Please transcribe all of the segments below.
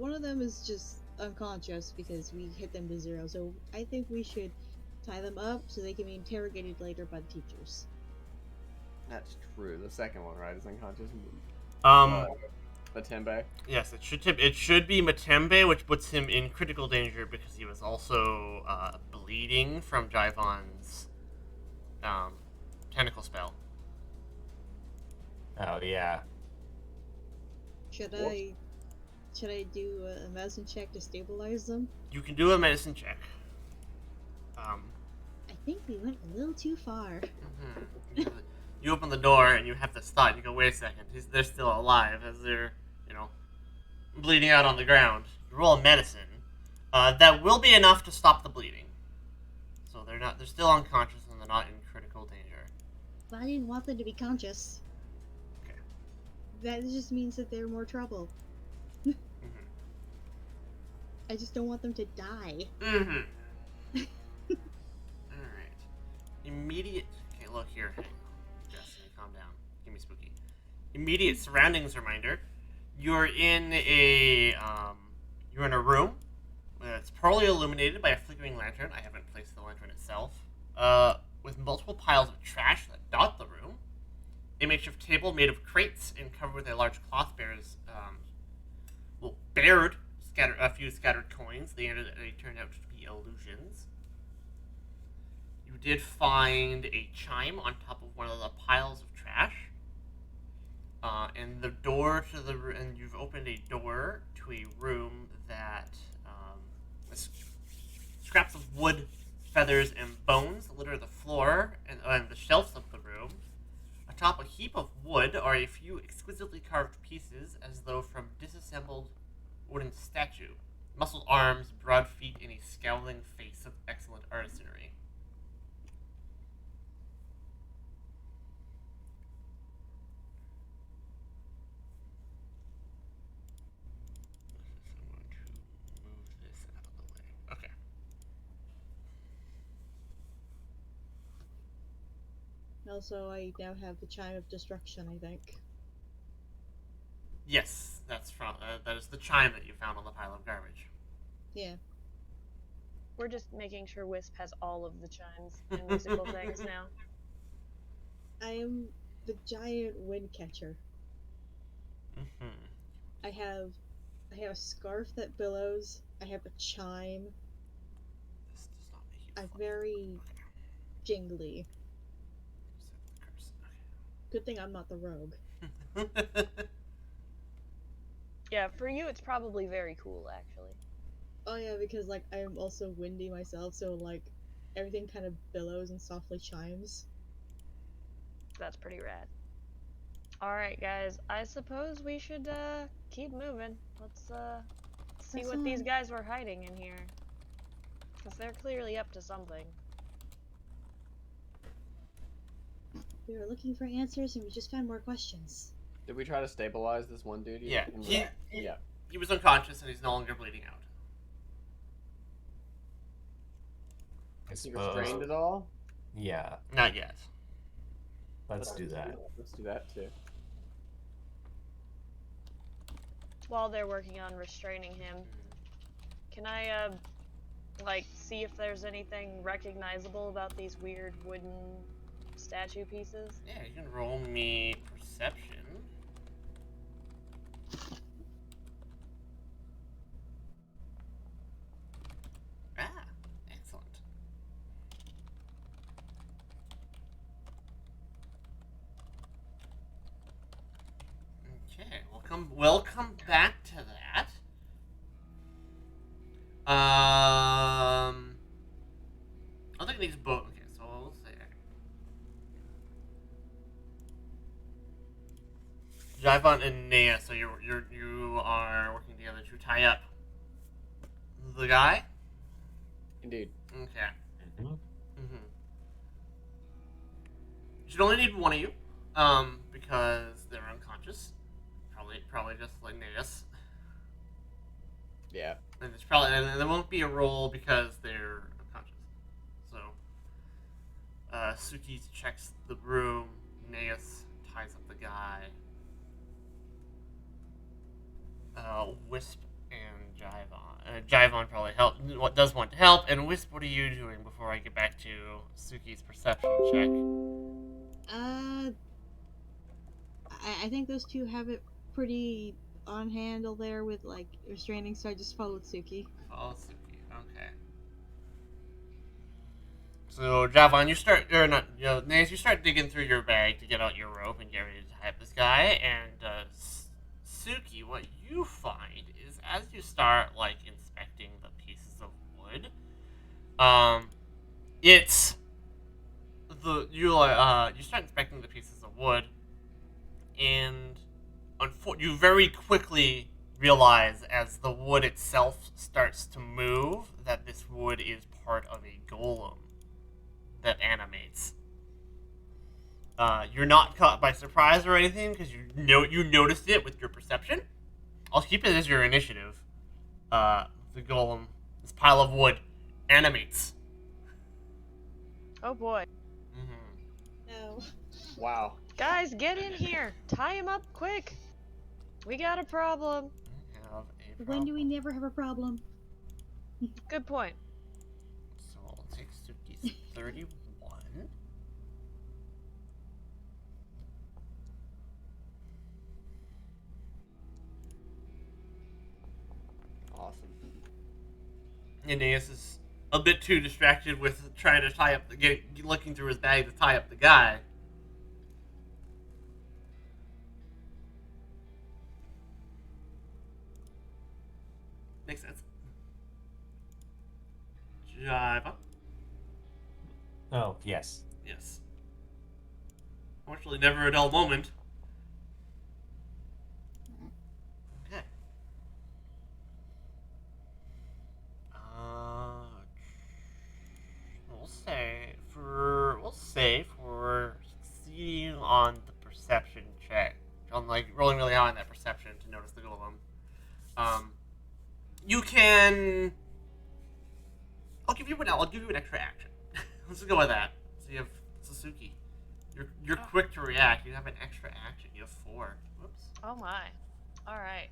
one of them is just unconscious because we hit them to zero. So I think we should tie them up so they can be interrogated later by the teachers. That's true. The second one, right, is unconscious. Um, Matembe. yes, it should be Matembe, which puts him in critical danger because he was also bleeding from Jaivon's tentacle spell. Oh yeah. Should Whoops. I do a medicine check to stabilize them? You can do a medicine check. I think we went a little too far. You open the door and you have this thought. You go, wait a second, they're still alive as they're, bleeding out on the ground. You roll a medicine. That will be enough to stop the bleeding. So they're still unconscious and they're not in critical danger. But I didn't want them to be conscious. Okay. That just means that they're more trouble. Mm-hmm. I just don't want them to die. Mm-hmm. Alright. Immediate... Okay, look here. Hang on. Destiny, calm down. Give me spooky. Immediate surroundings reminder. You're in a room. It's poorly illuminated by a flickering lantern. I haven't placed the lantern itself. With multiple piles of trash that dot the room. A makeshift table made of crates and covered with a large cloth bared a few scattered coins. They turned out to be illusions. You did find a chime on top of one of the piles of trash. And the door to and you've opened a door to a room that scraps of wood, feathers, and bones litter the floor and the shelves of the room. Atop a heap of wood are a few exquisitely carved pieces, as though from disassembled wooden statue. Muscled arms, broad feet, and a scowling face of excellent artisanry. I'm going to move this out of the way. Okay. Also, I now have the Chime of Destruction, I think. Yes, that is the chime that you found on the pile of garbage. Yeah. We're just making sure Wisp has all of the chimes and musical things now. I am the giant wind catcher. Mm-hmm. I have a scarf that billows. I have a chime. This does not make you I'm fly. very jingly. Set the curse. Good thing I'm not the rogue. Okay. Yeah, for you it's probably very cool, actually. Oh yeah, because like I'm also windy myself, so like everything kind of billows and softly chimes. That's pretty rad. Alright guys, I suppose we should keep moving. Let's see Press what these on. guys were hiding in here. Because they're clearly up to something. We were looking for answers and we just found more questions. Did we try to stabilize this one dude? Yeah, Yeah. he was unconscious and he's no longer bleeding out. I Is he suppose. restrained at all? Yeah, Not yet. let's do that. Let's do that too. While they're working on restraining him, can I like see if there's anything recognizable about these weird wooden statue pieces? Yeah, you can roll me perception. Ah, excellent. Okay, welcome back to that. I think these both. Okay, so we'll say Jaivon and Nea. So you are working together to tie up the guy. Indeed. Okay. Mhm. Mm-hmm. You should only need one of you, because they're unconscious. Probably just like Neas. Yeah. And there won't be a roll because they're unconscious. So, Suki checks the room. Neas ties up the guy. Wisp and Jivon probably what does want to help. And Wisp, what are you doing before I get back to Suki's perception check? Uh, I think those two have it pretty on handle there with like restraining, so I just followed Suki. Oh, Suki. Okay. So Javon, you start, or not, Nance, you start digging through your bag to get out your rope and get ready to tie up this guy. And Suki, what you find is as you start like inspecting the pieces of wood, it's you start inspecting the pieces of wood, and you very quickly realize as the wood itself starts to move that this wood is part of a golem that animates. You're not caught by surprise or anything because you noticed it with your perception. I'll keep it as your initiative. The golem, this pile of wood, animates. Oh boy. No. Wow. Guys, get in here. Tie him up quick. We got a problem. When do we never have a problem? Good point. So I'll take Suki's 31. Awesome. Aeneas is a bit too distracted with trying to tie up looking through his bag to tie up the guy. Makes sense. Jiva. Oh, yes. Yes. Unfortunately, never a dull moment. Okay. We'll say for succeeding on the perception check, on like rolling really high on that perception to notice the golem. You can. I'll give you an extra action. Let's just go with that. So you have Suzuki. You're quick to react. You have an extra action. You have 4. Whoops. Oh my. Alright.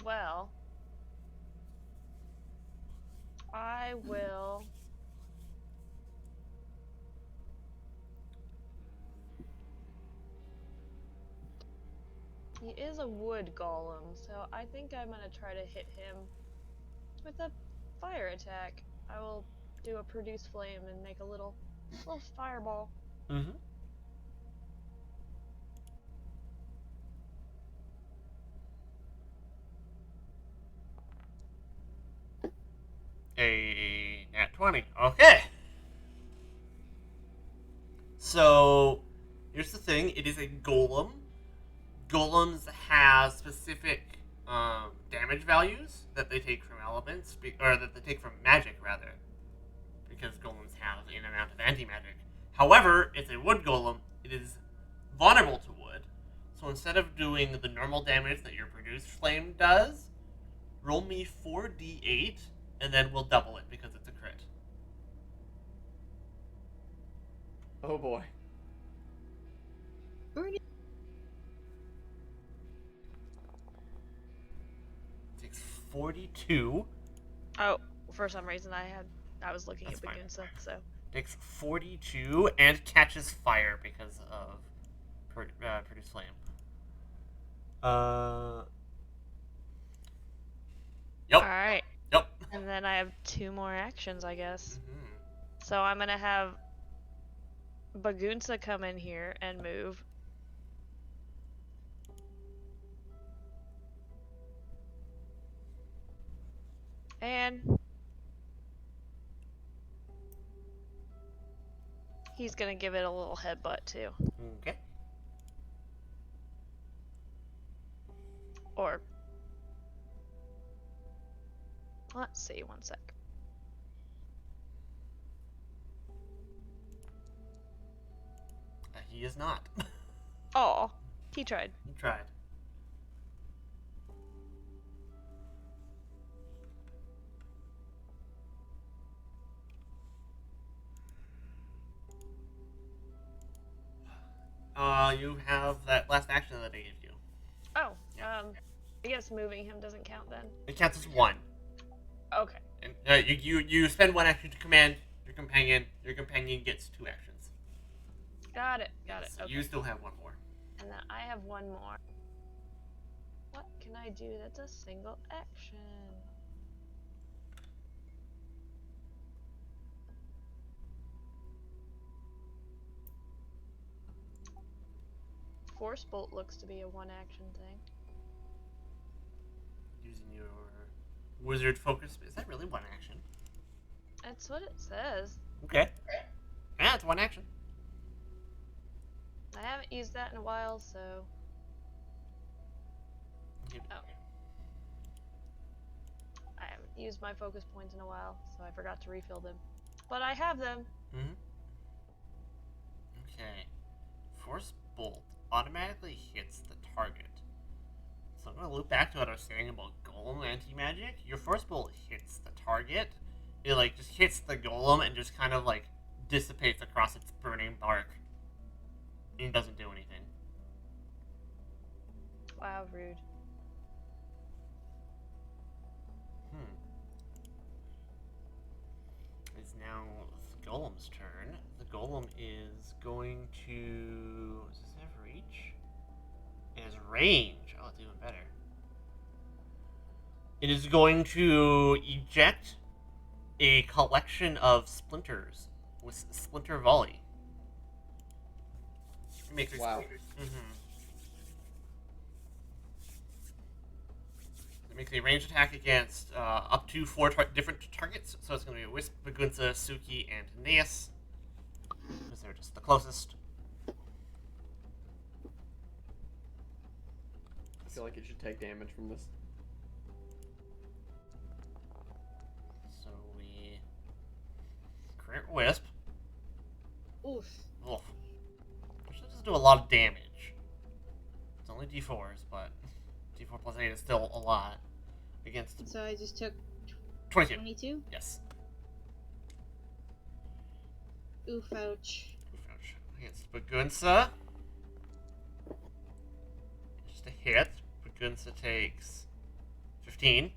Well, I will. He is a wood golem, so I think I'm gonna try to hit him with a fire attack. I will do a produce flame and make a little fireball. Mm-hmm. A nat 20. Okay. So, here's the thing. It is a golem. Golems have specific damage values that they take from elements, or that they take from magic, rather. Because golems have an amount of anti-magic. However, it's a wood golem. It is vulnerable to wood. So instead of doing the normal damage that your produce flame does, roll me 4d8, and then we'll double it because it's a crit. Oh boy. Burn it. Takes 42. Oh, for some reason I was looking That's at fine. Bagunsa, so. Takes 42 and catches fire because of produce flame. Yep. Alright. Yep. And then I have 2 more actions, I guess. Mm-hmm. So I'm gonna have Bagunsa come in here and move. And he's gonna give it a little headbutt too. Okay. Or let's see, one sec. He is not. Oh, he tried. He tried. You have that last action that I gave you. Oh, Yeah. I guess moving him doesn't count then. It counts as 1. Okay. And you spend 1 action to command your companion. Your companion gets 2 actions. Got it. So Okay. you still have 1 more. And then I have 1 more. What can I do that's a single action? Force Bolt looks to be a 1 action thing. Using your wizard focus. Is that really 1 action? That's what it says. Okay. Yeah, it's 1 action. I haven't used that in a while, so. Oh. I haven't used my focus points in a while, so I forgot to refill them. But I have them. Mm-hmm. Okay. Force Bolt automatically hits the target. So I'm going to loop back to what I was saying about Golem anti-magic. Your Force Bolt hits the target. It, like, just hits the Golem and just kind of, like, dissipates across its burning bark. And doesn't do anything. Wow, rude. It's now the Golem's turn. The Golem is going to... Does this have reach? It has range. Oh, it's even better. It is going to eject a collection of splinters with Splinter Volley. It makes Wow. It makes a ranged attack against up to 4 different targets. So it's going to be Wisp, Bagunza, Suki, and Neas. Because they're just the closest. I feel like it should take damage from this. So we crit Wisp. Oof. Oof. Which doesn't do a lot of damage. It's only D4s, but D4 plus 8 is still a lot. Against So I just took 22. 22? Yes. Oof, ouch. Ouch. Against Bagunza. Just a hit. Bagunza takes 15.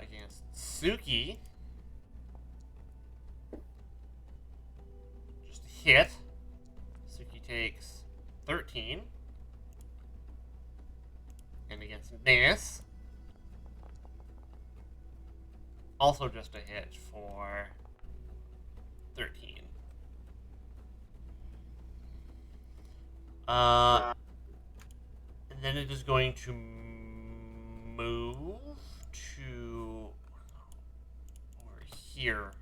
Against Suki. Just a hit. Suki takes 13. And against Naeus. Also just a hit for 13. And then it is going to move to over here,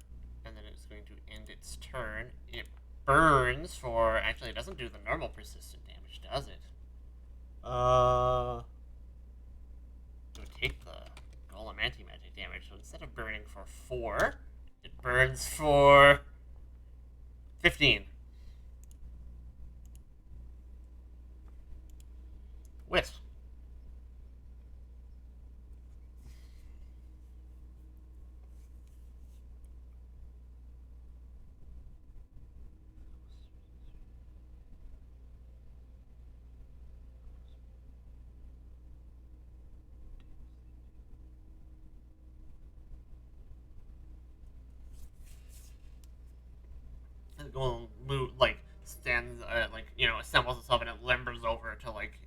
and then it's going to end its turn. It burns for, actually it doesn't do the normal persistent damage, does it? It would take the Golem anti-magic damage, so instead of burning for 4, it burns for 15. Wisp. And the Golem like stands, assembles itself and it limbers over to like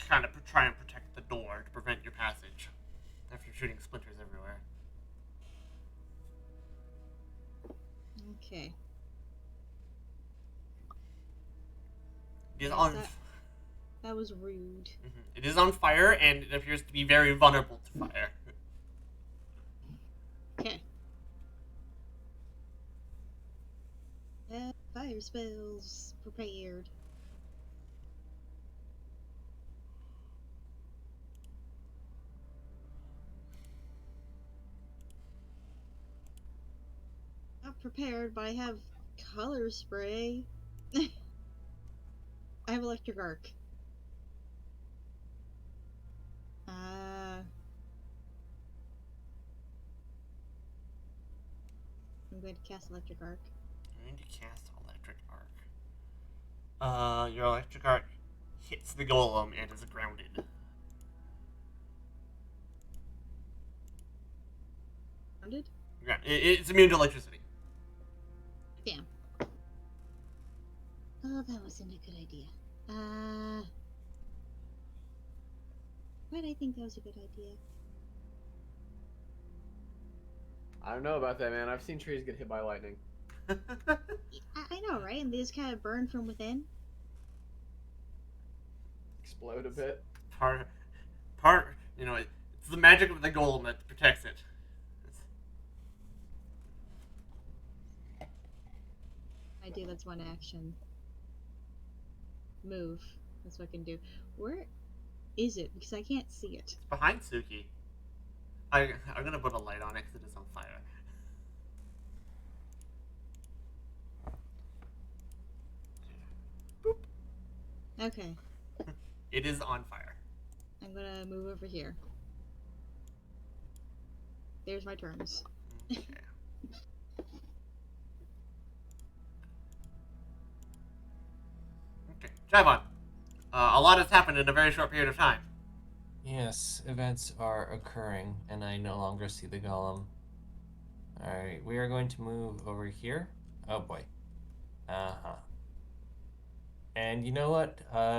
kind of try and protect the door to prevent your passage after shooting splinters everywhere. Okay. It is Yes, on. That was rude. It is on fire and it appears to be very vulnerable to fire. Okay. Fire spells prepared. Not prepared, but I have color spray. I have electric arc. I'm going to cast electric arc. I'm going to cast electric arc. Your electric arc hits the golem and is grounded. Grounded? It's immune to electricity. Damn. Oh, that wasn't a good idea. Why did I think that was a good idea? I don't know about that, man. I've seen trees get hit by lightning. I know, right? And they just kind of burn from within. Explode a bit. Part, it's the magic of the golem that protects it. I do, that's one action. Move. That's what I can do. Where is it? Because I can't see it. Behind Suki. I'm gonna put a light on it because it is on fire. Okay. It is on fire. I'm gonna move over here. There's my turns. Okay. Okay, Javon. A lot has happened in a very short period of time. Yes, events are occurring, and I no longer see the golem. Alright, we are going to move over here. Oh boy. Uh-huh. And you know what?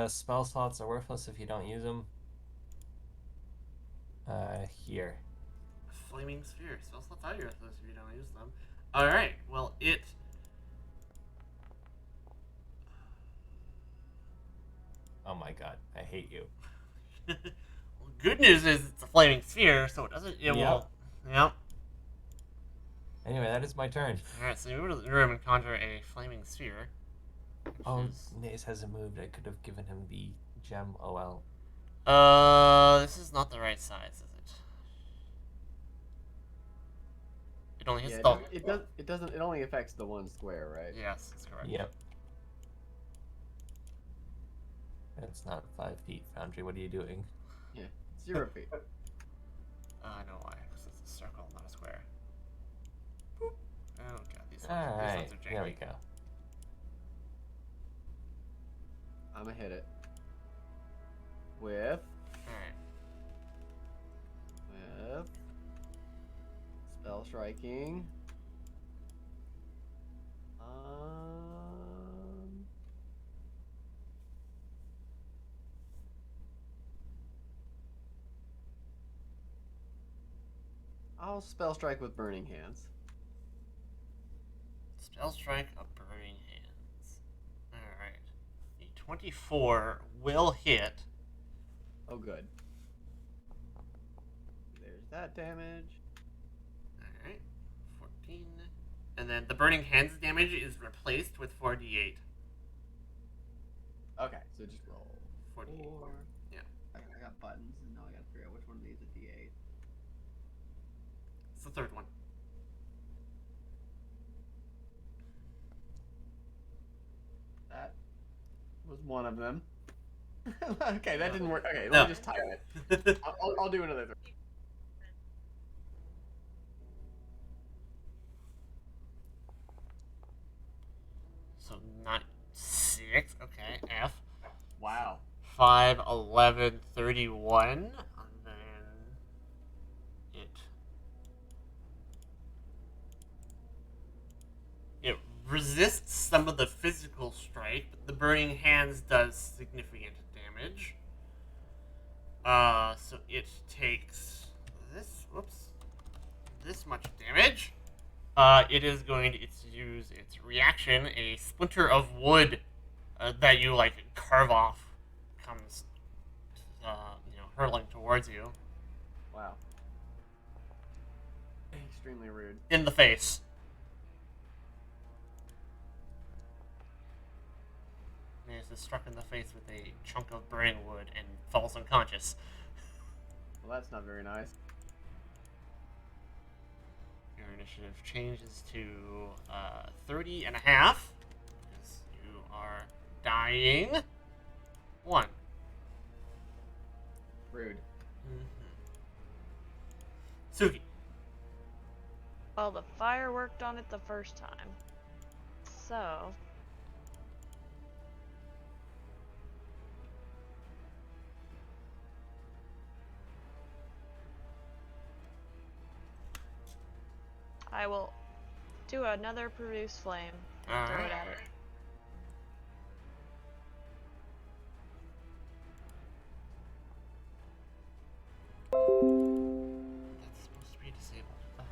Spell slots are worthless if you don't use them. Here. Flaming sphere. Spell slots are useless if you don't use them. Alright, well, it... Oh my god, I hate you. Well, good news is it's a flaming sphere, so it doesn't... It will... Yep. Anyway, that is my turn. Alright, so you move to the room and conjure a flaming sphere. Oh, Naze hasn't moved. I could have given him the gem. Oh well. This is not the right size, is it? It only hits the... It doesn't. It only affects the one square, right? Yes, that's correct. Yep. It's not 5 feet, Foundry. What are you doing? Yeah, 0 feet. I know why, because it's a circle, not a square. Boop. Oh god, these ones Alright, are janky. there we go. I'm gonna hit it with Alright. spell striking. I'll spell strike with burning hands. Spell strike of burning hands. Alright. The 24 will hit. Oh, good. There's that damage. Alright. 14. And then the burning hands damage is replaced with 4d8. Okay, so just roll 48. 4. Yeah. I got buttons, and now I gotta figure out which one of these is a D8. It's the third one. That was one of them. Okay, that didn't work. Okay, No. let me just type it. I'll do another 3. So not 6. Okay, F. Wow. 5, 11, 31. And then it resists some of the physical strike, but the burning hands does significant damage. So it takes this much damage. It is going to use its reaction. A splinter of wood that you carve off comes, hurtling towards you Wow. Extremely rude. in the face. Maze is struck in the face with a chunk of burning wood and falls unconscious. Well, that's not very nice. Your initiative changes to 30 and a half. Because you are dying. 1. Rude. Suki. Well, the fire worked on it the first time. So. I will do another produce flame. All Throw right. it at it. That's supposed to be disabled. What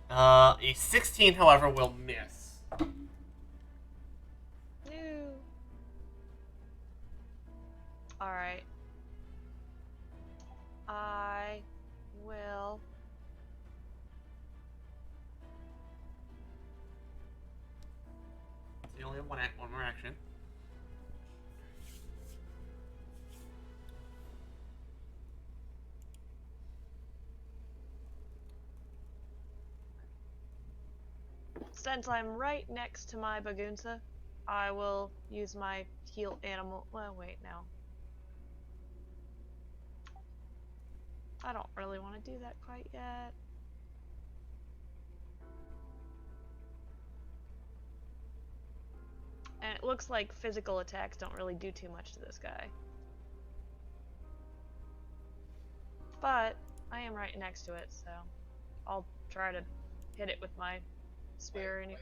the hell? A 16, however, will miss. No. Alright. I will. So you only have one more action. Since I'm right next to my Bagunsa, I will use my heal animal. Well, wait, no. I don't really want to do that quite yet. And it looks like physical attacks don't really do too much to this guy. But I am right next to it, so I'll try to hit it with my spear. And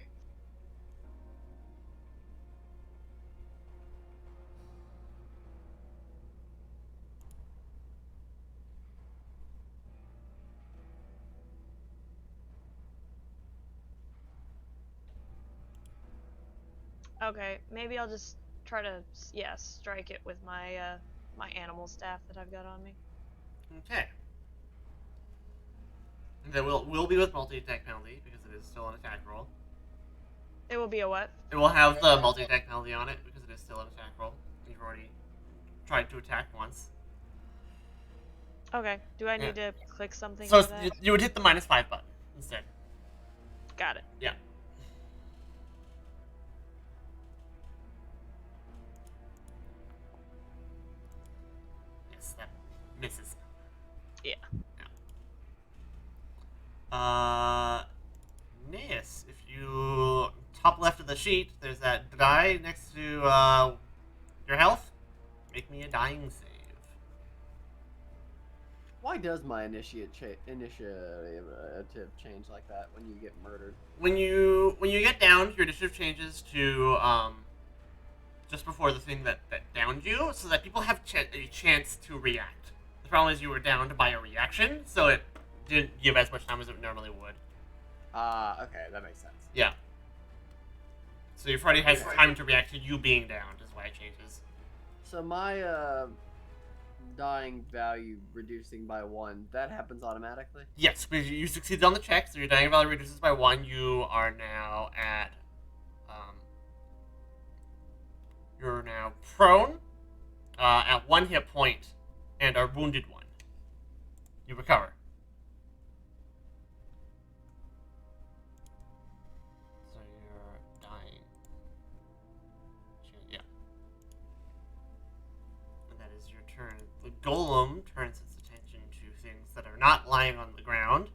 okay, maybe I'll just try to strike it with my my animal staff that I've got on me. Okay. And then will be with multi-attack penalty because it is still an attack roll. It will be a what? It will have the multi-attack penalty on it because it is still an attack roll. You've already tried to attack once. Okay. Do I Yeah. need to click something So for that? you would hit the -5 button instead. Got it. Yeah. Yes, that misses. Yeah. Nis, if you top left of the sheet, there's that die next to your health. Make me a dying save. Why does my initiative change like that when you get murdered? When you get downed, your initiative changes to just before the thing that downed you, so that people have a chance to react. The problem is you were downed by a reaction, so it didn't give as much time as it normally would. Okay, that makes sense. Yeah. So your party has time to react to you being downed, is why it changes. So my dying value reducing by 1, that happens automatically? Yes, because you succeeded on the check, so your dying value reduces by 1. You are now at you're now prone at 1 hit point and are wounded 1. You recover. So you're dying. Yeah. And that is your turn. The golem turns its attention to things that are not lying on the ground,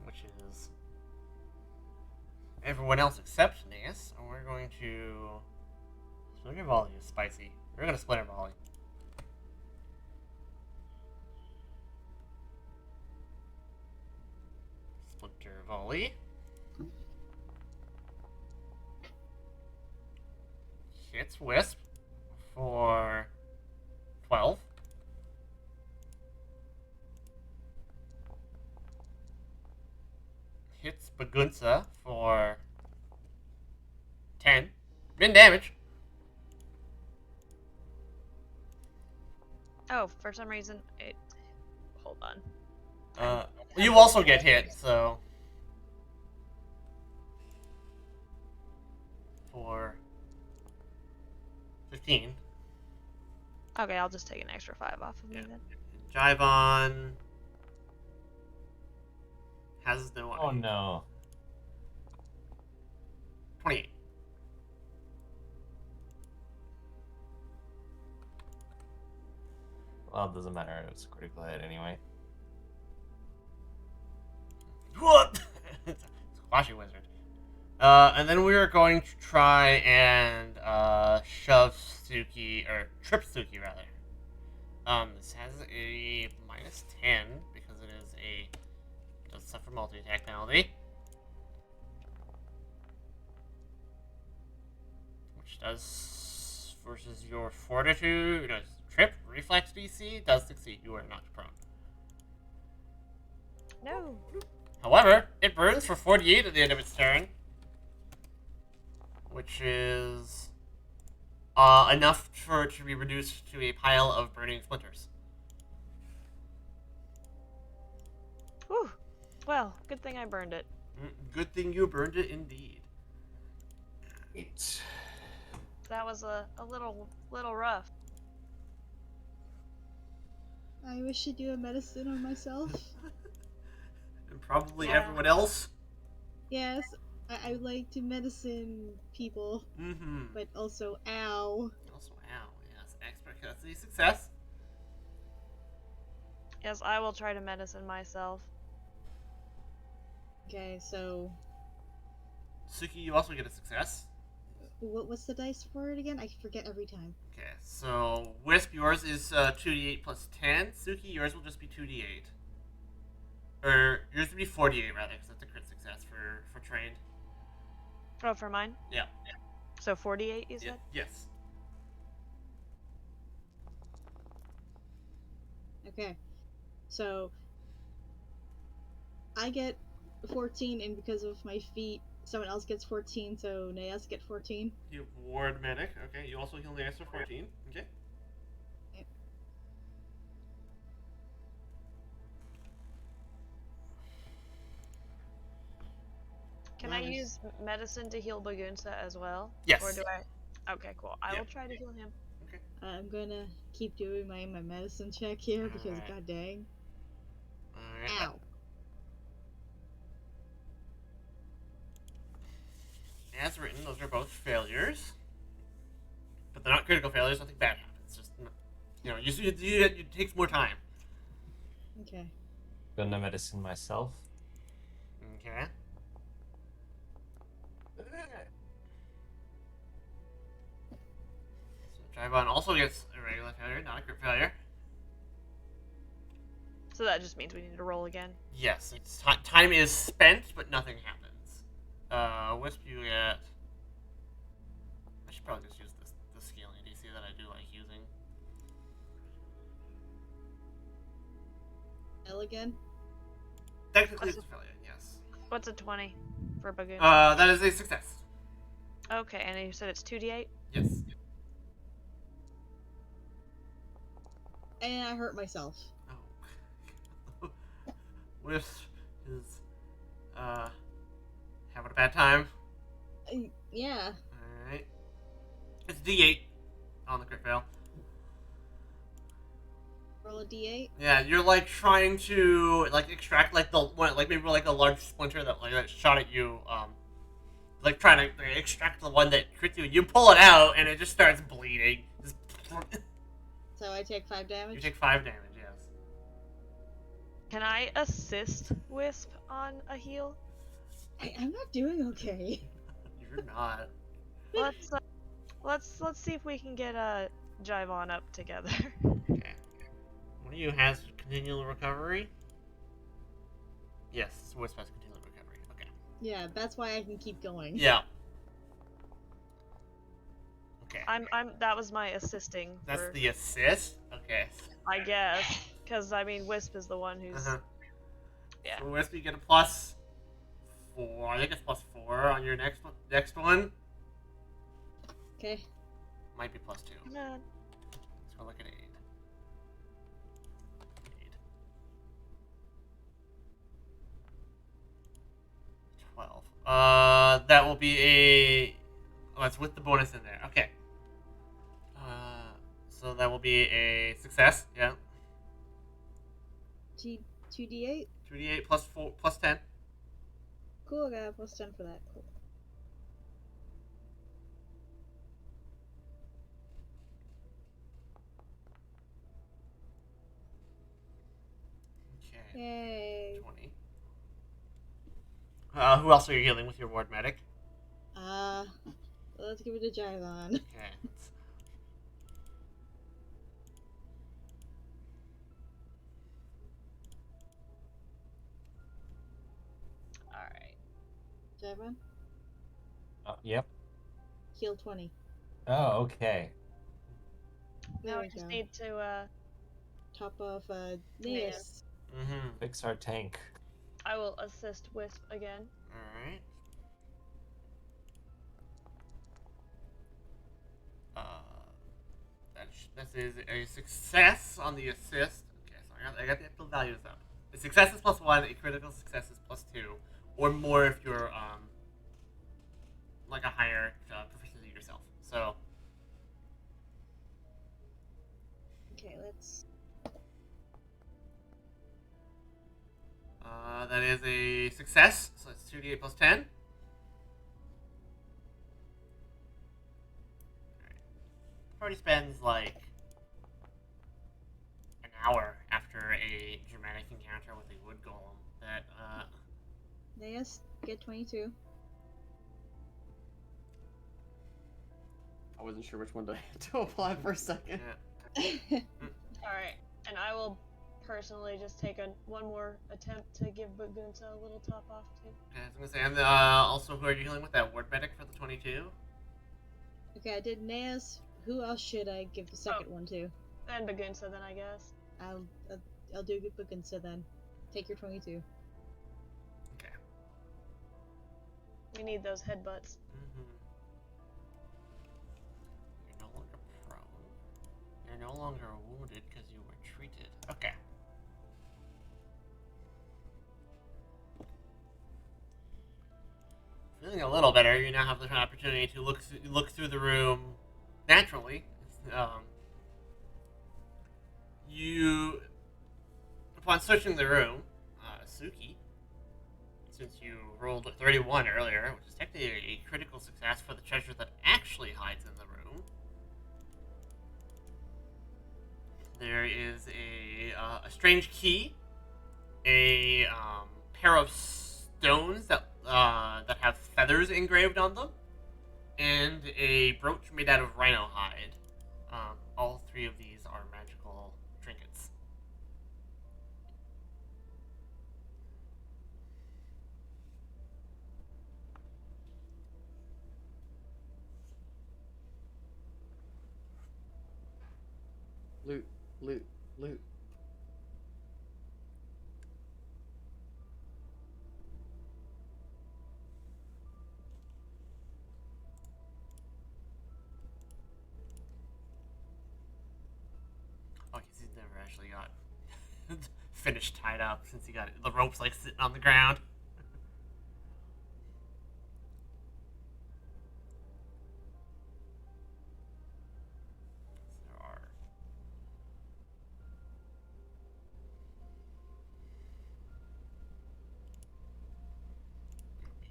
which is everyone else except Naeus. And we're going to splinter volley is spicy. We're going to splinter volley. Splinter volley. Hits Wisp for 12. Hits Bagunsa for 10. Min damage. Oh, for some reason it. Hold on. You also get hit, so for 15. Okay, I'll just take an extra 5 off of me Yeah. then. Jivon has no. Oh no. 28. Well, it doesn't matter. It was a critical hit anyway. What? It's a Squashy Wizard. And then we are going to try and shove Suki, or trip Suki rather. This has a -10 because it is a suffer multi-attack penalty. Which does versus your fortitude, trip, reflex DC does succeed. You are knocked prone. No. However, it burns for 48 at the end of its turn, which is enough for it to be reduced to a pile of burning splinters. Whew. Well, good thing I burned it. Good thing you burned it, indeed. Eight. That was a little rough. I wish to do a medicine on myself. And probably Yeah. everyone else. Yes, I would like to medicine people, Mm-hmm. but also ow. Also, ow. Yes, expert. That's a success. Yes, I will try to medicine myself. Okay, so Suki, you also get a success. what's the dice for it again? I forget every time. Okay, so Wisp, yours is 2d8 plus 10. Suki, yours will just be 2d8. Or yours would be 48 rather, because that's a crit success for trained. Oh, for mine? Yeah. So 48, you said? Yeah. Yes. Okay, so I get 14, and because of my feet, someone else gets 14, so Naas get 14. You ward medic. Okay, you also heal the extra 14. Okay. Can I Nice. use medicine to heal Bagunsa as well? Yes. Or do I? Okay, cool. I Yeah. will try to heal him. I'm gonna keep doing my medicine check here because Alright. god dang. Alright. Ow. As written, those are both failures. But they're not critical failures, nothing bad happens. Just, it takes more time. Okay. Gonna medicine myself. Okay. So Drybon also gets a regular failure, not a crit failure. So that just means we need to roll again. Yes, it's time is spent, but nothing happens. Wisp, you get. I should probably just use the scaling DC that I do like using. L again? Technically, it's a failure. Yes. What's a 20 for Bagun? That is a success. Okay, and you said it's 2d8? Yes. And I hurt myself. Oh. Wisp is having a bad time. Yeah. Alright. It's D8 on the crit fail. Roll a d8. Yeah, you're like trying to extract like the one, like maybe like a large splinter that shot at you, like trying to extract the one that crit you. You pull it out and it just starts bleeding. Just So I take 5 damage. you take 5 damage. Yes. Can I assist Wisp on a heal? I'm not doing okay. You're not. Let's see if we can get Jivon up together. Okay. One of you has continual recovery. Yes, Wisp has continual recovery. Okay. Yeah, that's why I can keep going. Yeah. Okay. That was my assisting. That's for, the assist. Okay. I guess, because I mean Wisp is the one who's. Uh-huh. Yeah. So Wisp, you get a +4. I think it's +4 on your next one. Okay. Might be +2. Come on. So look at 8. 12. That will be a. Oh, it's with the bonus in there. Okay. So that will be a success. Yeah. 2d8? 2d8 +4 +10. Cool, I got a +10 for that. Cool. Okay. Yay. 20. Who else are you healing with your ward medic? Let's give it to Jivon. Okay. Javon? Yep. Heal 20. Oh, okay. There Now we I just go. need to, Top off Yeah. Neas. Mm-hmm. Fix our tank. I will assist Wisp again. Alright. That is a success on the assist. Okay, so I got the actual values up. A success is +1, a critical success is +2, or more if you're like a higher proficiency yourself. So Okay, let's. that is a success. So it's 2d8 +10. Party spends like an hour after a dramatic encounter with a wood golem that Neas, get 22. I wasn't sure which one to apply for a second. yeah. Alright, and I will personally just take one more attempt to give Bagunta a little top off too. Yeah, I was gonna say, and also, who are you healing with? That ward medic for the 22? Okay, I did Neas. Who else should I give the second one to? And Bagunta then, I guess. I'll do good Bukinsa then. Take your 22. Okay. We need those headbutts. Mm-hmm. You're no longer prone. You're no longer wounded because you were treated. Okay. Feeling a little better. You now have the opportunity to look through the room naturally. You, upon searching the room, Suki, since you rolled 31 earlier, which is technically a critical success for the treasure that actually hides in the room, there is a strange key, a pair of stones that have feathers engraved on them, and a brooch made out of rhino hide. All three of these are magical trinkets. Loot, loot, loot. Oh, because he's never actually got finished tied up since he got the ropes like sitting on the ground. There are. Let me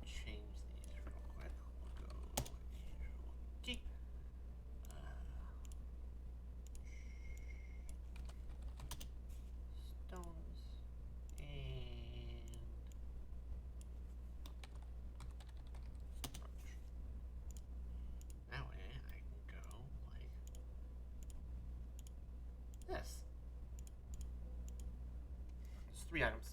change these real quick. We'll go to key. Stones and brooch. That way I can go like this. Just 3 items.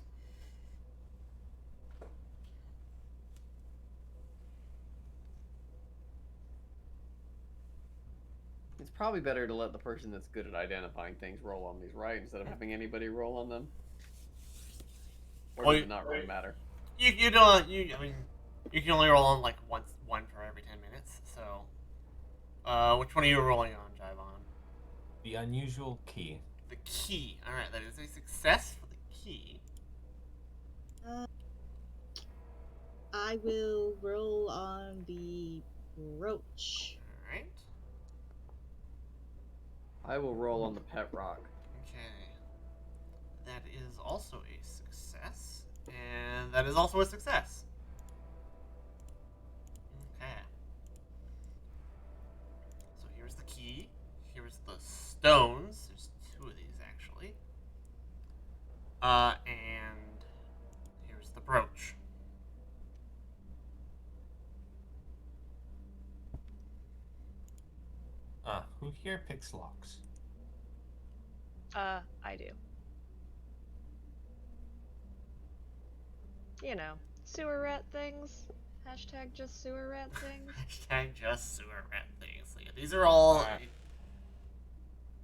It's probably better to let the person that's good at identifying things roll on these, right? Instead of having anybody roll on them. Or Well, does it not really matter? You don't I mean you can only roll on like one for every 10 minutes. So which one are you rolling on, Jaivon? The unusual key. The key. All right, that is a success for the key. I will roll on the brooch. All right. I will roll on the pet rock. Okay. That is also a success, and that is also a success. Okay. So here's the key. Here's the stones. There's 2 of these actually. And here's the brooch. Who here picks locks? I do. You know, sewer rat things. Hashtag just sewer rat things. Hashtag just sewer rat things. So, yeah, these are all. Alright.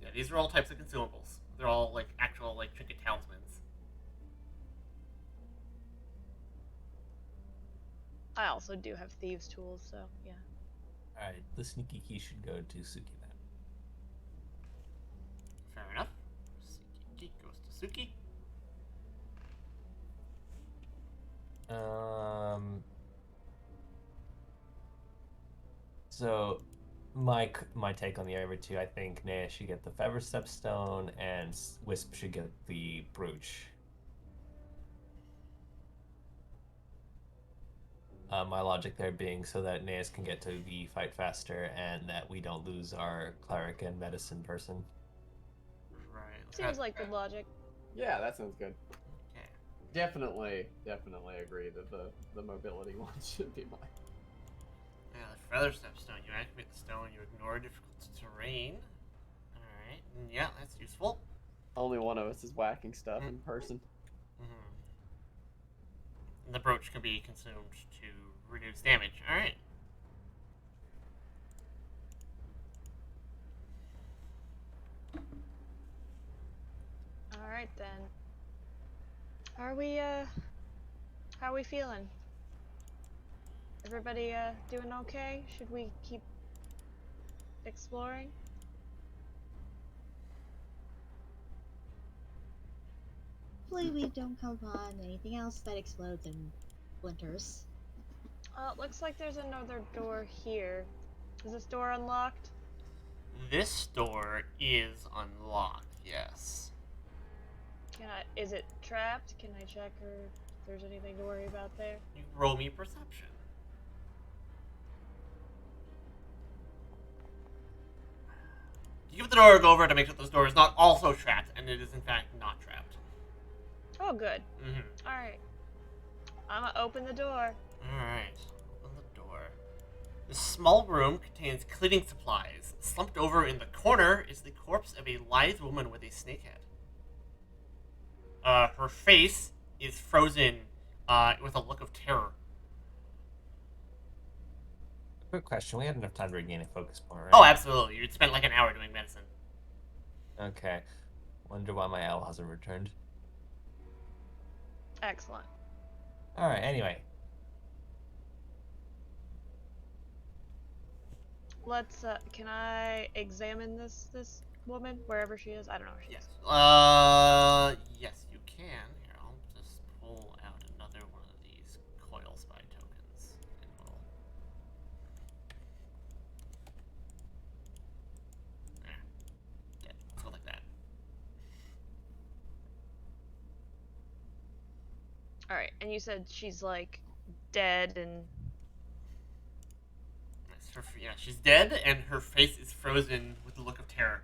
Yeah, these are all types of consumables. They're all like actual like trinket talismans. I also do have thieves' tools, so yeah. Alright, the sneaky key should go to Suki then. Fair enough. Suki goes to Suki. So my take on the other two, I think Nea should get the Feather Stepstone and Wisp should get the brooch. My logic there being so that Neas can get to the fight faster and that we don't lose our cleric and medicine person. Right. Seems like good logic. Yeah, that sounds good. Okay. Definitely agree that the mobility one should be mine. Yeah, the feather stepstone. You activate the stone, you ignore difficult terrain. Alright. Yeah, that's useful. Only one of us is whacking stuff in person. Mm-hmm. And the brooch can be consumed to reduce damage. Alright. Alright then. How are we feeling? Everybody doing okay? Should we keep exploring? Hopefully we don't come upon anything else that explodes and splinters. It looks like there's another door here. Is this door unlocked? This door is unlocked, yes. Is it trapped? Can I check if there's anything to worry about there? You roll me perception. You give the door a go over to make sure this door is not also trapped, and it is in fact not trapped. Oh, good. Mm-hmm. Alright. I'm gonna open the door. Alright. Open the door. This small room contains cleaning supplies. Slumped over in the corner is the corpse of a lithe woman with a snake head. Her face is frozen with a look of terror. Quick question, we had enough time to regain a focus point, right? Oh, absolutely. You'd spent like an hour doing medicine. Okay. Wonder why my owl hasn't returned. Excellent. Alright, anyway. Let's, can I examine this woman, wherever she is? I don't know where she Yes. is. Yes, you can. Here, I'll just pull out another one of these coil spy tokens. And we'll... There. Yeah, let's go like that. Alright, and you said she's, like, dead and... Yeah, she's dead, and her face is frozen with a look of terror.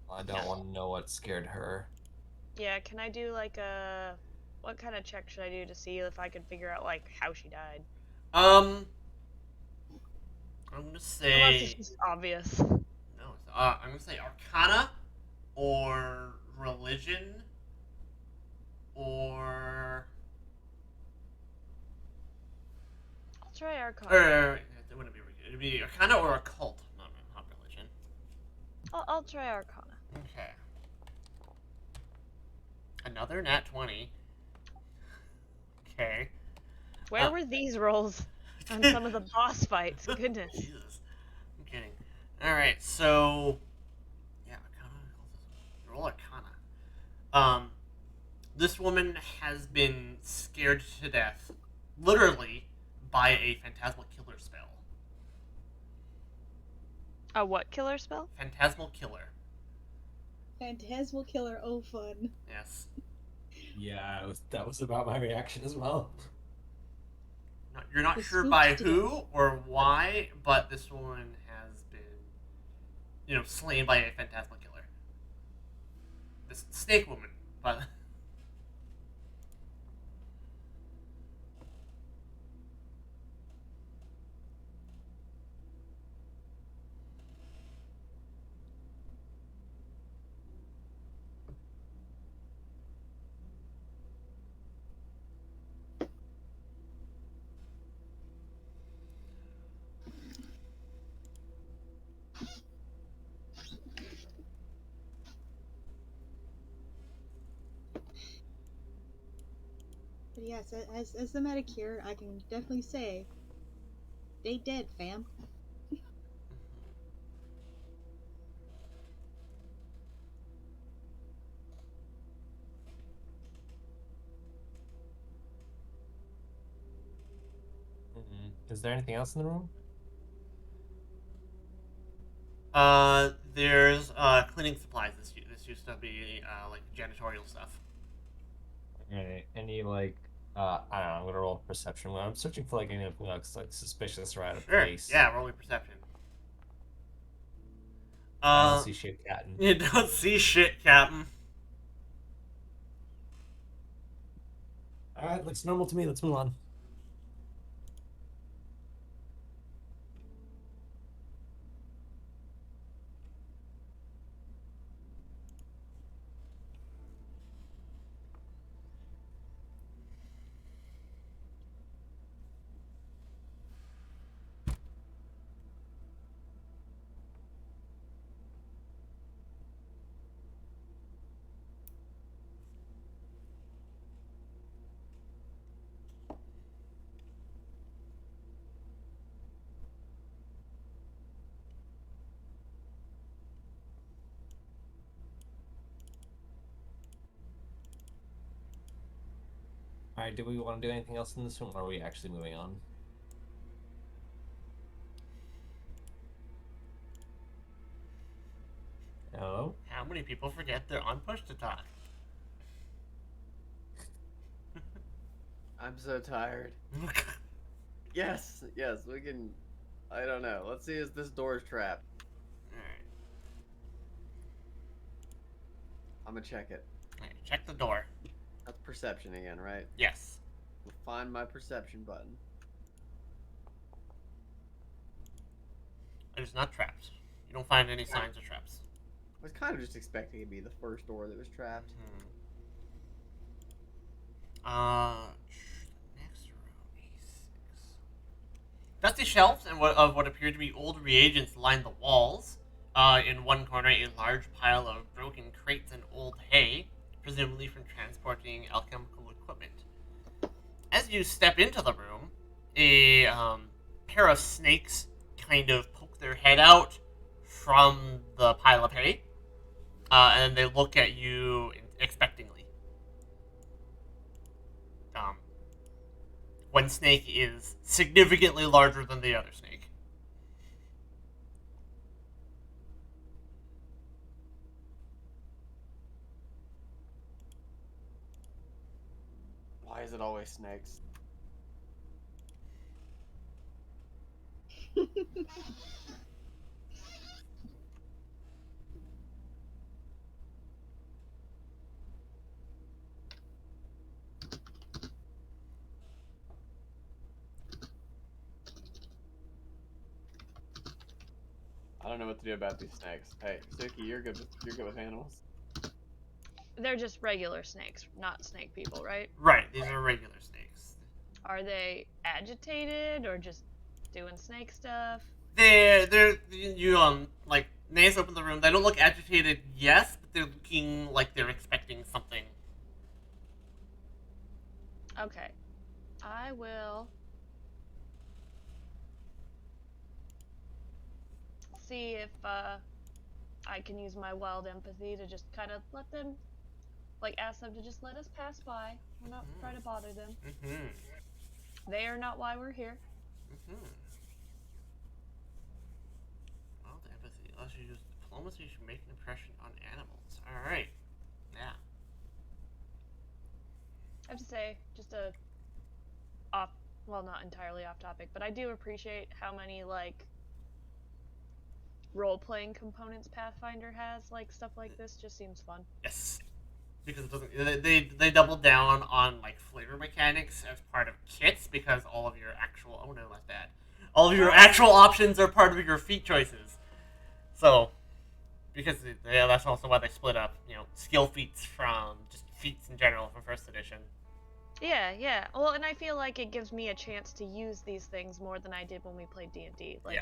I don't want to know what scared her. Yeah, can I do, like, what kind of check should I do to see if I can figure out, like, how she died? I'm gonna say... Unless it's just obvious. No, I'm gonna say Arcana, or Religion, or... I'll try Arcana. It wouldn't be... It'd be Arcana or Occult, not Religion. I'll try Arcana. Okay. Another nat 20. Okay. Where were these rolls on some of the boss fights? Goodness. Jesus. I'm kidding. Alright, so... Yeah, Arcana. Roll Arcana. This woman has been scared to death, literally, by a phantasmal killer spell. A what killer spell? Phantasmal killer. Phantasmal killer, oh fun. Yes. Yeah, that was about my reaction as well. You're not The sure spooked by to who death. or why, but this woman has been, slain by a phantasmal killer. This snake woman, but... yes, as the medic here, I can definitely say they dead, fam. Is there anything else in the room? There's cleaning supplies. This used to be like janitorial stuff. Right. Any like I don't know, I'm gonna roll perception. I'm searching for like anything that looks like suspicious or out of Sure. place. Yeah, roll your perception. I don't see shit, Captain. You don't see shit, Captain. Alright, looks normal to me. Let's move on. Alright, do we want to do anything else in this room, or are we actually moving on? Hello? How many people forget they're on push to talk? I'm so tired. Yes, we can. I don't know. Let's see if this door's trapped. Alright. I'm gonna check it. Alright, check the door. That's perception again, right? Yes. We'll find my perception button. It is not trapped. You don't find any signs of traps. I was kind of just expecting it to be the first door that was trapped. Next room, A6. Dusty shelves and of what appear to be old reagents line the walls. In one corner, a large pile of broken crates and old hay, presumably from transporting alchemical equipment. As you step into the room, a pair of snakes kind of poke their head out from the pile of hay, and they look at you expectingly. One snake is significantly larger than the other snake. Why is it always snakes? I don't know what to do about these snakes. Hey, Suki, you're good with animals. They're just regular snakes, not snake people, right? Right, these are regular snakes. Are they agitated or just doing snake stuff? Like, Nays open the room. They don't look agitated, yes, but they're looking like they're expecting something. Okay. I will see if I can use my wild empathy to just kind of let them, like, ask them to just let us pass by. We're not trying to bother them. They are not why we're here. Wild empathy. Unless you use diplomacy, should make an impression on animals. Alright. Yeah. I have to say, just well, not entirely off topic, but I do appreciate how many, like, role-playing components Pathfinder has. Like, stuff like this just seems fun. Yes. Because it doesn't. They double down on, like, flavor mechanics as part of kits, because all of your actual. Oh no, not that. All of your actual options are part of your feat choices. So, because that's also why they split up, skill feats from just feats in general from first edition. Yeah. Well, and I feel like it gives me a chance to use these things more than I did when we played D&D. Like,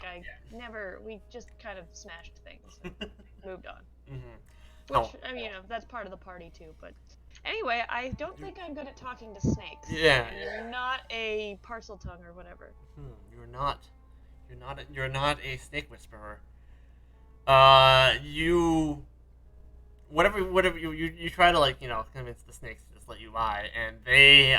we just kind of smashed things and moved on. Which, I mean, that's part of the party too, but Anyway, I don't think I'm good at talking to snakes. Yeah. And you're not a parcel tongue or whatever. You're not. You're not a snake whisperer. You. Whatever you try to like convince the snakes to just let you lie, and they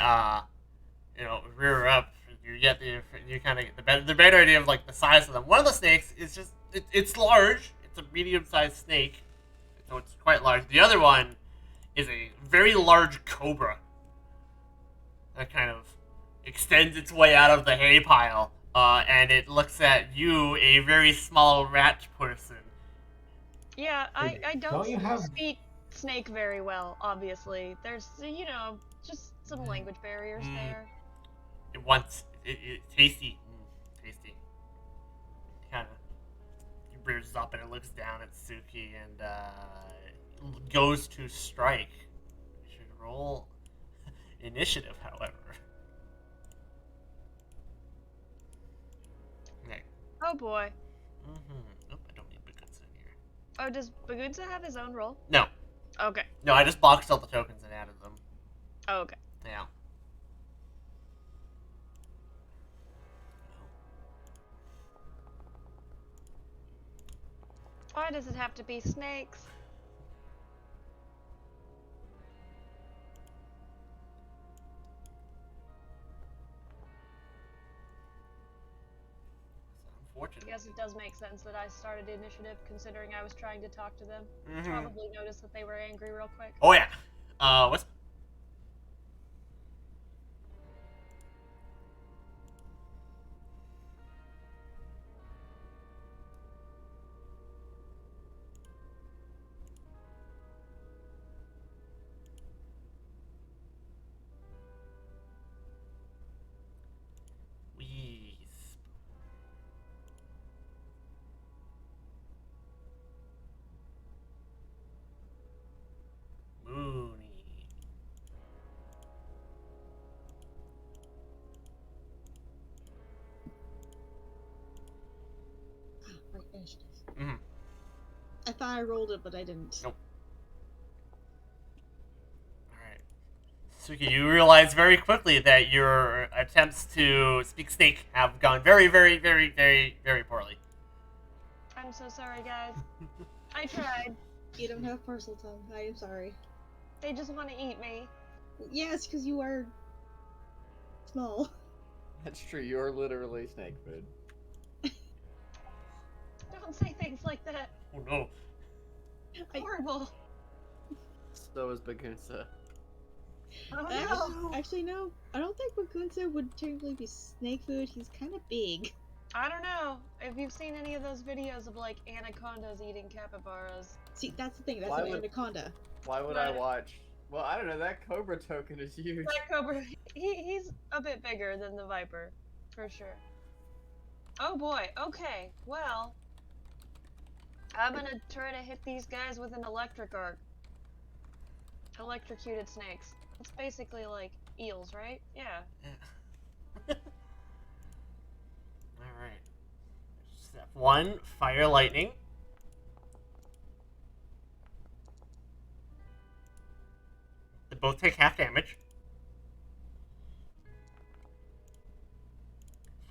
rear up. You get you kind of get the better idea of like the size of them. One of the snakes is just it's large. It's a medium-sized snake, so it's quite large. The other one is a very large cobra that kind of extends its way out of the hay pile, and it looks at you, a very small rat person. Yeah, I don't you have- speak snake very well, obviously. There's, just some language barriers there. It wants it tasty, tasty. Kind of rears up and it looks down at Suki and goes to strike. You should roll initiative, however. Okay. Oh boy. Nope, I don't need Bagunsa in here. Oh, does Bagunsa have his own role? No, Okay. no, I just boxed all the tokens and added them. Oh, okay. Yeah. Why does it have to be snakes? It's unfortunate. I guess it does make sense that I started initiative, considering I was trying to talk to them. Mhm. Probably noticed that they were angry real quick. Oh yeah. What's Wisp? Mooney. Right, initiative. Mhm. I thought I rolled it, but I didn't. Nope. Alright. Suki, you realize very quickly that your attempts to speak snake have gone very, very, very, very, very poorly. I'm so sorry, guys. I tried. You don't have parcel tongue. I am sorry. They just want to eat me. Yes, because you are small. That's true. You're literally snake food. Don't say things like that. Oh no. Horrible. So is Bagunsa. Oh no. Actually, no. I don't think Bakunsa would technically be snake food. He's kind of big. I don't know if you've seen any of those videos of like anacondas eating capybaras. See, that's the thing. That's Why an would- anaconda. Why would I watch? Well, I don't know. That Cobra token is huge. That cobra, he's a bit bigger than the viper, for sure. Oh boy. Okay. Well, I'm gonna try to hit these guys with an electric arc. Electrocuted snakes. It's basically like eels, right? Yeah. Alright. Step 1, fire lightning. They both take half damage.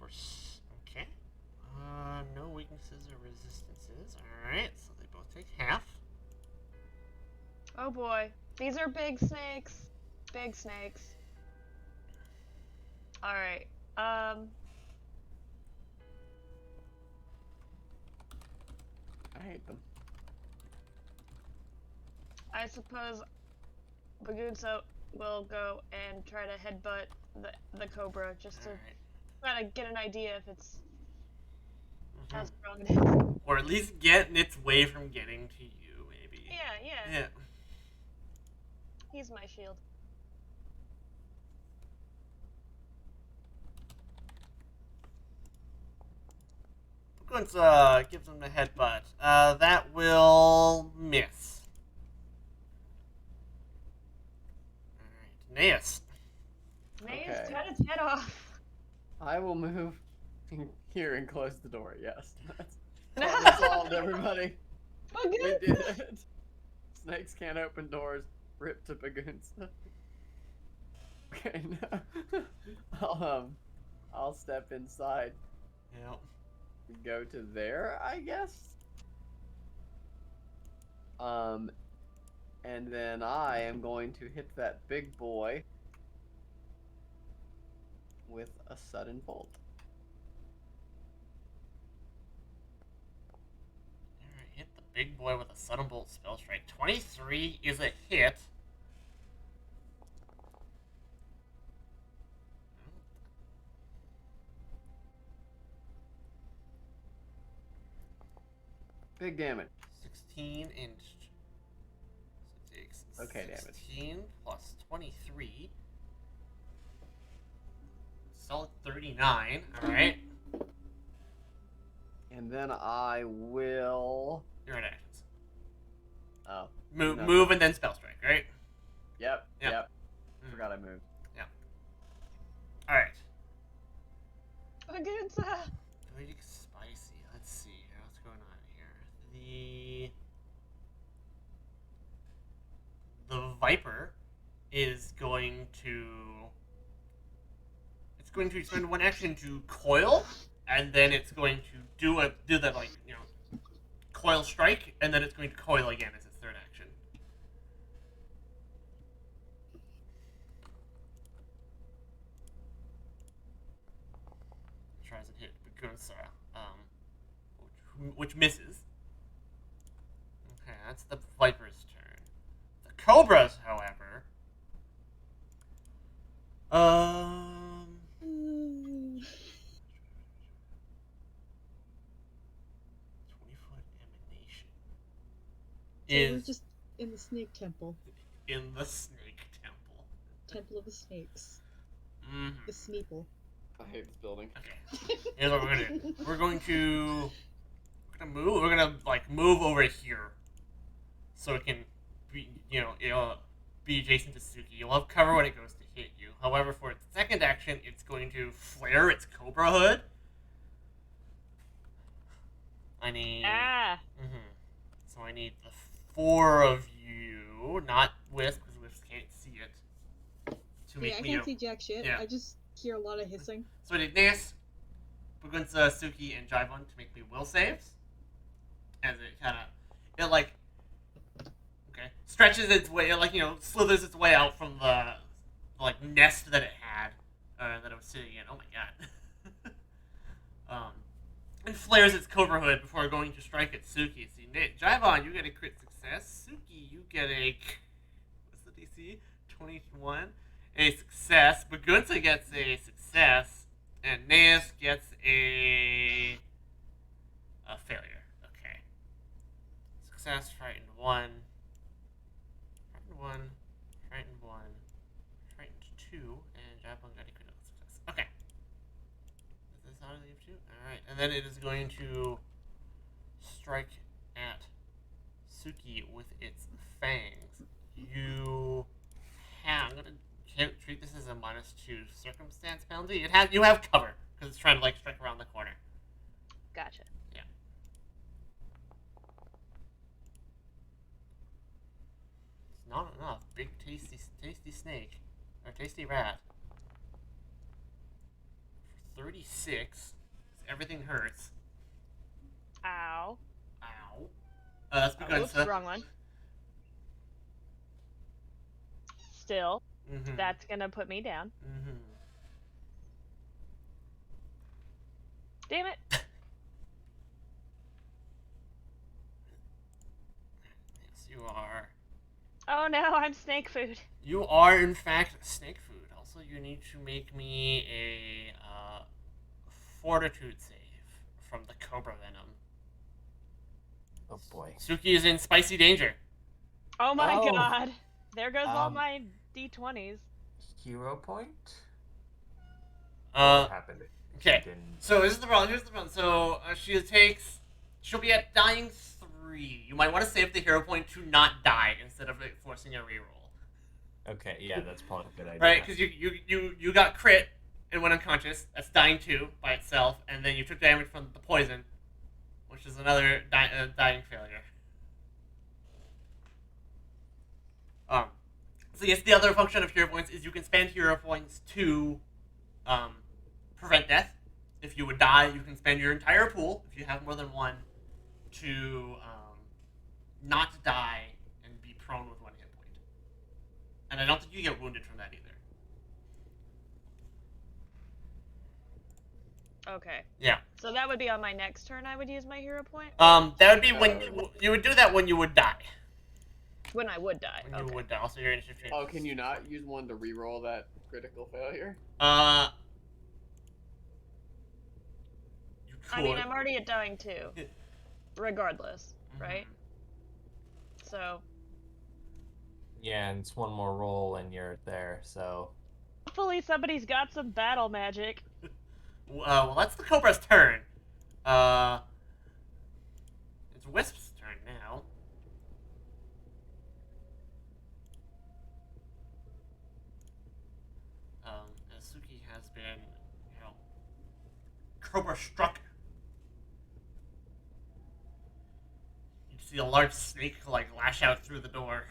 Okay. No weaknesses or resistances. Alright, so they both take half. Oh boy. These are big snakes. Big snakes. Alright. I hate them. I suppose Bagunsa will go and try to headbutt the cobra just to Alright. try to get an idea if it's how Mhm. strong it is. Or at least get its way from getting to you, maybe. Yeah, yeah. Yeah. He's my shield. Once gives him the headbutt. That will miss. Alright, Naeus. Nae's Okay. cut its head off. I will move here and close the door. Yes. That's No. problem solved, everybody. We Bagunsa! did it. Snakes can't open doors. Rip to Bagunza. Okay, no. I'll step inside Yep. and go to there, I guess. And then I am going to hit that big boy with a sudden bolt. Alright, hit the big boy with a sudden bolt spell strike. 23 is a hit. Big damage. 16 and so it takes Okay, damage. 16 plus 23. Solid 39. Alright. And then I will. You're at actions. Oh. Move, No. move and then spell strike, right? Yep. Yep. Yep. Mm. Forgot I moved. Alright. Bagunza! Big spicy. Let's see here. What's going on here? The Viper is going to. It's going to spend one action to coil, and then it's going to do that coil strike, and then it's going to coil again as its third action. Tries to hit Bagunza, which misses. Okay, that's the Viper's turn. The Cobras, however, 20-foot emanation So we're is just in the snake temple. in the Snake Temple. Temple of the snakes. Mm-hmm. The Smeeple. I hate this building. Okay. Here's what we're gonna do. We're gonna move. We're gonna move over here, so it can be it'll be adjacent to Suki. You'll have cover when it goes to hit you. However, for its second action, it's going to flare its Cobra hood. I need. Ah! So I need the 4 of you, not Wisp, because Wisp can't see it. To make Yeah, I me can't see jack shit. Yeah. I just hear a lot of hissing. So I need Naeus, Bagunza, Suki, and Jaivon to make me will saves. As it kind of, stretches its way, slithers its way out from the, nest that it had, that it was sitting in. Oh my god. And flares its Cobra hood before going to strike at Suki. See, Jaivon, you get a crit success. Suki, you get a, what's the DC? 21. A success. Bagunza gets a success. And Naeus gets a failure. Okay. Success, frightened 1. Frightened 1. Frightened 1. Frightened 2. And Japan got a critical success. Okay. Is this how to leave 2? Alright. And then it is going to strike at Suki with its fangs. I'm going to treat this as a -2 circumstance penalty. You have cover because it's trying to strike around the corner. Gotcha. Yeah. It's not enough. Big tasty snake or tasty rat. For 36, everything hurts. Ow. Ow. That's because Oops, wrong one. Still, that's gonna put me down. Damn it. Yes, you are. Oh no, I'm snake food. You are, in fact, snake food. Also, you need to make me a fortitude save from the Cobra Venom. Oh boy. Suki is in spicy danger. Oh my Oh. god. There goes all Um, my D20s. Hero point? Uh, What happened? okay. She didn't- So this is the problem. Here's the problem. So she'll be at dying 3. You might want to save the hero point to not die instead of it forcing a reroll. Okay, yeah, that's probably a good idea. Right? Because you got crit and went unconscious. That's dying 2 by itself, and then you took damage from the poison, which is another dying failure. So yes, the other function of hero points is you can spend hero points to prevent death. If you would die, you can spend your entire pool, if you have more than one, to not die and be prone with 1 hit point. And I don't think you get wounded from that either. Okay. Yeah. So that would be on my next turn. I would use my hero point. That would be when you would do that when you would die. When I would die. When you Okay. would die. Also, your initiative changes. Oh, can you not use one to reroll that critical failure? You could. I mean, I'm already at dying too. Regardless, right? So. Yeah, and it's one more roll and you're there, so. Hopefully somebody's got some battle magic. Well, that's the Cobra's turn. It's Wisp's turn now. Suki has been, Cobra struck. You see a large snake, lash out through the door.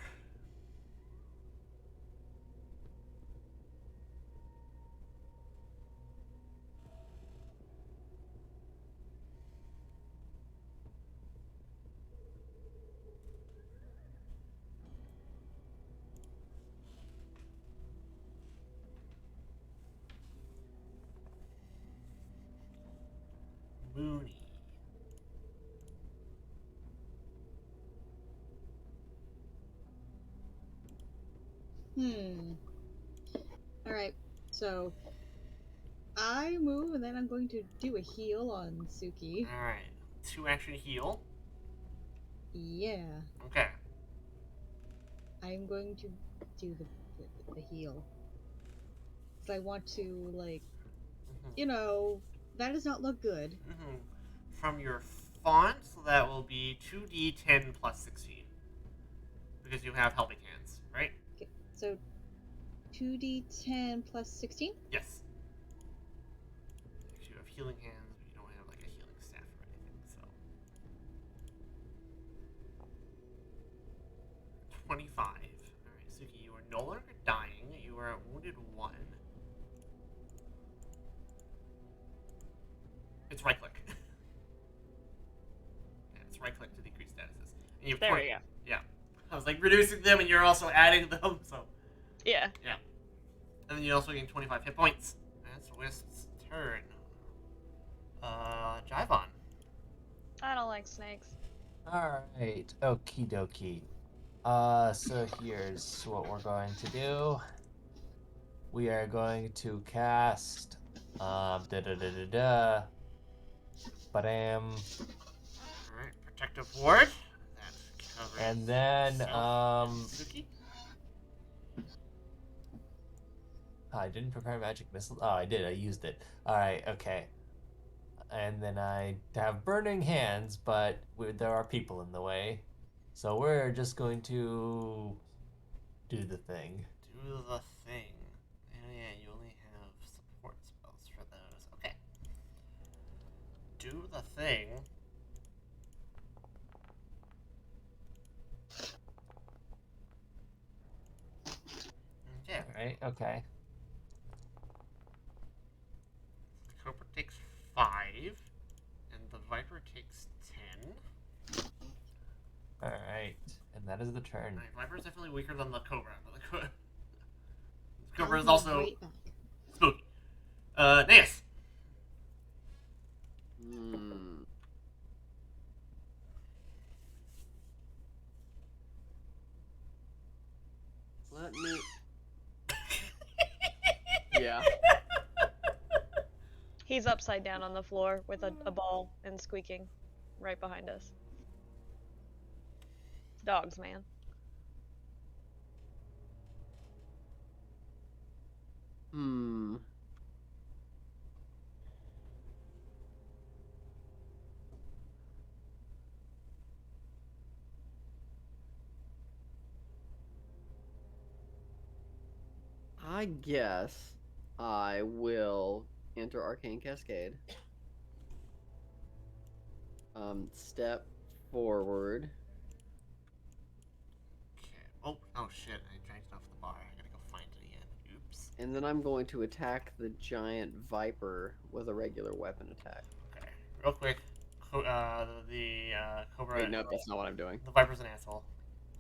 Mooney. Alright, so I move and then I'm going to do a heal on Suki. Alright. 2 action heal. Yeah. Okay. I'm going to do the heal. Because I want to, that does not look good. From your font, so that will be 2d10 plus 16. Because you have helping hands, right? Okay, so 2d10 plus 16? Yes. You have healing hands, but you don't have a healing staff or anything, so. 25. Alright, Suki, you are no longer dying. You are wounded 1. It's right click. Yeah, it's right click to decrease statuses. And you have There 20. we go. Yeah. I was reducing them and you're also adding them, so. Yeah. Yeah. And then you also gain 25 hit points. That's Wisp's turn. Jivon. I don't like snakes. Alright, okie dokie. So here's what we're going to do. We are going to cast, Badam. Alright, protective ward. That covers And then, yourself and Suki. I didn't prepare magic missile. Oh, I did. I used it. Alright, okay. And then I have burning hands, but there are people in the way. So we're just going to do the thing. Do the thing. Oh yeah, you only have support spells for those. Okay. Do the thing. Okay. Alright, okay. The Cobra takes 5, and the Viper takes 10. Alright. And that is the turn. Right, Viper is definitely weaker than the Cobra, but the I'll Cobra is be also right back. spooky. Naeus. Let me. Yeah. He's upside down on the floor with a ball and squeaking right behind us. Dogs, man. I guess I will enter Arcane Cascade. Step forward. Okay. Oh shit! I drank it off the bar. I gotta go find it again. Oops. And then I'm going to attack the giant viper with a regular weapon attack. Okay, real quick. The cobra. Wait, nope, that's not what I'm doing. The viper's an asshole.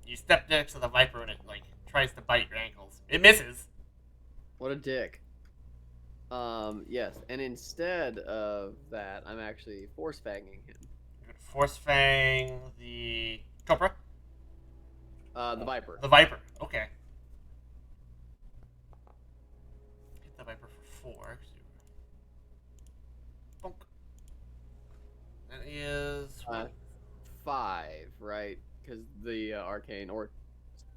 You step next to the viper and it like tries to bite your ankles. It misses. What a dick. Yes, and instead of that, I'm actually force fanging him. You're gonna force fang the cobra. The viper. The viper. Okay. Hit the viper for 4. Bonk. That is 5, right? Because the arcane, or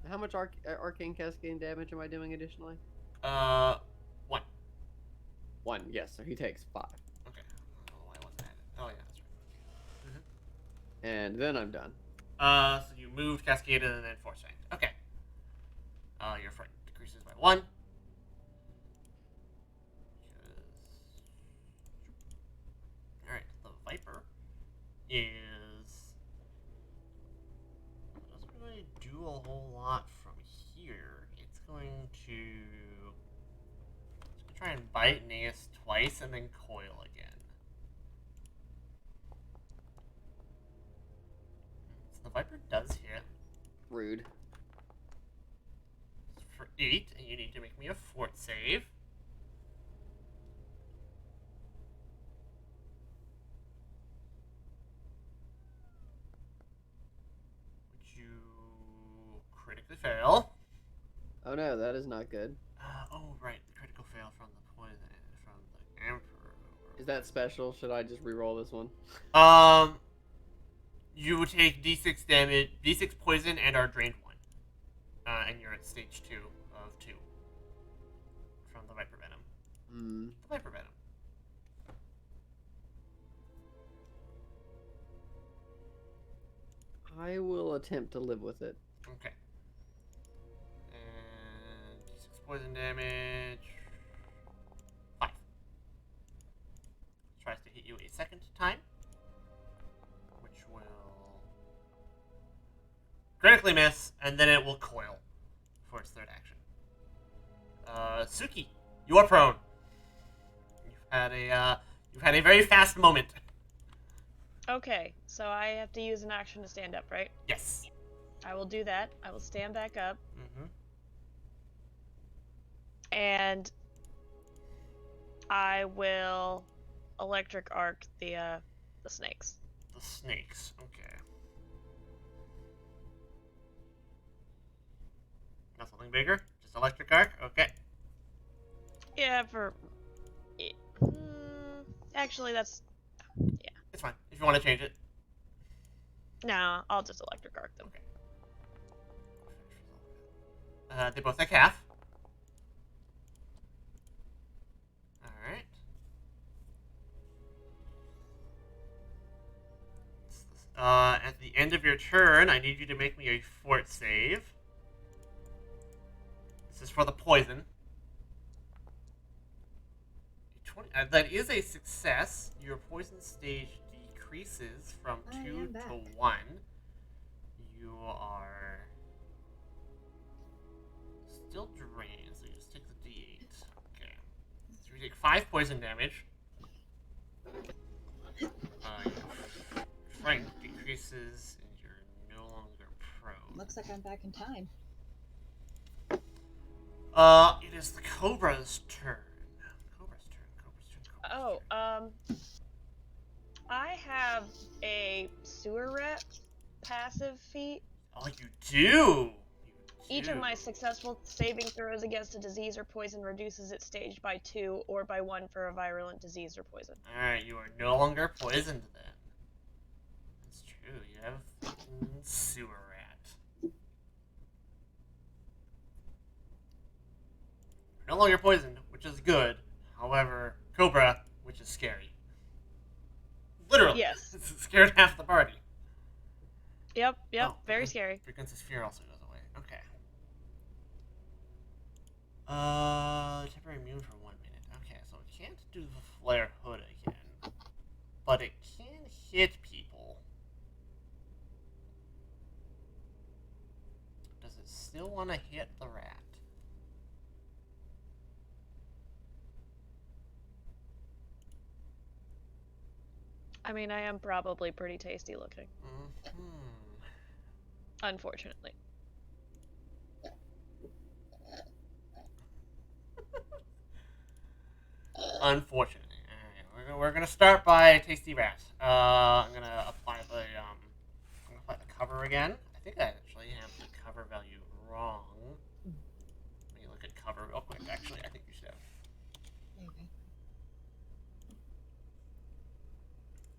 how much arcane cascade damage am I doing additionally? 1. 1. Yes, so he takes 5, Okay. Oh, why wasn't that? Oh yeah, that's right. and then I'm done. So you moved, cascaded, and then force fanged. Okay. Your fright decreases by 1. Alright, the viper is doesn't really do a whole lot from here. It's going to try and bite Naeus twice and then coil again. So the viper does hit Rude. for 8, and you need to make me a fort save. Which you critically fail. Oh no, that is not good. Oh right, the critical fail from the poison from the emperor. Is that special? Should I just re-roll this one? You take d6 damage, d6 poison, and are drained 1. And you're at stage 2 of 2 from the viper venom. The viper venom. I will attempt to live with it. Okay. And d6 poison damage. 5. Tries to hit you a second time, which will critically miss, and then it will coil for its third action. Suki, you are prone. You've had a very fast moment. Okay, so I have to use an action to stand up, right? Yes. I will do that. I will stand back up, Mm-hmm. and I will electric arc the snakes. The snakes. Okay. Not something bigger? Just electric arc? Okay. Yeah, actually, that's It's fine. If you want to change it. no. I'll just electric arc them. Okay. They both take half. Alright. At the end of your turn, I need you to make me a fort save. This is for the poison. That is a success. Your poison stage decreases from I 2 am to back. 1. You are still drained, so you just take the d8. Okay. So you take 5 poison damage. Your strength decreases, and you're no longer prone. Looks like I'm back in time. It is the Cobra's turn. Cobra's turn. Oh, I have a sewer rat passive feat. Oh, you do. Each of my successful saving throws against a disease or poison reduces its stage by 2 or by 1 for a virulent disease or poison. Alright, you are no longer poisoned then. That's true, you have fucking sewer rat. You're no longer poisoned, which is good. However, Cobra, which is scary. Literally. Yes. It's scared half the party. Yep, Oh, very okay. scary. Frequency's fear also goes away. Okay. Temporary immune for 1 minute. Okay, so it can't do the flare hood again, but it can hit people. Does Does it still want to hit the rat? I mean, I am probably pretty tasty looking. Mm-hmm. Unfortunately. Unfortunately. Alright, we're gonna start by Tasty Rat. I'm gonna apply the cover again. I think I actually have the cover value wrong. Let me look at cover real quick. Actually, I think you should have Okay.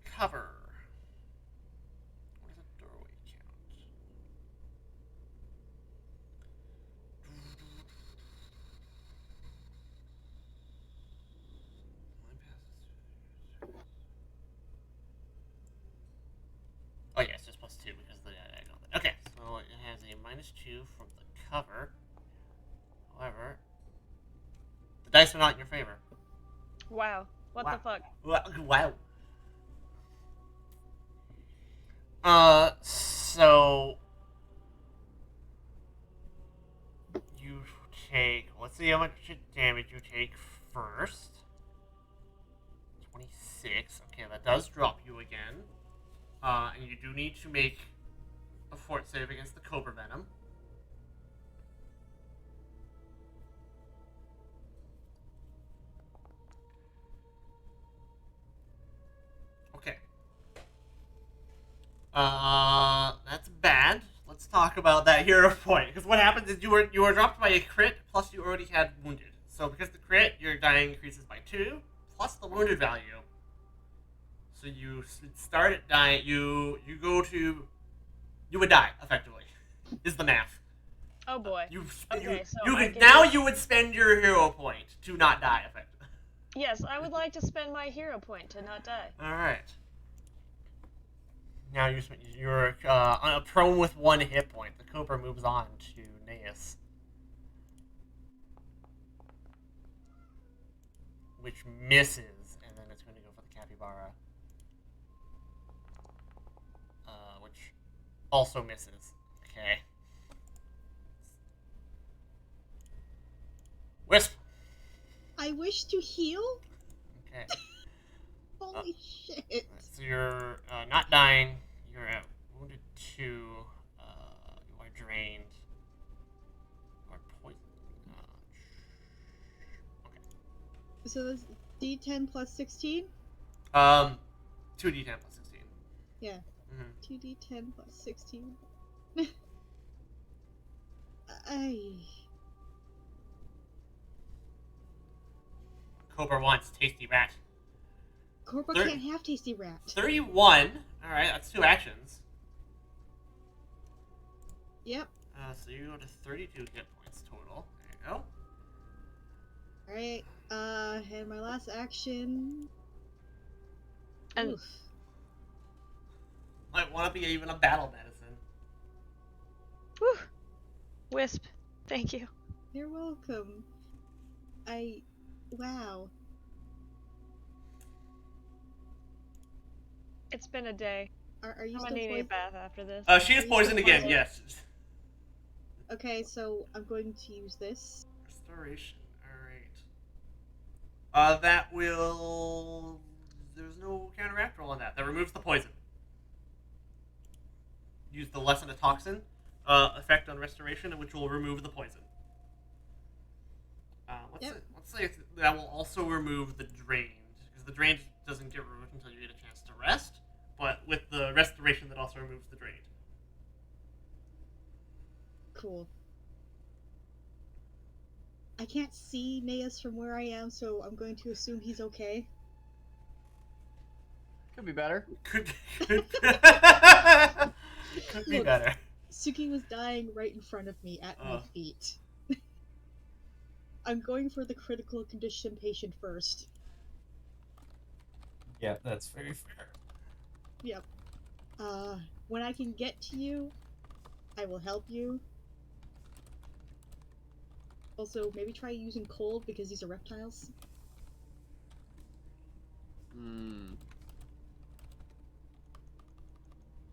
cover. What is a doorway count? Oh yeah, it's just +2 because of the diagonal. Okay, so it has a -2 from the cover. However, the dice are not in your favor. Wow. What Wow. the fuck? Wow. So you take. Let's see how much damage you take first. 26. Okay, that does drop you again. And you do need to make a fort save against the Cobra Venom. Okay. That's bad. Let's talk about that hero point. Because what happens is you were dropped by a crit, plus you already had wounded. So because the crit, your dying increases by 2, plus the wounded value. So you start at dying. You would die effectively. Is the math. Oh boy. Okay, so you I could can now just- you would spend your hero point to not die effectively. Yes, I would like to spend my hero point to not die. All right. Now you're prone with 1 hit point. The Cobra moves on to Naeus, which misses, and then it's going to go for the Capybara, which also misses. Okay. Wisp. I wish to heal? Okay. Holy shit. So you're not dying. You're at wounded 2. You are drained. You are poisoned. Okay. So that's D10 plus 16? 2d10 plus 16. Yeah. Mm-hmm. 2D10 plus 16. I. Cobra wants Tasty Rat. Corporal can't have Tasty Rat. 31. Alright, that's 2 actions. Yep. So you go to 32 hit points total. There you go. Alright. And my last action. And Oof. Might want to be even a battle medicine. whew, Wisp, thank you. You're welcome. Wow. It's been a day. Are you I'm still gonna need a poisoned? bath after this. She is Are you poisoned still again, poisoned? yes. Okay, so I'm going to use this. Restoration. Alright. That will. There's no counteract roll on that. That removes the poison. Use the lessen a toxin effect on restoration, which will remove the poison. Let's say that will also remove the drained, because the drained doesn't get removed until you get a chance to rest. But with the restoration, that also removes the drained. Cool. I can't see Naeus from where I am, so I'm going to assume he's okay. Could be better. Could be Look. better. Suki was dying right in front of me at my feet. I'm going for the critical condition patient first. Yeah, that's very fair. Yep. When I can get to you, I will help you. Also, maybe try using cold because these are reptiles.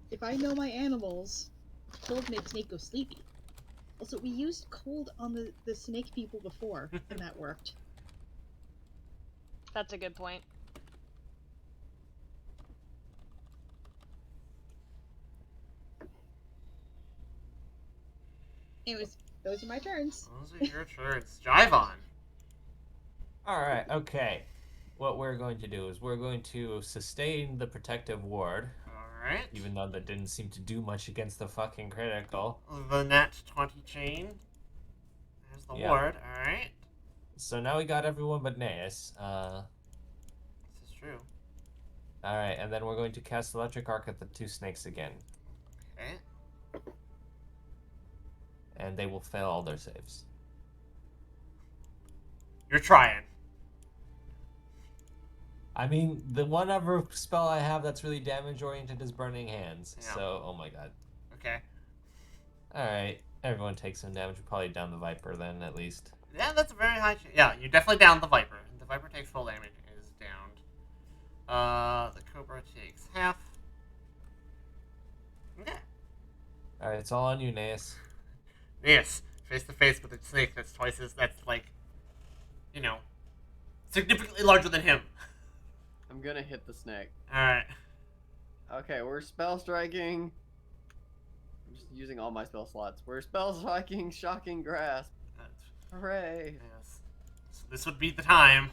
If I know my animals, cold makes Snake go sleepy. Also, we used cold on the snake people before, and that worked. That's a good point. Anyways, those are my turns. Those are your turns. Jive on. All right. Okay. What we're going to do is we're going to sustain the protective ward, All right. even though that didn't seem to do much against the fucking critical. The nat 20 chain. There's the Yeah. ward. All right. So now we got everyone but Naeus. This is true. All right, and then we're going to cast Electric Arc at the two snakes again, Okay. and they will fail all their saves. You're trying. I mean, the one other spell I have that's really damage oriented is Burning Hands. Yeah. So, oh my god. Okay. All right, everyone takes some damage. We're probably down the Viper then, at least. Yeah, that's a very high chance. Yeah, you're definitely down the Viper. The Viper takes full damage and is downed. The Cobra takes half. Okay. All right, it's all on you, Naeus. Yes, face to face with a snake that's twice as significantly larger than him. I'm gonna hit the snake. Alright. Okay, we're spell striking. I'm just using all my spell slots. We're spell striking Shocking Grasp. Hooray! Yes. So this would be the time.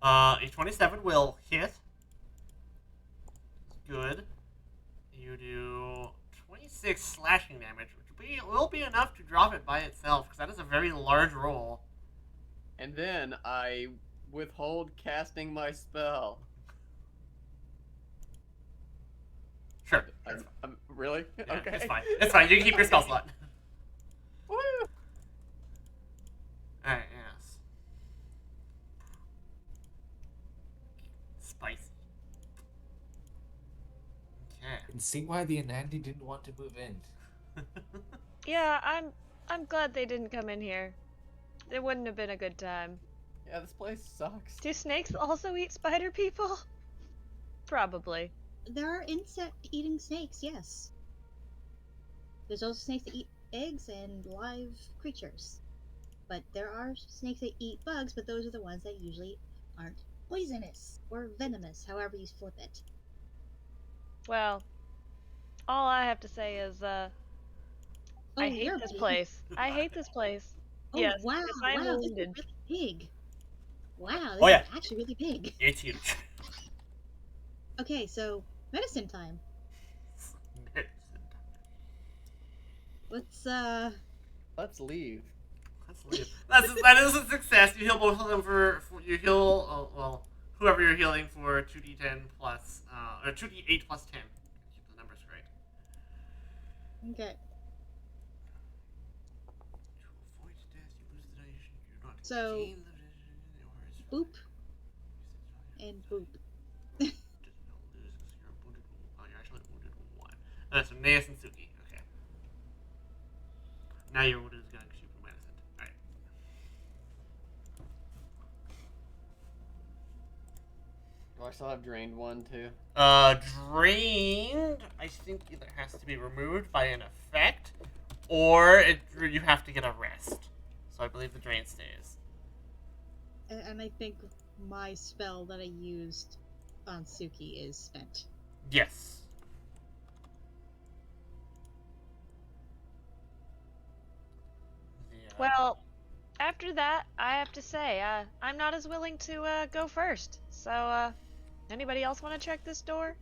A 27 will hit. Good. You do 26 slashing damage, which will be enough to drop it by itself, because that is a very large roll. And then I withhold casting my spell. Sure. Really? Yeah, Okay. It's fine. It's fine. You can keep your spell slot. Woo! Alright, yes. Spicy. Okay. I can see why the Anandi didn't want to move in. Yeah, I'm glad they didn't come in here. It wouldn't have been a good time. Yeah, this place sucks. Do snakes also eat spider people? Probably. There are insect-eating snakes, yes. There's also snakes that eat eggs and live creatures. But there are snakes that eat bugs, but those are the ones that usually aren't poisonous or venomous, however you flip it. Well, all I have to say is, I hate you're this big. place. I hate this place. Oh, Yes, wow, yes, I'm wow, this is wounded. really big. Wow, this Oh, yeah. is actually really big. It's huge. Okay, so, medicine time. Let's Let's leave. Let's leave. That is a success. You heal both of them for you heal whoever you're healing for 2d10 plus or 2d8 plus 10. Keep the numbers straight. Okay. To avoid death, you lose the dice. You do not So, gain the vision, or is- boop and boop. Does not lose because you're wounded. Oh, you're actually wounded 1. So Naeus and Suki. Okay. Now you're wounded is going to shoot for medicine. Alright. Do I still have drained one too? Drained, I think either has to be removed by an effect, or you have to get a rest. So I believe the drain stays. And I think my spell that I used on Suki is spent. Yes. The, Well, after that, I have to say, I'm not as willing to go first. So, anybody else want to check this door?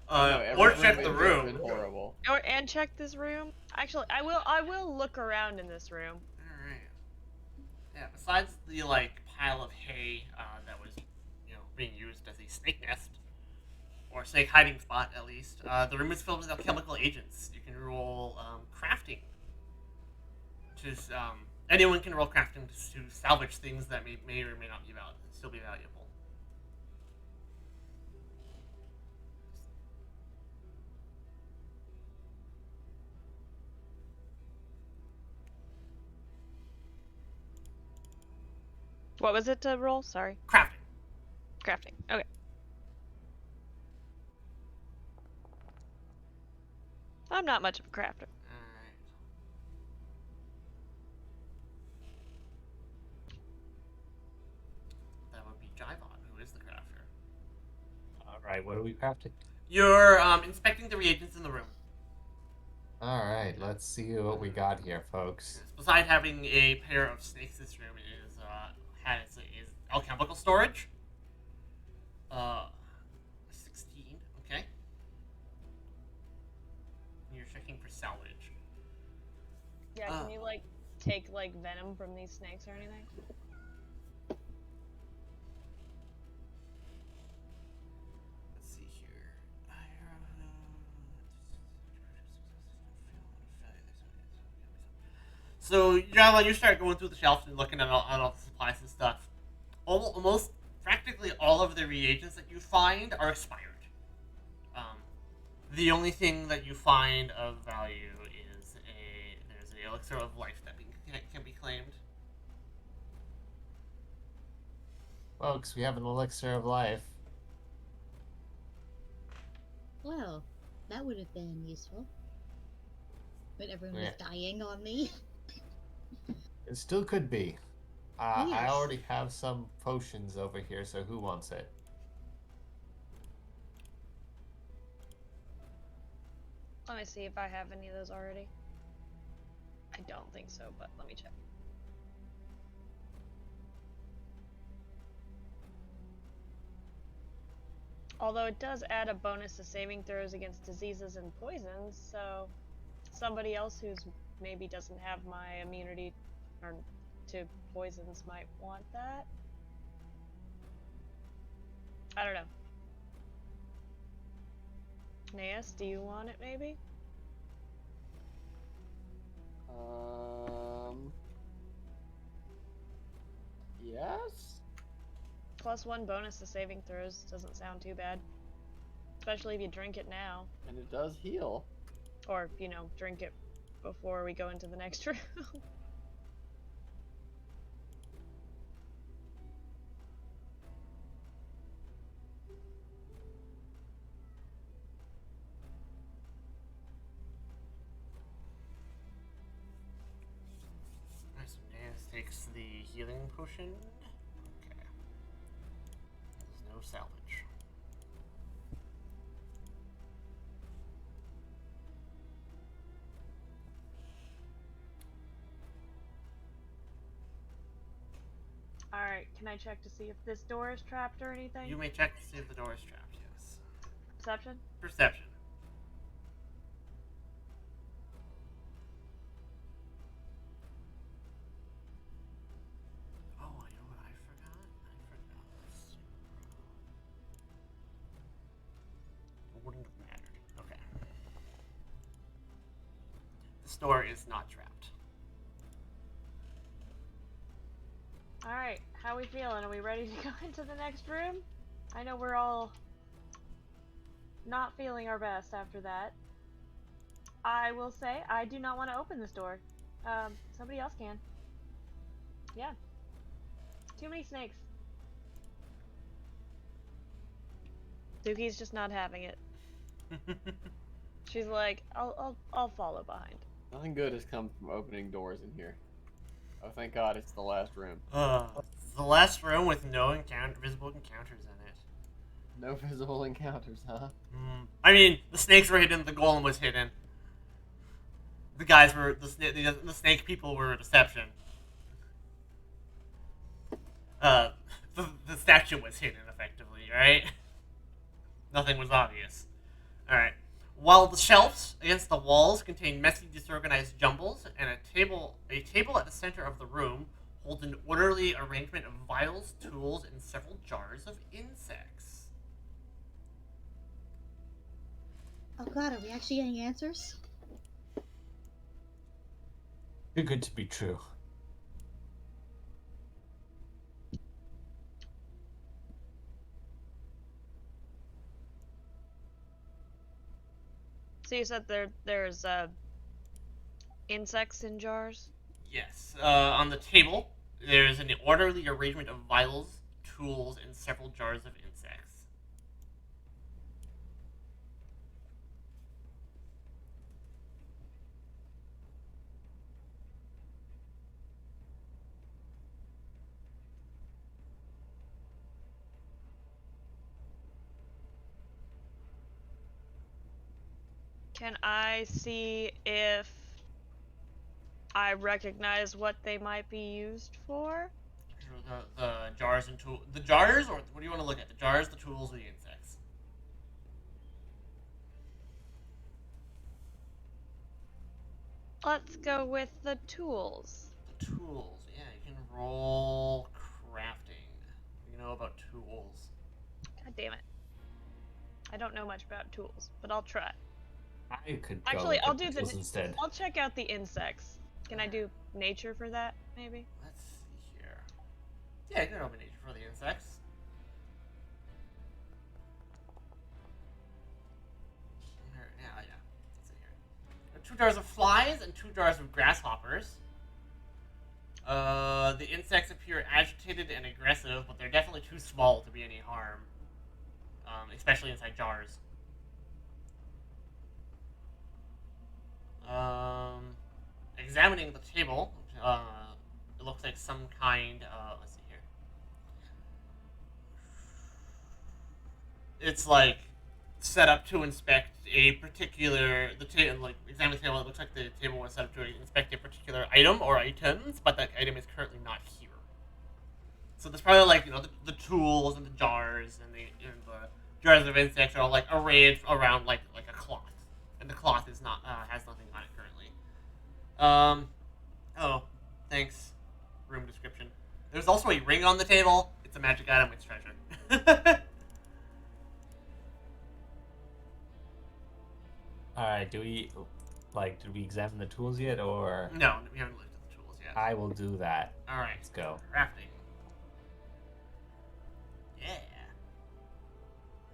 No, or every check the has room. been horrible. And check this room? Actually, I will look around in this room. Alright. Yeah, besides the, pile of hay that was, being used as a snake nest, or snake hiding spot, at least, the room is filled with chemical agents. You can roll crafting. Anyone can roll crafting to salvage things that may or may not be still be valuable. What was it to roll? Sorry. Crafting. Crafting. Okay. I'm not much of a crafter. Alright. Alright, what are we crafting? You're inspecting the reagents in the room. Alright, let's see what we got here, folks. Besides having a pair of snakes, this room is alchemical storage. 16. Okay. You're checking for salvage. Yeah, can you like take like venom from these snakes or anything? Let's see here. So, Java, you start going through the shelves and looking at all the supplies and stuff. Almost, practically all of the reagents that you find are expired. The only thing that you find of value is there's an elixir of life that can be claimed. Folks, we have an elixir of life. Well, that would have been useful. When everyone was Yeah. dying on me. It still could be. Oh, I yes. already have some potions over here, so who wants it? Let me see if I have any of those already. I don't think so, but let me check. Although it does add a bonus to saving throws against diseases and poisons, so somebody else who's maybe doesn't have my immunity or to poisons might want that. I don't know. Naeus, do you want it maybe? Yes? +1 bonus to saving throws doesn't sound too bad. Especially if you drink it now. And it does heal. Or, you know, drink it before we go into the next room. Alright, so Nance takes the healing potion. Okay. There's no salvage. Alright, can I check to see if this door is trapped or anything? You may check to see if the door is trapped, yes. Perception? Perception. Oh, you know what I forgot? It wouldn't have mattered. Okay. This door is not trapped. Alright, how we feeling? Are we ready to go into the next room? I know we're all not feeling our best after that. I will say, I do not want to open this door. Somebody else can. Yeah. Too many snakes. Suki's just not having it. She's like, I'll follow behind. Nothing good has come from opening doors in here. Oh, thank God, it's the last room. It's the last room with no visible encounters in it. No visible encounters, huh? I mean, the snakes were hidden, the golem was hidden. The guys were, the snake people were a deception. The statue was hidden, effectively, right? Nothing was obvious. Alright. While the shelves against the walls contain messy, disorganized jumbles, and a table at the center of the room holds an orderly arrangement of vials, tools, and several jars of insects. Oh god, are we actually getting answers? Too good to be true. So you said there's insects in jars? Yes. On the table, there's an orderly arrangement of vials, tools, and several jars of insects. Can I see if I recognize what they might be used for? The jars and tools. The jars, or what do you want to look at? The jars, the tools, or the insects? Let's go with the tools. The tools. Yeah, you can roll crafting. You know about tools. God damn it. I don't know much about tools, but I'll try. I could go Actually, with I'll the do tools the. instead. I'll check out the insects. Can I do nature for that, maybe? Let's see here. Yeah, you can open nature for the insects. Yeah. Let's see here. 2 jars of flies and 2 jars of grasshoppers. The insects appear agitated and aggressive, but they're definitely too small to be any harm. Especially inside jars. Examining the table, it looks like some kind. Let's see here. It's like set up to inspect a particular examine the table. It looks like the table was set up to inspect a particular item or items, but that item is currently not here. So there's probably like the tools and the jars and the jars of insects are all like arrayed around like a cloth, and the cloth is not has nothing on it currently. Oh, thanks. Room description. There's also a ring on the table. It's a magic item with treasure. Alright, did we examine the tools yet, or? No, we haven't looked at the tools yet. I will do that. All right, Let's go. crafting. Yeah.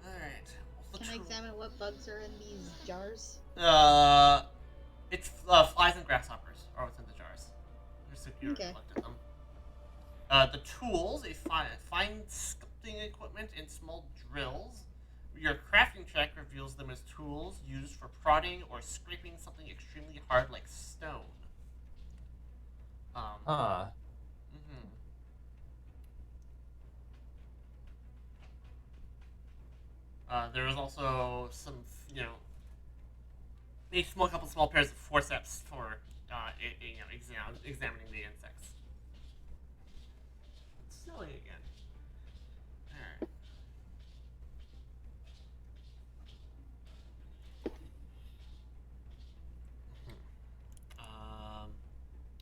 All right. What's Can the I examine what bugs are in these jars? It's flies and grasshoppers are what's in the jars. Just so you Okay. looked at them. The tools, a fine sculpting equipment and small drills. Your crafting check reveals them as tools used for prodding or scraping something extremely hard like stone. Huh. There is also some, a couple small pairs of forceps for, examining the insects. It's snowing again. Alright.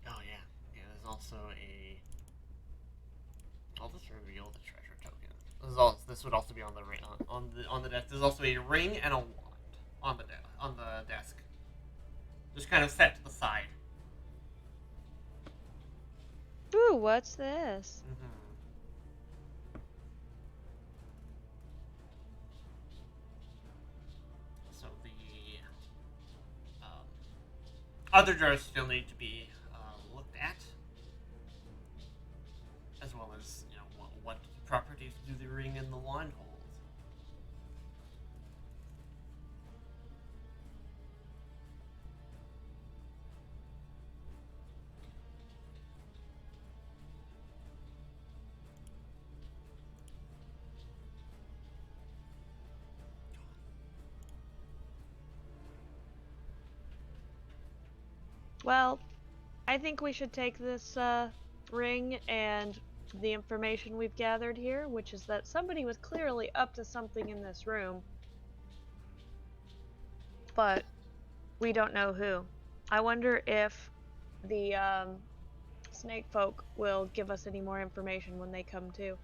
Oh yeah. Yeah, there's also a... I'll just reveal the treasure token. This would also be on the on the desk. There's also a ring and a wand on the desk. Just kind of set to the side. Ooh, what's this? So the other jars still need to be looked at, as well as what properties do the ring and the wand hold. Well, I think we should take this ring and the information we've gathered here, which is that somebody was clearly up to something in this room, but we don't know who. I wonder if the snake folk will give us any more information when they come to.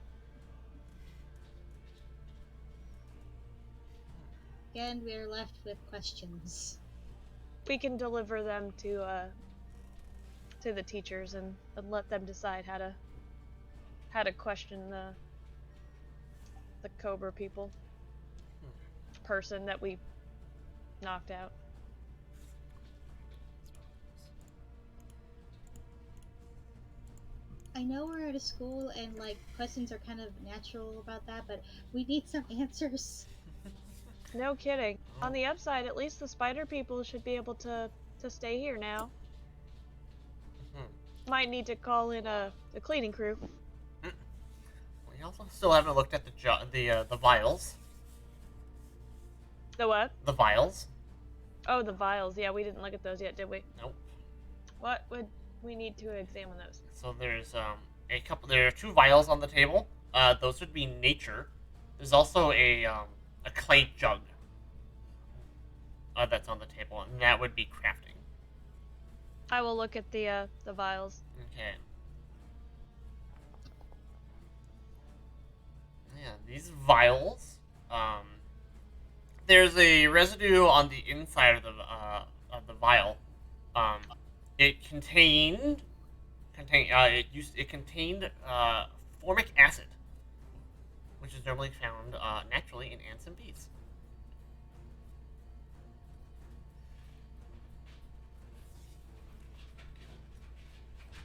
Again, we are left with questions. We can deliver them to the teachers and let them decide how to question the Cobra people person that we knocked out. I know we're at a school and like questions are kind of natural about that, but we need some answers. No kidding. On the upside, at least the spider people should be able to stay here now. Might need to call in a cleaning crew. We also still haven't looked at the vials. The what? The vials. Oh, the vials. Yeah, we didn't look at those yet, did we? Nope. What would we need to examine those? So there's a couple. There are 2 vials on the table. Those would be nature. There's also a clay jug. That's on the table, and that would be crafting. I will look at the vials. Okay. Yeah, these vials. There's a residue on the inside of the vial. It contained formic acid, which is normally found naturally in ants and bees.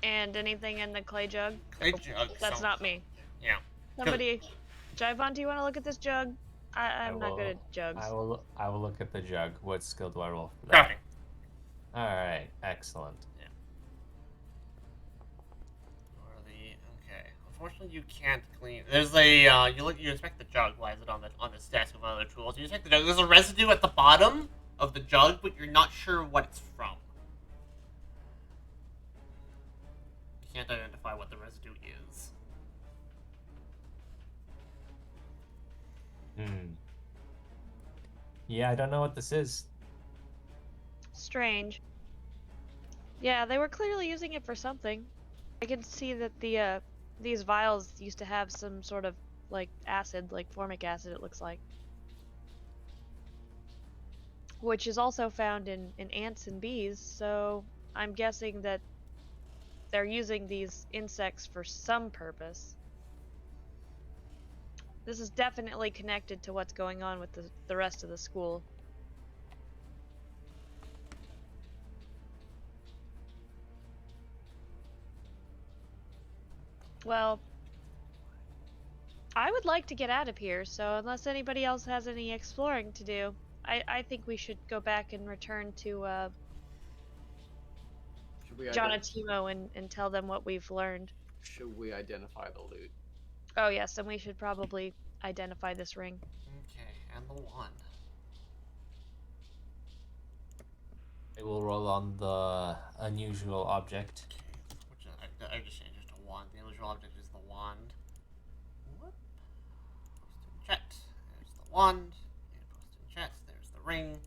And anything in the clay jug? Clay jug. That's not me. Yeah. Somebody, Jivon, do you want to look at this jug? I'm not good will- at jugs. I will look at the jug. What skill do I roll for that? Crafting. All right, excellent. Okay. Unfortunately, you can't clean. There's a you inspect the jug. Why is it on the desk of other tools? You inspect the jug. There's a residue at the bottom of the jug, but you're not sure what it's from. You can't identify what the residue is. Yeah, I don't know what this is. Strange. Yeah, they were clearly using it for something. I can see that these vials used to have some sort of like acid, like formic acid. It looks like, which is also found in ants and bees. So I'm guessing that they're using these insects for some purpose. This is definitely connected to what's going on with the rest of the school. Well, I would like to get out of here, so unless anybody else has any exploring to do, I think we should go back and return to Should we John and Timo and tell them what we've learned. Should we identify the loot? Oh yes, and we should probably identify this ring. Okay, and the wand. I will roll on the unusual object. Which I just changed it to wand. The unusual object is the wand. Whoop. Post in chat. There's the wand. And post in chat. There's the ring.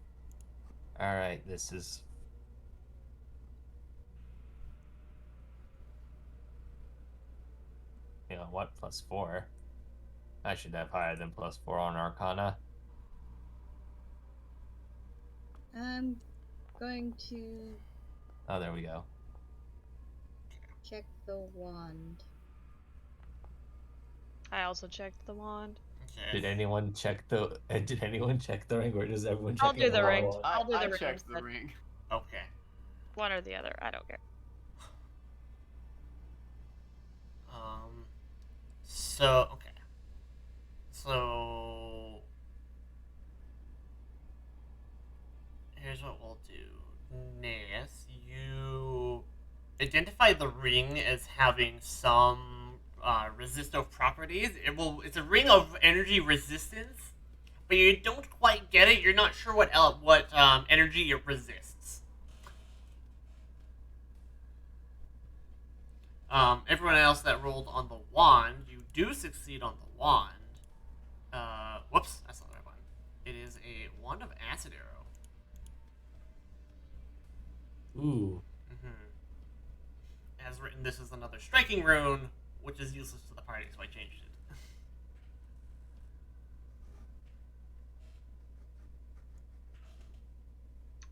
All right, this is. You know what? +4. I should have higher than +4 on Arcana. I'm going to Oh, there we go. check the wand. I also checked the wand. Okay. Did anyone check the? Did anyone check the ring, or does everyone check? I'll do the all? ring. I'll do the I ring checked the instead. ring. Okay. One or the other. I don't care. So okay. So here's what we'll do. Neas, you identify the ring as having some resistive properties. It's a ring of energy resistance, but you don't quite get it. You're not sure what energy it resists. Everyone else that rolled on the wand, you do succeed on the wand. Whoops, that's not the right one. It is a wand of acid arrow. Ooh. As written, this is another striking rune, which is useless to the party, so I changed it.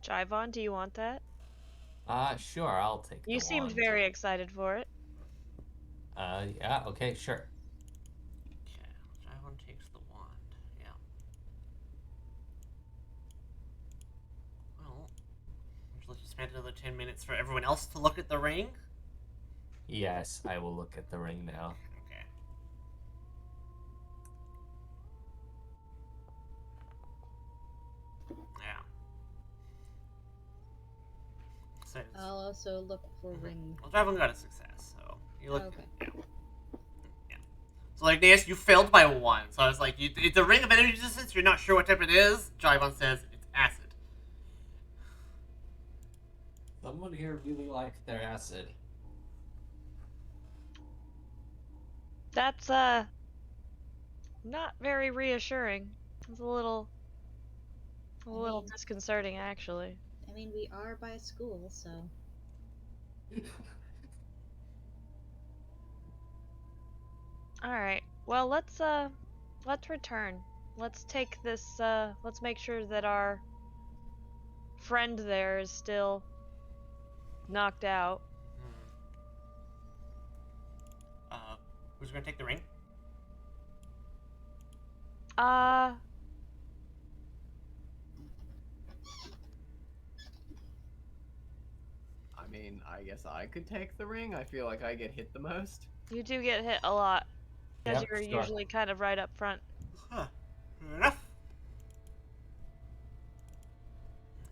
Jivon, do you want that? Sure, I'll take. You the seemed wand. very excited for it. Yeah. Okay, sure. Okay, everyone takes the wand. Yeah. Well, would you like to spend another 10 minutes for everyone else to look at the ring? Yes, I will look at the ring now. Okay. Yeah. So I'll also look for ring. well, Javon got a success, so you look. Okay. Yeah. So like Nance, you failed by 1. So I was like, it's a ring of energy resistance. You're not sure what type it is. Javon says it's acid. Someone here really liked their acid. That's not very reassuring. It's a little mean- disconcerting actually. I mean, we are by a school, so. All right. Well, let's return. Let's take this let's make sure that our friend there is still knocked out. Who's gonna take the ring? Uh I mean, I guess I could take the ring. I feel like I get hit the most. you do get hit a lot because Yep, you're sure. usually kind of right up front. Huh. Fair enough.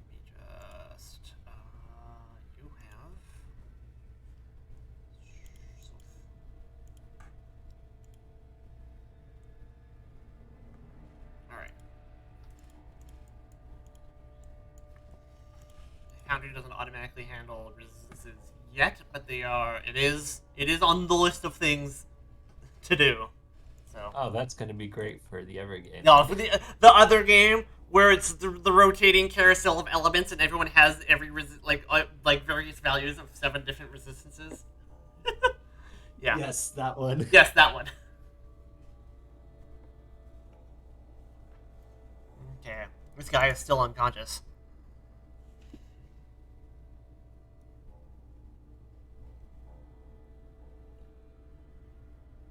Let me just. You have. Alright. The counter doesn't automatically handle resistances yet, but they are. It is on the list of things to do. So. Oh, that's gonna be great for the other game. No, for the other game where it's the rotating carousel of elements and everyone has every like various values of 7 different resistances. Yeah. Yes, that one. Yes, that one. Okay. This guy is still unconscious.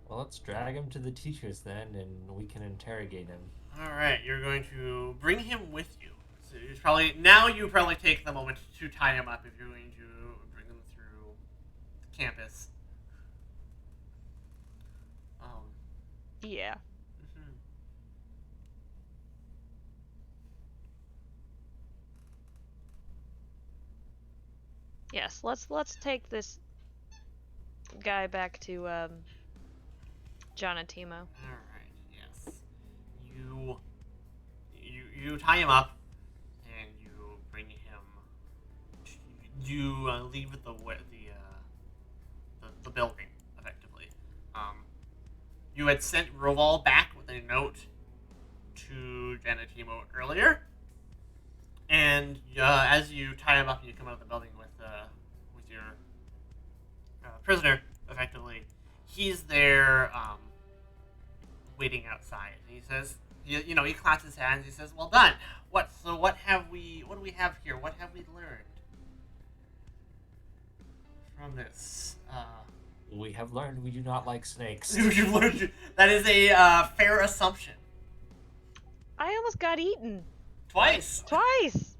Well, let's drag him to the teachers then, and we can interrogate him. Alright, you're going to bring him with you. So you probably take the moment to tie him up if you're going to bring him through campus. Yeah. Mhm. Yes, let's take this guy back to John and Timo. Alright, yes. You tie him up and you bring him. You leave the building effectively. You had sent Roval back with a note to Janatimo earlier, and as you tie him up and you come out of the building with your prisoner, effectively, he's there waiting outside. And he says, he claps his hands. He says, "Well done. What do we have here? What have we learned from this?" We have learned we do not like snakes. That is a fair assumption. I almost got eaten Twice. twice.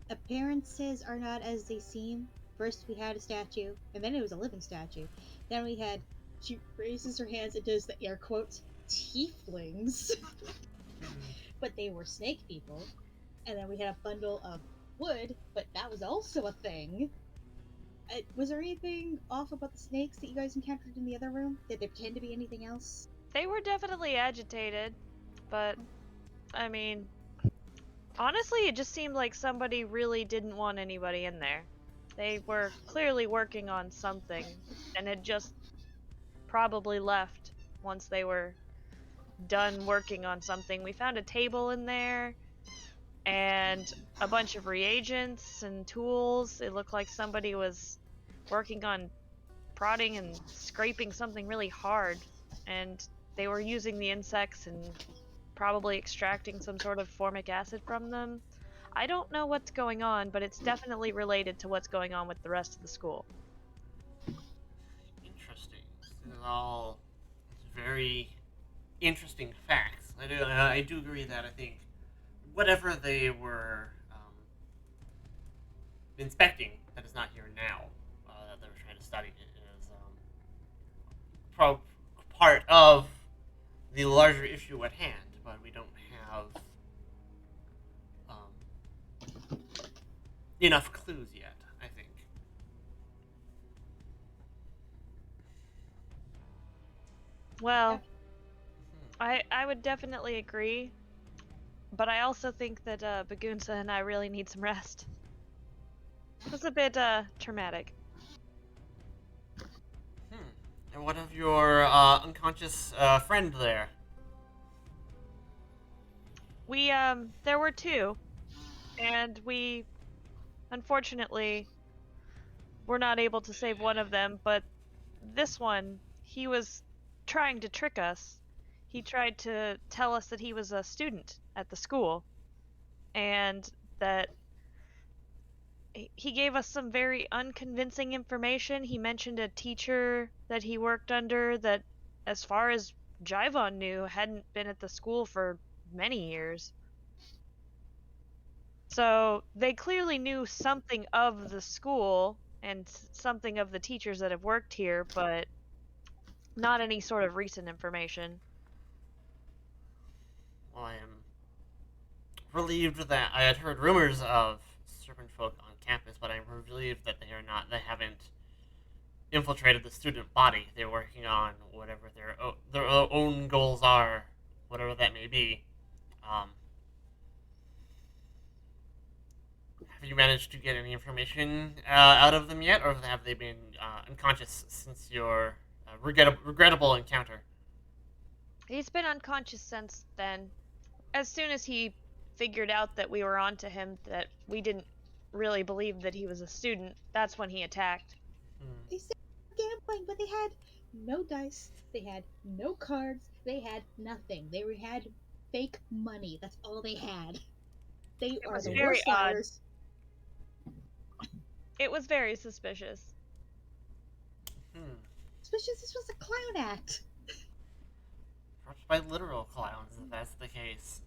Appearances are not as they seem. First we had a statue, and then it was a living statue. Then we had, she raises her hands and does the air quotes, tieflings. But they were snake people. And then we had a bundle of wood, but that was also a thing. Was there anything off about the snakes that you guys encountered in the other room? Did they pretend to be anything else? They were definitely agitated, but I mean, honestly, it just seemed like somebody really didn't want anybody in there. They were clearly working on something and had just probably left once they were done working on something. We found a table in there and a bunch of reagents and tools. It looked like somebody was working on prodding and scraping something really hard, and they were using the insects and probably extracting some sort of formic acid from them. I don't know what's going on, but it's definitely related to what's going on with the rest of the school. Interesting. This is all very interesting facts. I do agree that I think whatever they were inspecting that is not here now, that they were trying to study, is part of the larger issue at hand, but we don't have enough clues yet, I think. Well, I would definitely agree, but I also think that Bagunsa and I really need some rest. It was a bit traumatic. And what of your unconscious friend there? We there were two, and we unfortunately were not able to save one of them, but this one, he was trying to trick us. He tried to tell us that he was a student at the school, and that he gave us some very unconvincing information. He mentioned a teacher that he worked under that, as far as Jaivon knew, hadn't been at the school for many years. So they clearly knew something of the school and something of the teachers that have worked here, but not any sort of recent information. Well, I am relieved that I had heard rumors of serpent folk on campus, but I'm relieved that they haven't infiltrated the student body. They're working on whatever their own goals are, whatever that may be. Um, have you managed to get any information out of them yet, or have they been unconscious since your regrettable encounter? He's been unconscious since then. As soon as he figured out that we were onto him, that we didn't really believe that he was a student, that's when he attacked. They said gambling, but they had no dice. They had no cards. They had nothing. Had fake money. That's all they had. They It are was the very worst odd. liars. It was very suspicious. Especially this was a clown act. Perhaps by literal clowns, if that's the case.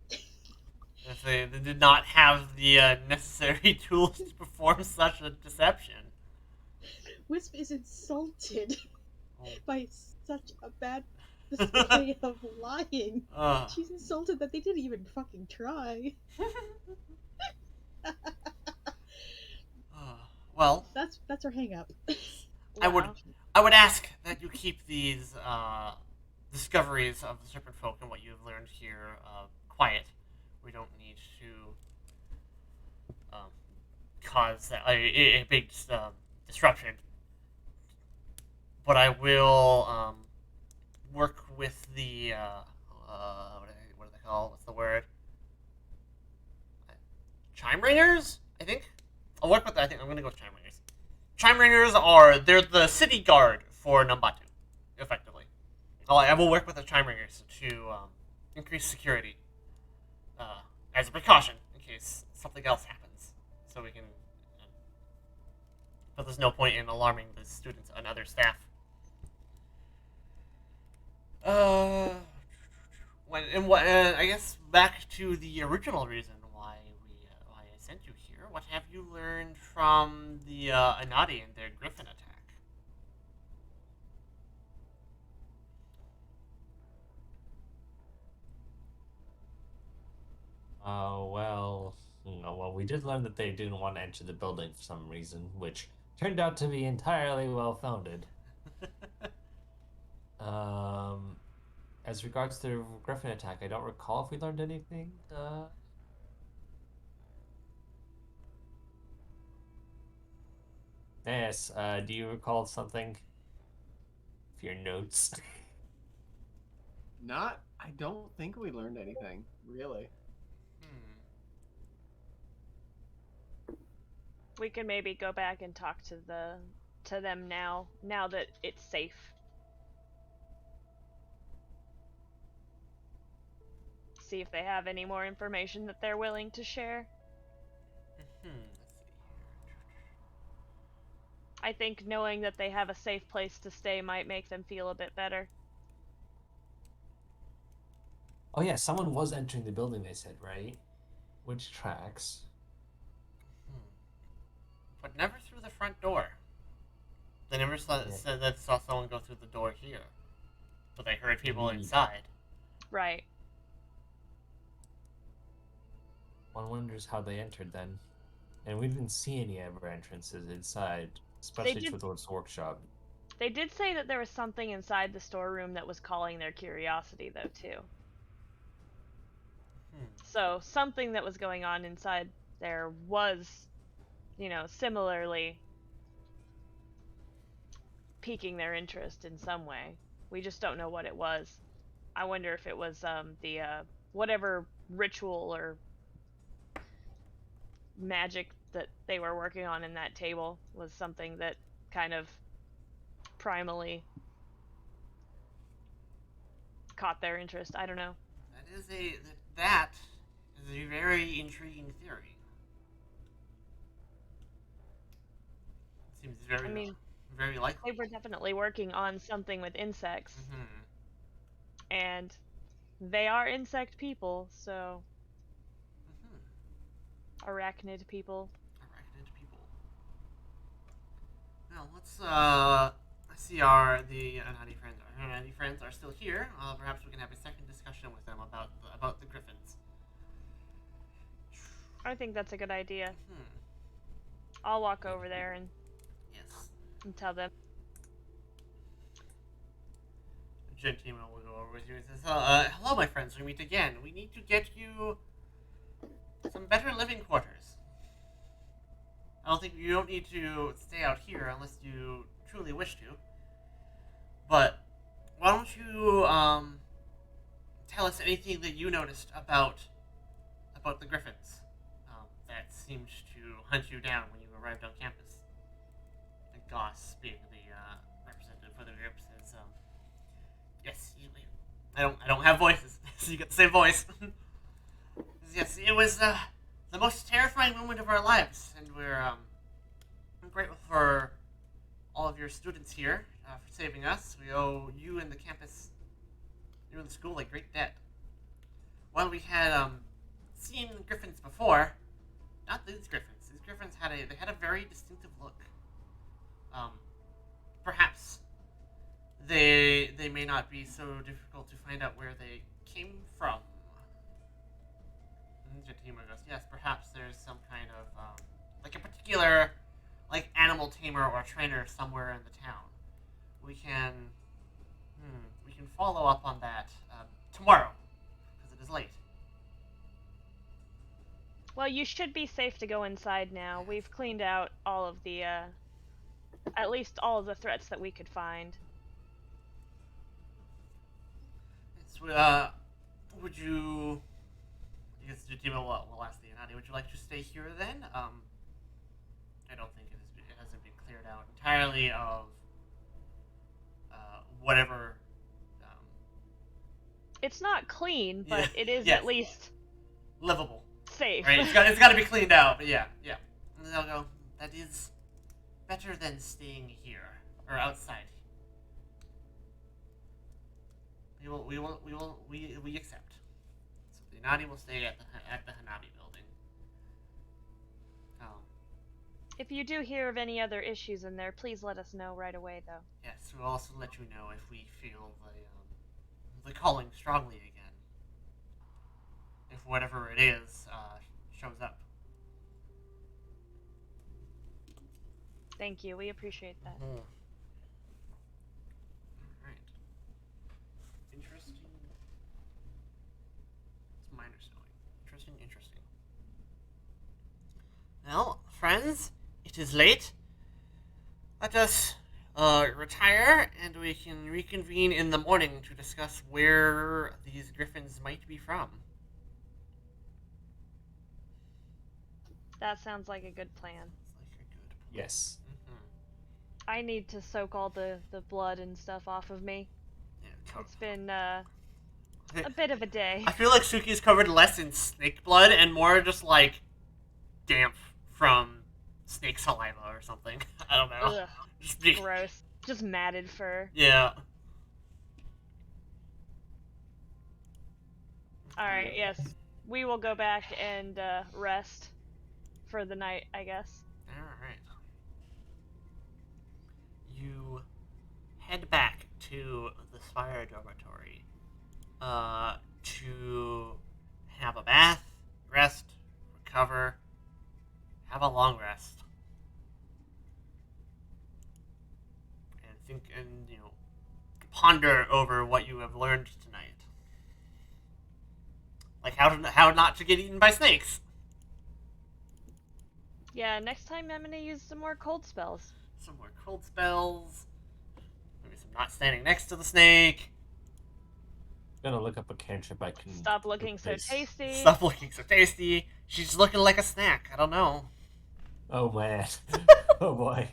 If they did not have the necessary tools to perform such a deception. Wisp is insulted Oh. by such a bad display of lying. Uh, She's insulted that they didn't even fucking try. well, That's her hang up. I would ask that you keep these discoveries of the serpent folk and what you've learned here quiet. We don't need to cause a big disruption. But I will work with the what do they call? What's the word? Chime ringers, I think. I'll work with that. I think I'm gonna go with chime ringers. Chime ringers they're the city guard for Numbatu, effectively. I will work with the chime ringers to increase security as a precaution in case something else happens, so we can. But there's no point in alarming the students and other staff. I guess back to the original reason why I sent you here. What have you learned from the Anadi and their Griffin attack? Well, we did learn that they didn't want to enter the building for some reason, which turned out to be entirely well-founded. As regards to the Griffin attack, I don't recall if we learned anything. Yes, do you recall something? Of your notes? I don't think we learned anything, really. We can maybe go back and talk to them now that it's safe. See if they have any more information that they're willing to share. Let's see here. I think knowing that they have a safe place to stay might make them feel a bit better. Oh yeah, someone was entering the building, they said, right? Which tracks. But never through the front door. They never said that saw someone go through the door here. But they heard people inside. Right. One wonders how they entered then. And we didn't see any ever entrances inside, especially to the workshop. They did say that there was something inside the storeroom that was calling their curiosity, though, too. So, something that was going on inside there was similarly piquing their interest in some way. We just don't know what it was. I wonder if it was the whatever ritual or magic that they were working on in that table was something that kind of primally caught their interest. I don't know. That is a very intriguing theory. Seems very I mean, very likely. they were definitely working on something with insects, Mm-hmm. and they are insect people, so Mm-hmm. arachnid people. Arachnid people. Now let's see the unhappy friends are still here. Perhaps we can have a second discussion with them about the griffins. I think that's a good idea. Hmm. I'll walk over there and Yes. tell them. Gentimo will go over with you and says, "Hello, my friends. We meet again. We need to get you some better living quarters. I don't think you don't need to stay out here unless you truly wish to. But why don't you tell us anything that you noticed about the griffins that seemed to hunt you down when you arrived on campus?" And Goss, being the representative for the group, says, "Yes, I don't have voices, so you get the same voice." Yes, it was the most terrifying moment of our lives, and we're grateful for all of your students here for saving us. We owe you and the campus, you and the school, a great debt. While we had seen griffins before, not these griffins. These griffins had a very distinctive look. Perhaps they may not be so difficult to find out where they came from. And Jatima goes, yes, perhaps there's some kind of like a particular animal tamer or trainer somewhere in the town. We can follow up on that tomorrow because it is late. Well, you should be safe to go inside now. We've cleaned out all of the, at least all of the threats that we could find. Yes, would you? I guess Jatima will ask the Anadi. Would you like to stay here then? I don't think it hasn't been cleared out entirely of whatever. It's not clean, but Yeah, it is yes. at least Livable. safe. Right, it's got to be cleaned out, but yeah. And they'll go, that is better than staying here or outside. We accept. So the Hanadi will stay at the Hanabi building. If you do hear of any other issues in there, please let us know right away, though. Yes, we'll also let you know if we feel the calling strongly again. If whatever it is shows up. Thank you. We appreciate that. Mm-hmm. Alright. Interesting. It's minor snowing. Interesting. Well, friends, it is late. Let us retire, and we can reconvene in the morning to discuss where these griffins might be from. That sounds like a good plan. It's like a good plan. Yes. Mm-hmm. I need to soak all the blood and stuff off of me. Yeah, It's been a bit of a day. I feel like Suki's covered less in snake blood and more just like damp from snake saliva or something. I don't know. Ugh, Just gross. Just matted fur. yeah. Alright, yes. We will go back and rest for the night, I guess. Alright. You head back to the Spire Dormitory to have a bath, rest, recover, have a long rest. And think and ponder over what you have learned tonight. Like how not to get eaten by snakes. Yeah, next time I'm gonna use some more cold spells. Some more cold spells. Maybe some not standing next to the snake. Gonna look up a cantrip I can. Stop looking so replace. tasty. Stop looking so tasty. She's looking like a snack. I don't know. Oh man. Oh boy.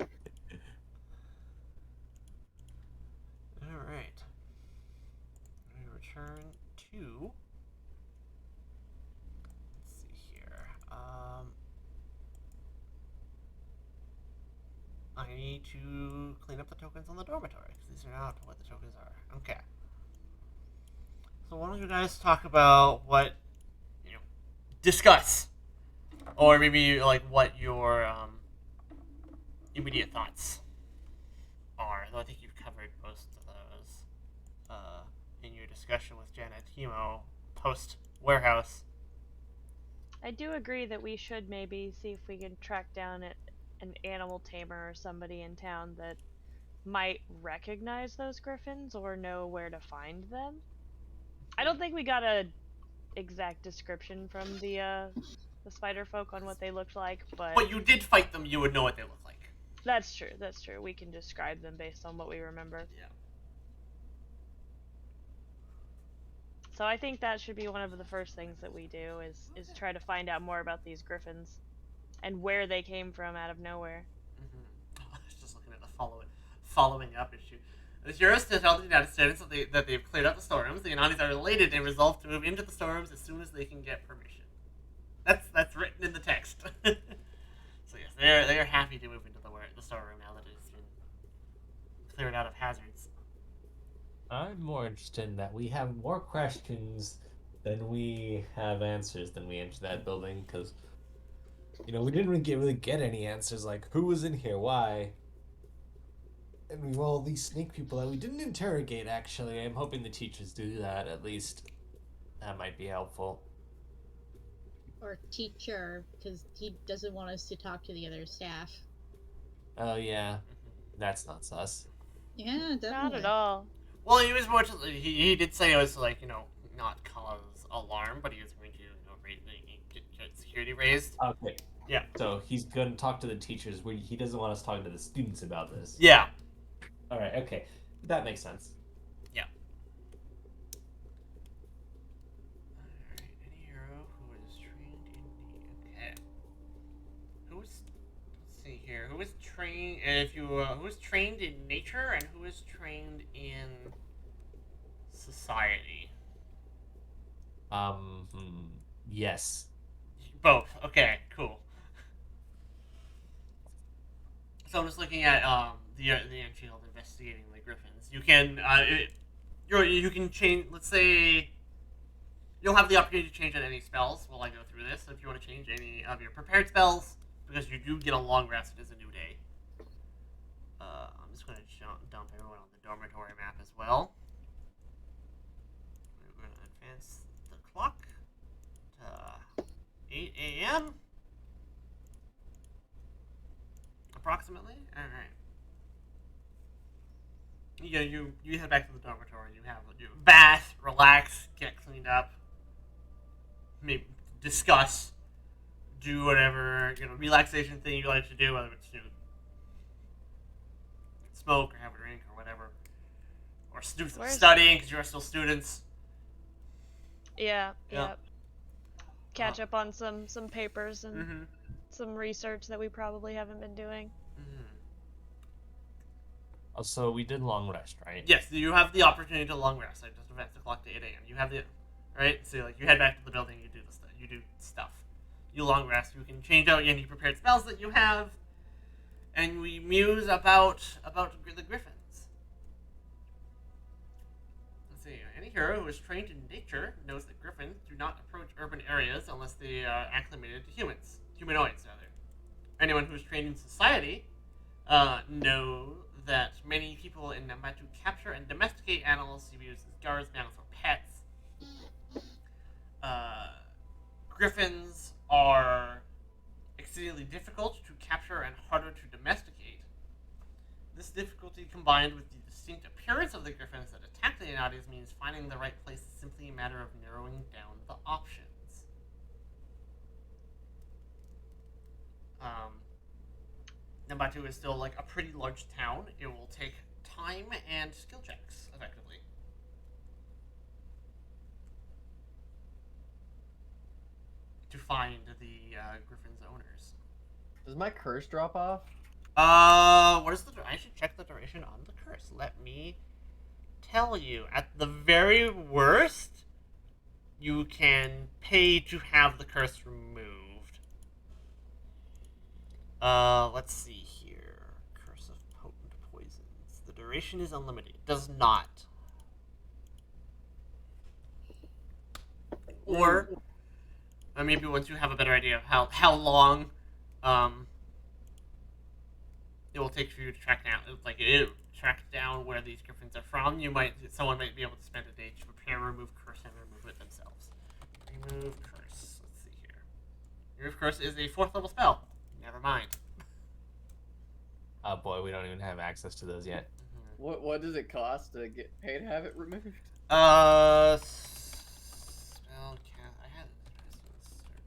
Alright. We return to. Let's see here. I need to clean up the tokens on the dormitory because these are not what the tokens are. Okay. So why don't you guys talk about what discuss, or maybe like what your immediate thoughts are. Though I think you've covered most of those in your discussion with Jen and Timo post warehouse. I do agree that we should maybe see if we can track down an animal tamer or somebody in town that might recognize those griffins or know where to find them. I don't think we got a exact description from the spider folk on what they looked like, But you did fight them. You would know what they look like. that's true. That's true. We can describe them based on what we remember. Yeah. So I think that should be one of the first things that we do is try to find out more about these griffins and where they came from out of nowhere. I was just looking at the following up issue. The heroes to tell the United States that they've cleared out the storms. The Ananis are elated and resolve to move into the storms as soon as they can get permission. That's written in the text. So yes, they are happy to move into the storeroom now that it's been cleared out of hazards. I'm more interested in that we have more questions than we have answers when we enter that building, because we didn't really get any answers, like who was in here, why, and we've all these snake people that we didn't interrogate. Actually, I'm hoping the teachers do that. At least that might be helpful. Or teacher, because he doesn't want us to talk to the other staff. Oh yeah, that's not sus. Yeah, definitely. Not at all. Well, he was more he did say it was like not cause alarm, but he was going to get security raised. Okay. Yeah. So he's going to talk to the teachers. Where he doesn't want us talking to the students about this. Yeah. All right. Okay, that makes sense. Yeah. Alright, any hero who is trained in okay. Let's see here. Who is trained who is trained in nature and who is trained in society? Yes. Both. Okay, cool. So I'm just looking at the entry called investigating the griffins. You can you can change. Let's say you'll have the opportunity to change on any spells while I go through this. So if you want to change any of your prepared spells, because you do get a long rest, it is a new day. I'm just going to dump everyone on the dormitory map as well. We're going to advance the clock to 8 a.m. approximately. All right. You head back to the dormitory. You have a bath, relax, get cleaned up, maybe discuss, do whatever relaxation thing you like to do, whether it's smoke or have a drink or whatever, or studying because you're still students. Yeah. Yeah. Catch up on some papers and Mm-hmm. some research that we probably haven't been doing. Mm-hmm. Also, we did long rest, right? Yes, you have the opportunity to long rest. I just advanced the clock to 8 a.m. You have the right. So you head back to the building. You do stuff. You long rest. You can change out any prepared spells that you have, and we muse about the griffins. Let's see. Any hero who is trained in nature knows that griffins do not approach urban areas unless they are acclimated to humanoids rather. Anyone who is trained in society know that many people in Nambatu capture and domesticate animals to use as guards, mounters, or pets. Griffins are exceedingly difficult to capture and harder to domesticate. This difficulty, combined with the distinct appearance of the griffins that attack the Yanadis, means finding the right place is simply a matter of narrowing down the options. Nambatu is still like a pretty large town. It will take time and skill checks, effectively. To find the Griffin's owners. Does my curse drop off? What is the? I should check the duration on the curse. Let me tell you. At the very worst, you can pay to have the curse removed. Let's see here. Curse of potent poisons. The duration is unlimited. It does not. Or maybe once you have a better idea of how long it will take for you to track down, track down where these griffins are from. Someone might be able to spend a day to prepare, remove curse, and remove it themselves. Remove curse. Let's see here. Remove curse is a 4th level spell. Never mind. Oh boy, we don't even have access to those yet. What does it cost to get paid to have it removed? Spell cast. I had services.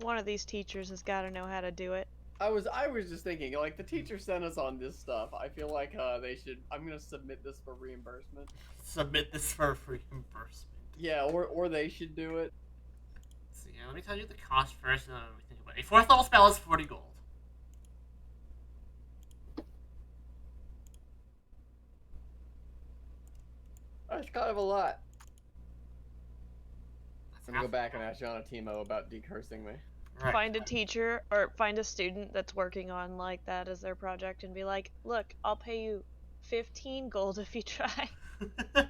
One of these teachers has got to know how to do it. I was just thinking, like, the teacher sent us on this stuff. I feel like they should. I'm gonna submit this for reimbursement. Submit this for reimbursement. Yeah, or they should do it. Let's see. Let me tell you the cost first, and then we think about it. A 4th level spell is 40 gold. That's kind of a lot. That's I'm gonna go half back the and ask John Timo about decursing me. Right. Find a teacher or find a student that's working on like that as their project and be like, look, I'll pay you 15 gold if you try. Okay.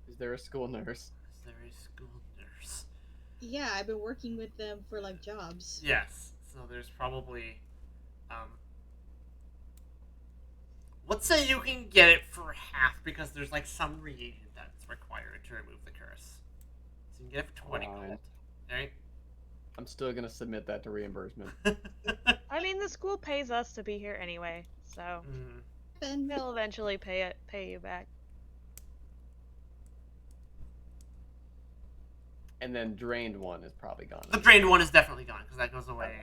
Is there a school nurse? Is there a school nurse? Yeah, I've been working with them for like jobs. Yes. So there's probably, let's say you can get it for half because there's like some reagent that's required to remove the curse. So you can get it for 20 Alright. gold. Right? I'm still gonna submit that to reimbursement. I mean, the school pays us to be here anyway, so Mm. And they'll eventually pay you back. And then drained one is probably gone. The drained one is definitely gone because that goes away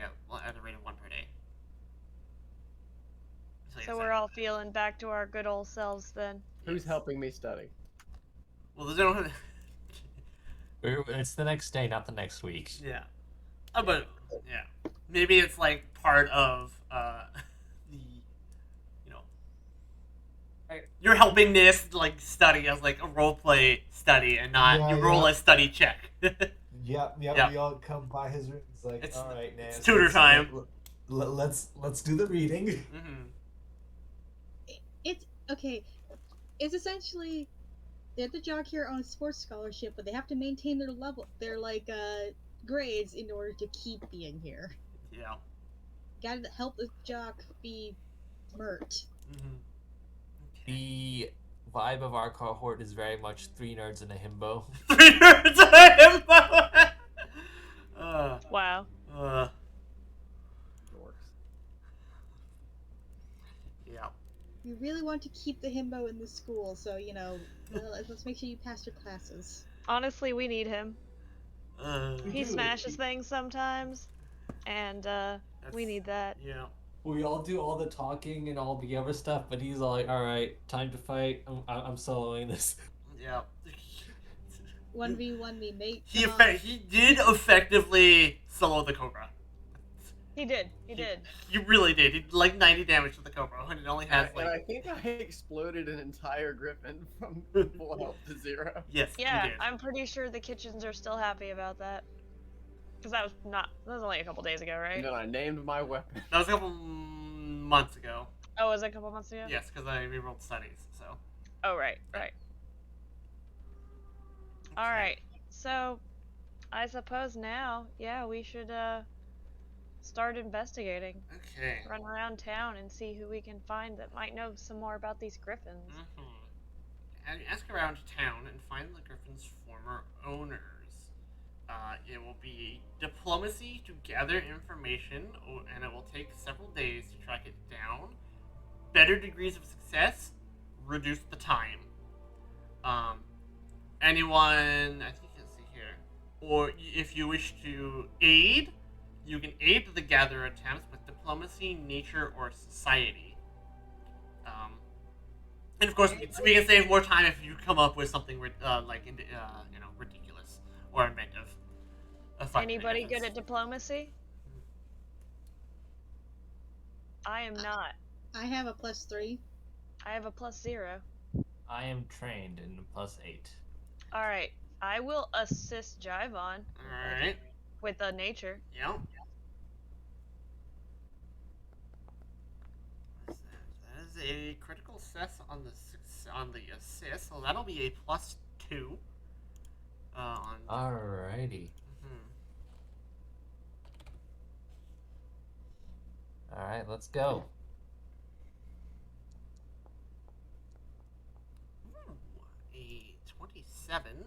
at a rate of 1 per day. So we're all feeling back to our good old selves then. Who's helping me study? Well, there's no. It's the next day, not the next week. Yeah. But yeah, maybe it's like part of the, you know, you're helping this like study as like a role play study and not Yeah, you roll yeah. a study check. Yep. Yep. We all come by his room. It's like, It's- all right, Nance. it's tutor time. Let's do the reading. Mm-hmm. it's okay. It's essentially they're the jock here on a sports scholarship, but they have to maintain their their grades in order to keep being here. Yeah. Gotta help the jock be smart. Mm-hmm. The vibe of our cohort is very much 3 nerds and a himbo. 3 nerds of him. Wow. Dorks. Yeah. You really want to keep the himbo in the school, so let's make sure you pass your classes. Honestly, we need him. He do. smashes things sometimes, and we need that. Yeah. We all do all the talking and all the other stuff, but he's all like, all right, time to fight. I'm soloing this. Yeah. 1v1 me, mate. He come on. he did effectively solo the Cobra. He did. He did. He really did. He did like 90 damage to the Cobra, and it only has And I like think I exploded an entire griffin from full health to 0. yes, Yeah, he did. I'm pretty sure the kitchens are still happy about that. Because that was only a couple days ago, And right? then I named my weapon. That was a couple months ago. Oh, was it a couple months ago? Yes, because I rerolled studies. So. Oh, right. Alright, so I suppose now, yeah, we should start investigating. Okay. Run around town and see who we can find that might know some more about these griffins. And ask around town and find the Griffin's former owners. It will be diplomacy to gather information, and it will take several days to track it down. Better degrees of success, reduce the time. Um, anyone, I think let's see here, or if you wish to aid, you can aid the gather attempts with diplomacy, nature, or society. And of course, we can save more time if you come up with something ridiculous or inventive. Anybody good at diplomacy? I am not. I have a +3. I have a +0. I am trained in +8. All right. I will assist Jivon. All right. With a nature. Yeah. That is a critical success on the assist, so that'll be a +2. Alrighty. Mhm. Alright, let's go. Ooh, a 27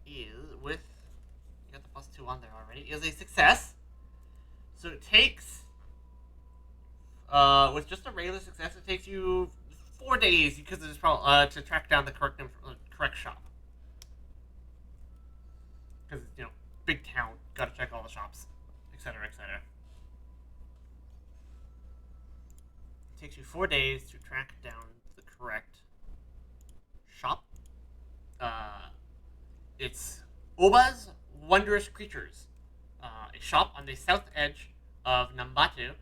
is with, you got the +2 on there already, is a success. So it takes, with just a regular success, it takes you 4 days because it's probably to track down the correct shop. Because big town, gotta check all the shops, etc., etc. It takes you 4 days to track down the correct shop. It's Oba's Wondrous Creatures, a shop on the south edge of Nantambu,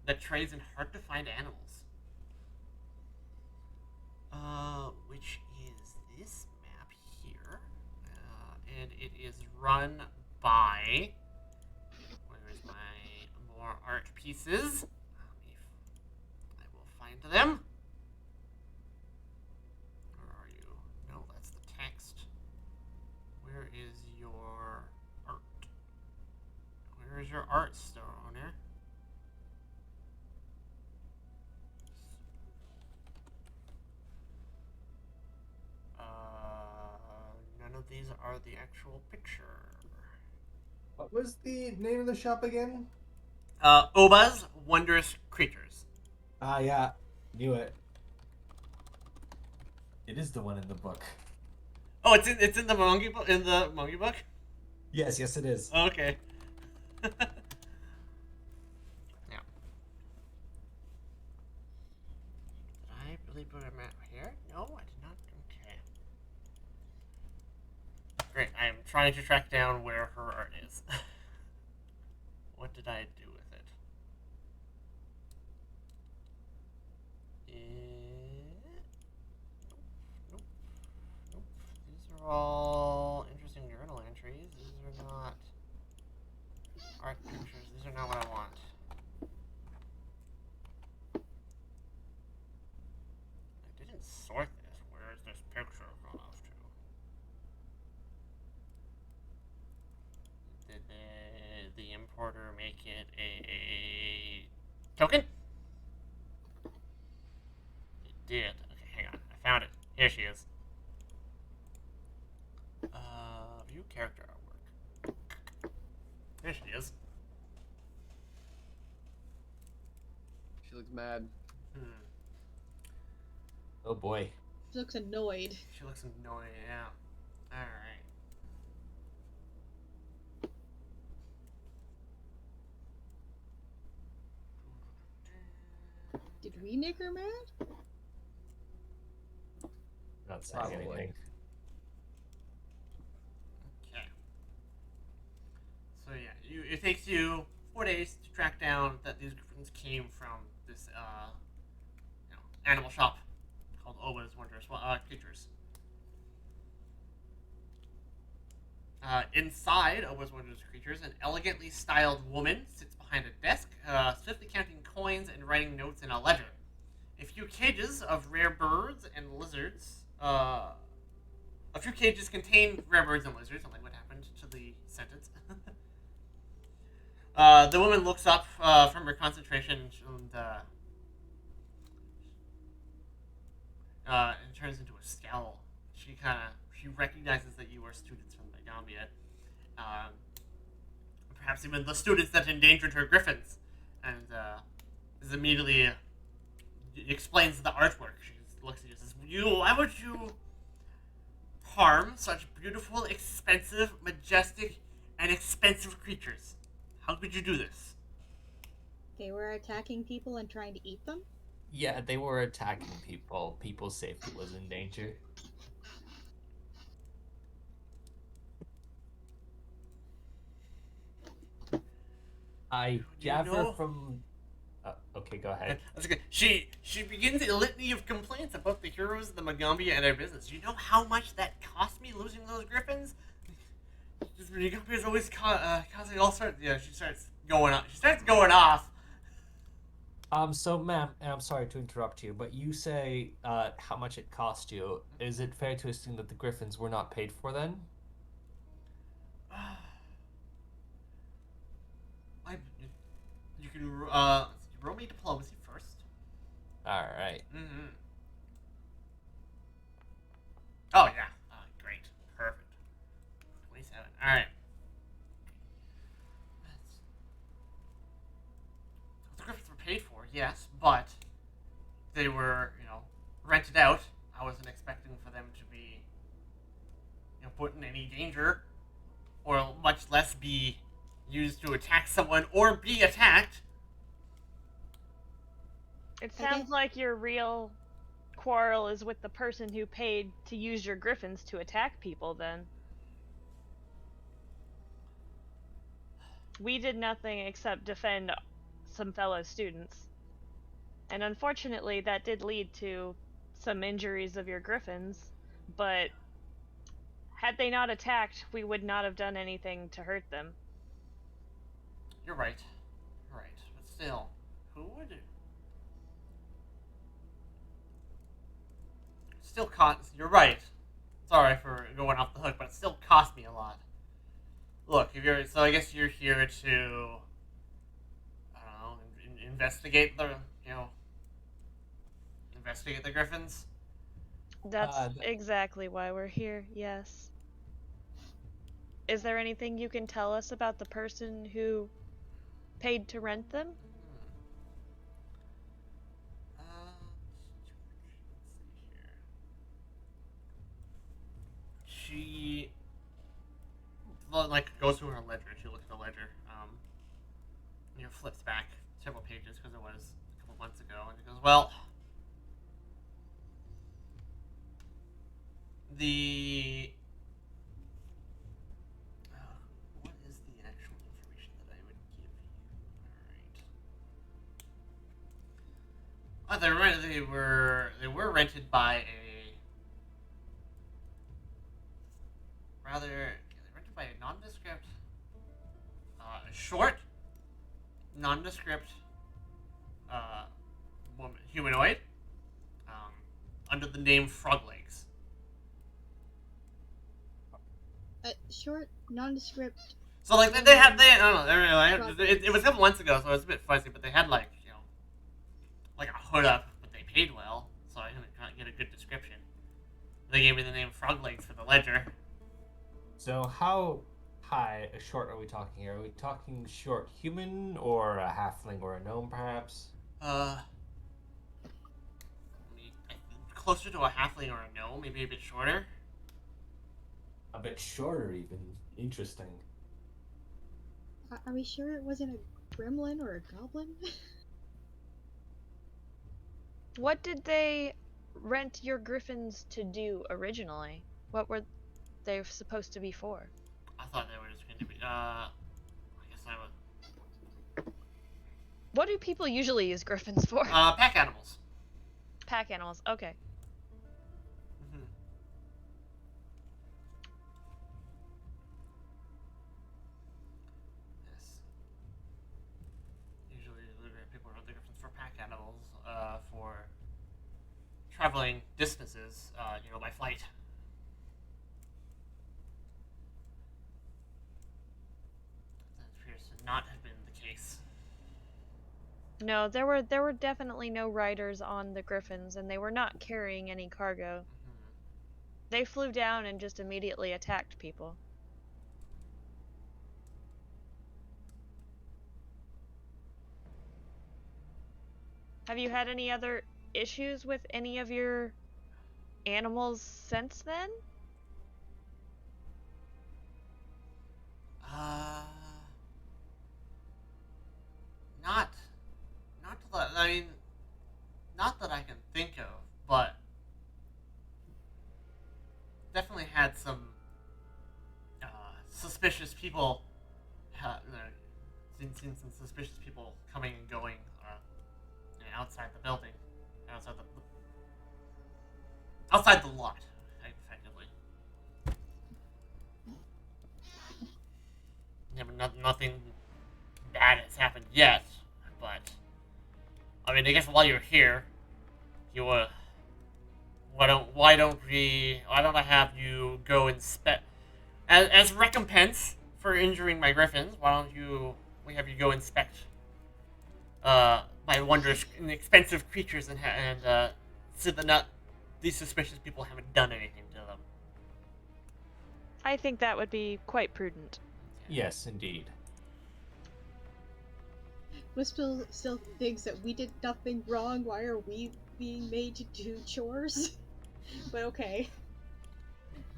that trades in hard-to-find animals. Which is this map here, and it is run by. Where is my more art pieces? I will find them. Where are you? No, that's the text. Where is your art? Where is your art, store owner? None of these are the actual picture. What was the name of the shop again? Oba's Wondrous Creatures. Ah, yeah. Knew it. It is the one in the book. Oh, it's in the monkey book. In the monkey book. Yes, it is. Okay. Yeah. Did I really put a map here? No, I did not. Okay. Great. I am trying to track down where her art is. What did I do with it? Nope. Nope. These are all interesting journal entries. These are not art pictures. These are not what I want. I didn't sort this. Where is this picture gone off to? Did the importer make it a token? It did. Okay, hang on. I found it. Here she is. View character artwork. There she is. She looks mad. Oh boy. She looks annoyed. She looks annoying, yeah. Alright. Did we make her mad? Not saying Probably. anything. Okay. So yeah, it takes you 4 days to track down that these griffins came from this animal shop called Oba's Wondrous Creatures. Inside Oba's Wondrous Creatures, an elegantly styled woman sits behind a desk, swiftly counting coins and writing notes in a ledger. A few cages of rare birds and lizards. A few cages contain rare birds and lizards. I'm like, what happened to the sentence? The woman looks up from her concentration and turns into a scowl. She recognizes that you are students from Gambia. Perhaps even the students that endangered her griffins, and is immediately explains the artwork. She's looks at you and says, why would you harm such beautiful, expensive, majestic, and expensive creatures? How could you do this? They were attacking people and trying to eat them? Yeah, they were attacking people. People's safety was in danger. I Do you gather know? from. Okay, go ahead. That's good. She begins a litany of complaints about the heroes of the Magambia and their business. Do you know how much that cost me losing those griffins? Magambia is always causing all sorts. Yeah, she starts going off. She starts going off. So, ma'am, and I'm sorry to interrupt you, but you say how much it cost you. Is it fair to assume that the griffins were not paid for then? I, you can roll me diplomacy first. All right. Mm-hmm. Oh yeah. Great. Perfect. 27. All right. The griffins were paid for, yes, but they were, rented out. I wasn't expecting for them to be, put in any danger, or much less be used to attack someone or be attacked. It Okay. sounds like your real quarrel is with the person who paid to use your griffins to attack people, then. We did nothing except defend some fellow students. And unfortunately, that did lead to some injuries of your griffins, but had they not attacked, we would not have done anything to hurt them. You're right. You're right. But still, who would? Still cost. You're right. Sorry for going off the hook, but it still cost me a lot. Look, if you're so, I guess you're here to, I don't know, investigate the, investigate the griffins. That's Uh, exactly why we're here, yes. Is there anything you can tell us about the person who paid to rent them? Let's see here. She goes through her ledger. She looks at the ledger. Flips back several pages because it was a couple months ago, and she goes, "Well, the what is the actual information that I would give you? All right. They were rented by a nondescript, short, nondescript woman, humanoid, under the name Froglegs. Short, nondescript. So like they I don't know, it was a couple months ago, so it was a bit fuzzy, but they had like a hood up, but they paid well, so I couldn't get a good description. They gave me the name Froglegs for the ledger. So how high, short are we talking here? Are we talking short human or a halfling or a gnome, perhaps? Closer to a halfling or a gnome, maybe a bit shorter. A bit shorter, even. Interesting. Are we sure it wasn't a gremlin or a goblin? What did they rent your griffins to do originally? What were they supposed to be for? I thought they were just going to be. I guess I would. What do people usually use griffins for? Pack animals. Pack animals, okay. Mm-hmm. Yes. Usually, people rent the griffins for pack animals, for traveling distances, by flight. That appears to not have been the case. No, there were definitely no riders on the griffins, and they were not carrying any cargo. Mm-hmm. They flew down and just immediately attacked people. Have you had any other issues with any of your animals since then? Uh, not, not that I mean, not that I can think of, but definitely had some suspicious people. Seen some suspicious people coming and going outside the building, outside outside the lot, effectively. Yeah, but nothing bad has happened yet. But I mean, I guess while you're here, you why don't I have you go inspect as recompense for injuring my griffins? Why don't we have you go inspect my wondrous and expensive creatures and see that not these suspicious people haven't done anything to them. I think that would be quite prudent. Yes, indeed. Whisper still thinks that we did nothing wrong. Why are we being made to do chores? But okay.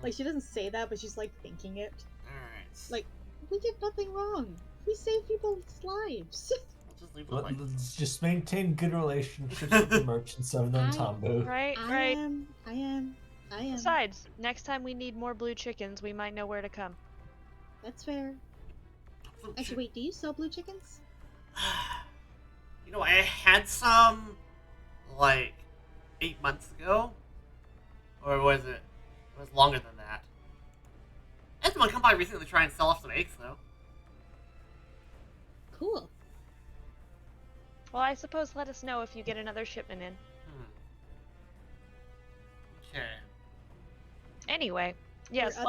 Like, she doesn't say that, but she's, like, thinking it. Alright. Like, we did nothing wrong. We saved people's lives. I'll just leave it like Let's just maintain good relationships with the merchants of Nantambu. Right, I right. am. Besides, next time we need more blue chickens, we might know where to come. That's fair. Actually, wait, do you sell blue chickens? You know, I had some, like, 8 months ago. Or was it? It was longer than that. I had someone come by recently to try and sell off some eggs, though. Cool. Well, I suppose let us know if you get another shipment in. Okay. Anyway, yes, Your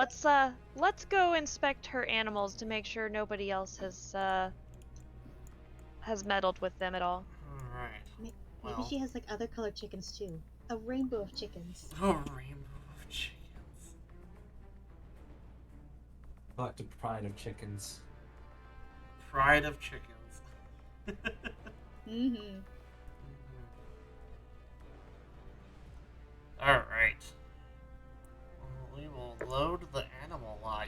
let's go inspect her animals to make sure nobody else has meddled with them at all. Alright. Maybe Well. she has, like, other colored chickens, too. A rainbow of chickens. A rainbow of chickens. Collective pride of chickens. Pride of chickens. Mm-hmm. Alright. We will load the animal lot.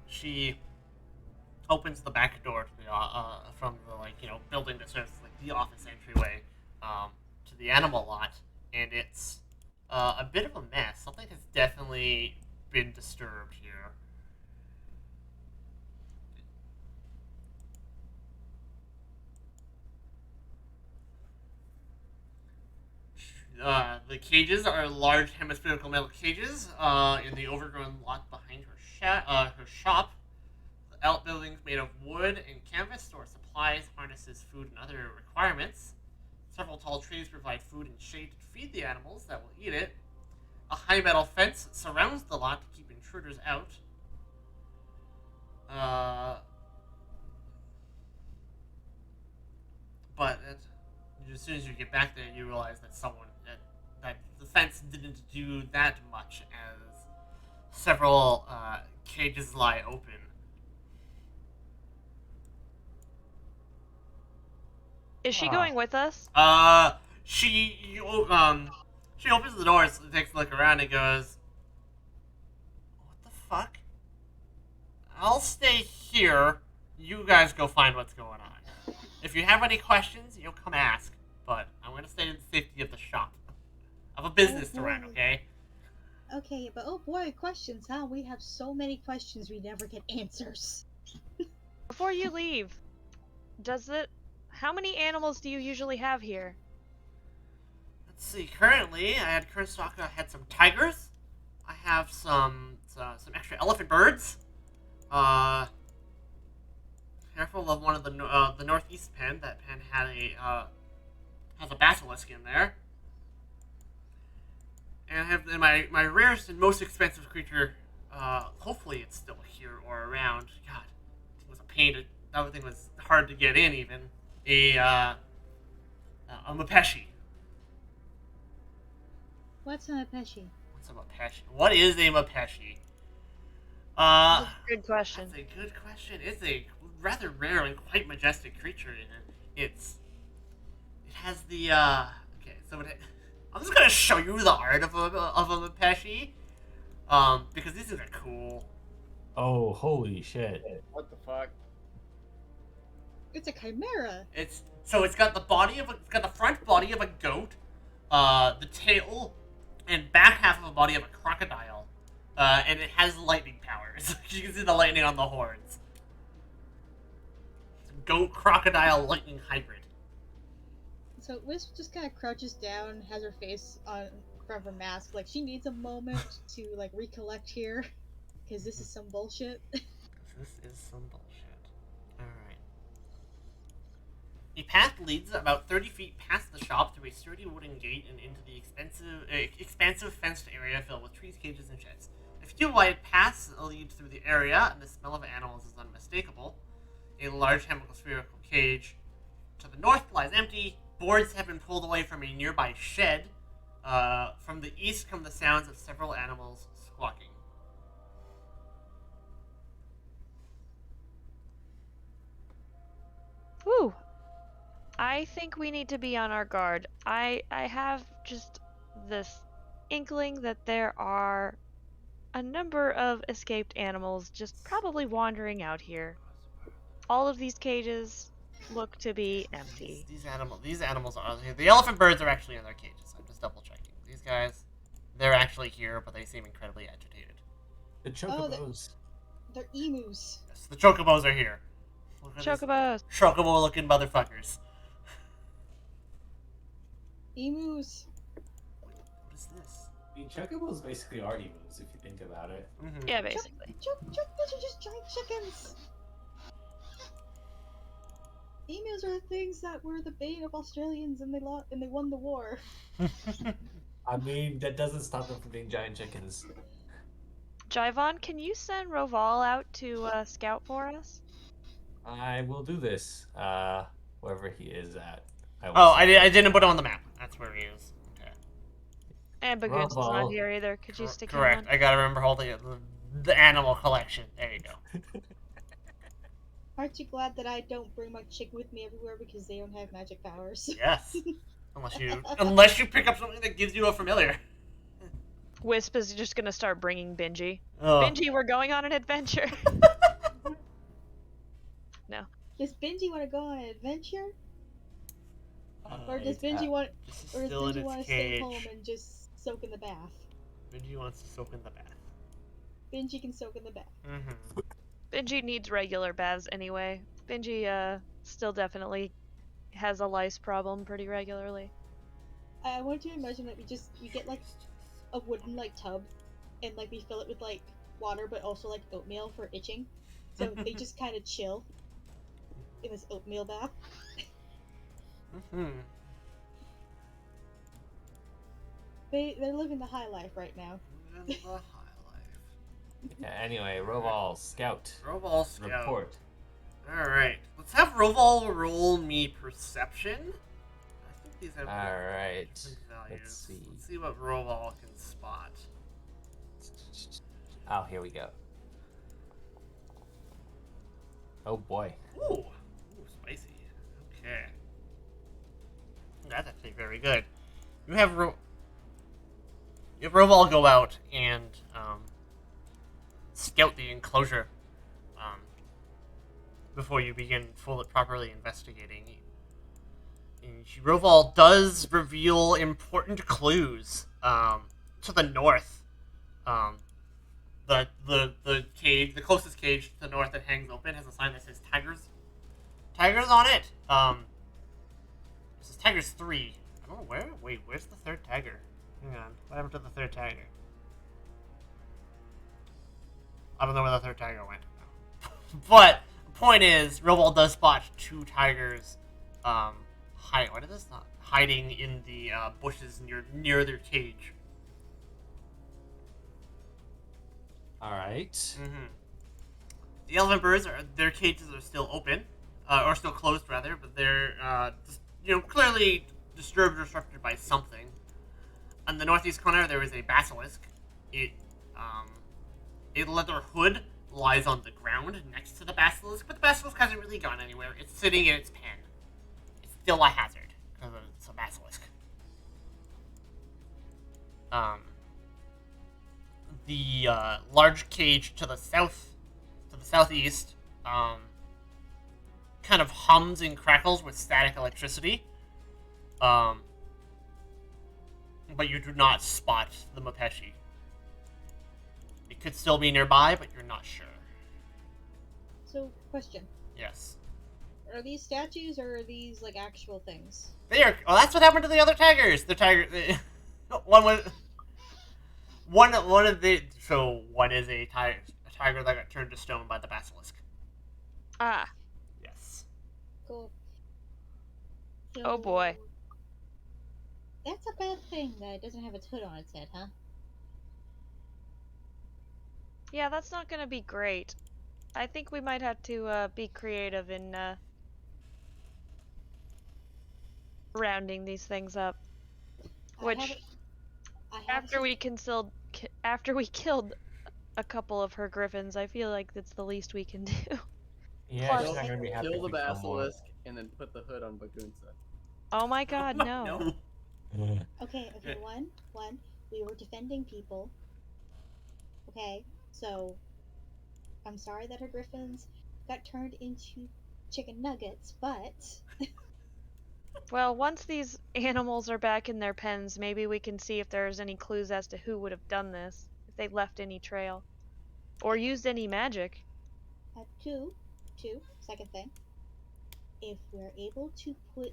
She opens the back door to the from the building that serves like the office entryway to the animal lot, and it's a bit of a mess. Something has definitely been disturbed here. The cages are large hemispherical metal cages in the overgrown lot behind her shop. The outbuildings made of wood and canvas store supplies, harnesses, food, and other requirements. Several tall trees provide food and shade to feed the animals that will eat it. A high metal fence surrounds the lot to keep intruders out. But as soon as you get back there, you realize that that the fence didn't do that much, as several cages lie open. Is she going with us? She opens the doors, takes a look around, and goes, "What the fuck? I'll stay here. You guys go find what's going on. If you have any questions, you'll come ask. But I'm gonna stay in the safety of the shop. I have a business to run, okay?" Okay, but oh boy, questions, huh? We have so many questions we never get answers. Before you leave, how many animals do you usually have here? Let's see. Currently, I had current stock. I had some tigers. I have some extra elephant birds. Careful of one of the northeast pen. That pen had has a basilisk in there. And I have my rarest and most expensive creature. Hopefully, it's still here or around. God, it was a pain. That thing was hard to get in even. A Mapeshi. What's a Mapeshi? What's a Mapeshi? What is a Mapeshi? Good question. That's a good question. It's a rather rare and quite majestic creature. It has the okay, so I'm just gonna show you the art of a Mapeshi, because these things are cool. Oh, holy shit. What the fuck? It's a chimera. It's got the front body of a goat, the tail, and back half of a body of a crocodile, and it has lightning powers. You can see the lightning on the horns. Goat crocodile lightning hybrid. So Wisp just kind of crouches down, has her face on front of her mask, like she needs a moment to like recollect here, because this is some bullshit. This is some bullshit. Alright. A path leads about 30 feet past the shop through a sturdy wooden gate and into the expansive fenced area filled with trees, cages, and sheds. A few wide paths lead through the area, and the smell of animals is unmistakable. A large spherical cage to the north lies empty. Boards have been pulled away from a nearby shed. From the east come the sounds of several animals squawking. Whew. I think we need to be on our guard. I have just this inkling that there are a number of escaped animals just probably wandering out here. All of these cages look to be empty. These animals are here. The elephant birds are actually in their cages. I'm just double checking. These guys, they're actually here, but they seem incredibly agitated. The chocobos. They're emus. Yes, the chocobos are here. Look at these Chocobos. chocobo-looking motherfuckers. Emus. What is this? I mean, chocobos basically are emus if you think about it. Mm-hmm. Yeah, basically. Those are just giant chickens. Emus are things that were the bane of Australians, and they won the war. I mean, that doesn't stop them from being giant chickens. Jaivon, can you send Roval out to scout for us? I will do this, wherever he is at. I didn't put him on the map. That's where he is. Okay. And Bagoon's Roval. not here either. Could you stick him Correct. on? I gotta remember holding the animal collection. There you go. Aren't you glad that I don't bring my chick with me everywhere because they don't have magic powers? Yes. Unless you pick up something that gives you a familiar. Wisp is just gonna start bringing Benji. Oh. Benji, we're going on an adventure. Does Benji want to go on an adventure, or does It's, Benji want, This is or does still in Benji want to its stay cage. home and just soak in the bath? Benji wants to soak in the bath. Benji can soak in the bath. Mm-hmm. Benji needs regular baths anyway. Benji, still definitely has a lice problem pretty regularly. I want to imagine that we get like a wooden like tub, and like we fill it with like water, but also like oatmeal for itching. So they just kind of chill in this oatmeal bath. Mm-hmm. They're living the high life right now. The high life. yeah, anyway, Roval, scout. Roval scout. Report. Alright. Let's have Roval roll me perception. I think these have Alright. different values. Let's see. What Roval can spot. Oh, here we go. Oh boy. Ooh, spicy. Okay. That's actually very good. You have Roval go out and scout the enclosure before you begin properly investigating. And Roval does reveal important clues to the north. The cage, the closest cage to the north that hangs open, has a sign that says Tigers. Tigers on it. It says Tigers 3. I don't know where. Wait, where's the third tiger? Hang on. What happened to the third tiger? I don't know where the third tiger went. But the point is, Roval does spot 2 tigers. Hiding in the bushes near their cage. Alright. Mm-hmm. The elephant birds their cages are still open, or still closed rather, but they're clearly disturbed or disrupted by something. On the northeast corner, there is a basilisk. A leather hood lies on the ground next to the basilisk, but the basilisk hasn't really gone anywhere. It's sitting in its pen. It's still a hazard. because it's a basilisk. Um, the large cage to the southeast, kind of hums and crackles with static electricity. But you do not spot the Mopeshi. It could still be nearby, but you're not sure. So, question: Yes. are these statues or are these like actual things? They are. Well, that's what happened to the other tigers. The tiger. One was. One of the. So one is a tiger that got turned to stone by the basilisk. Ah. Yes. Cool. So, Oh boy. That's a bad thing that it doesn't have its hood on its head, huh? Yeah, that's not gonna be great. I think we might have to be creative in rounding these things up. Which, I have after we killed a couple of her griffins, I feel like that's the least we can do. Yeah, Plus- she's not gonna be happy Kill if the we kill more. basilisk and then put the hood on Bagunsa. Oh my god, no. Okay, one. We were defending people. Okay, so I'm sorry that her griffins got turned into chicken nuggets, but Well, once these animals are back in their pens, maybe we can see if there's any clues as to who would have done this, if they left any trail, or used any magic. second thing, if we're able to put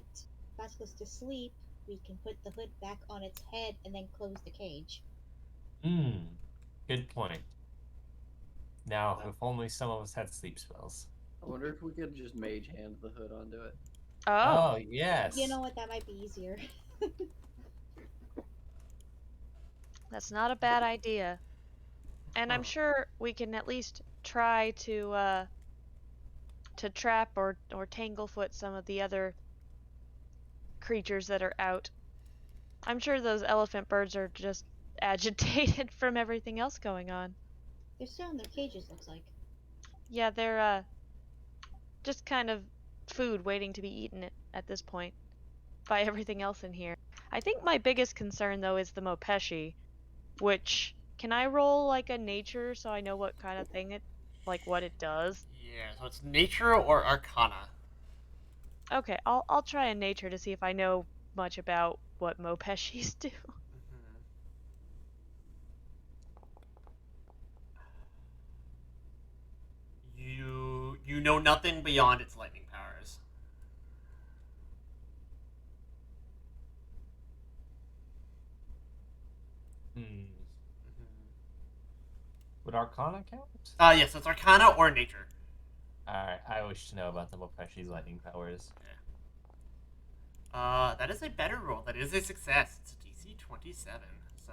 Basilisk to sleep, we can put the hood back on its head and then close the cage. Good point. Now, if only some of us had sleep spells. I wonder if we could just mage hand the hood onto it. Oh, Oh, yes. You know what? That might be easier. that's not a bad idea. And I'm Huh. sure we can at least try to trap or tanglefoot some of the other creatures that are out. I'm sure those elephant birds are just agitated from everything else going on. They're still in their cages, looks like. Yeah, they're just kind of food waiting to be eaten at this point by everything else in here. I think my biggest concern though is the Mopeshi, which can I roll like a nature so I know what kind of thing what it does? Yeah. So it's nature or arcana. Okay, I'll try a nature to see if I know much about what Mopeshis do. You know nothing beyond its lightning powers. Would Arcana count? Yes, so it's arcana or nature. Alright, I wish to know about the Mopeshi's lightning powers. That is a better roll. That is a success. It's a DC 27. So.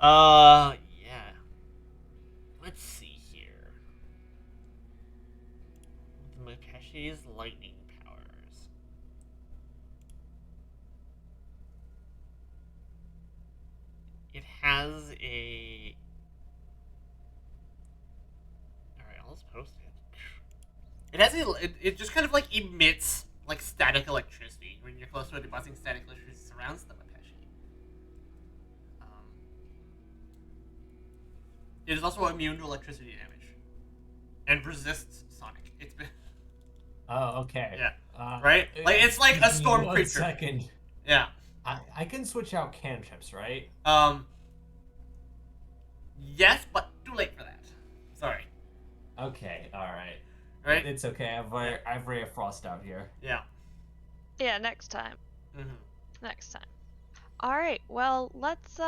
Yeah. Let's see here. The Mopeshi's lightning powers. It has a. Alright, I'll just post it. It has a. It just kind of like emits like static electricity. When you're close to it, buzzing static electricity surrounds the Mopeshi. It is also immune to electricity damage and resists sonic. It's been. Oh, okay. Yeah. Right? Like, it's like a storm One creature. second. Yeah. I can switch out cantrips, right? Yes, but too late for that. Sorry. Okay, alright. Right? It's okay. I've Ray of Frost out here. Yeah. Yeah, next time. Mm-hmm. Next time. Alright, well, let's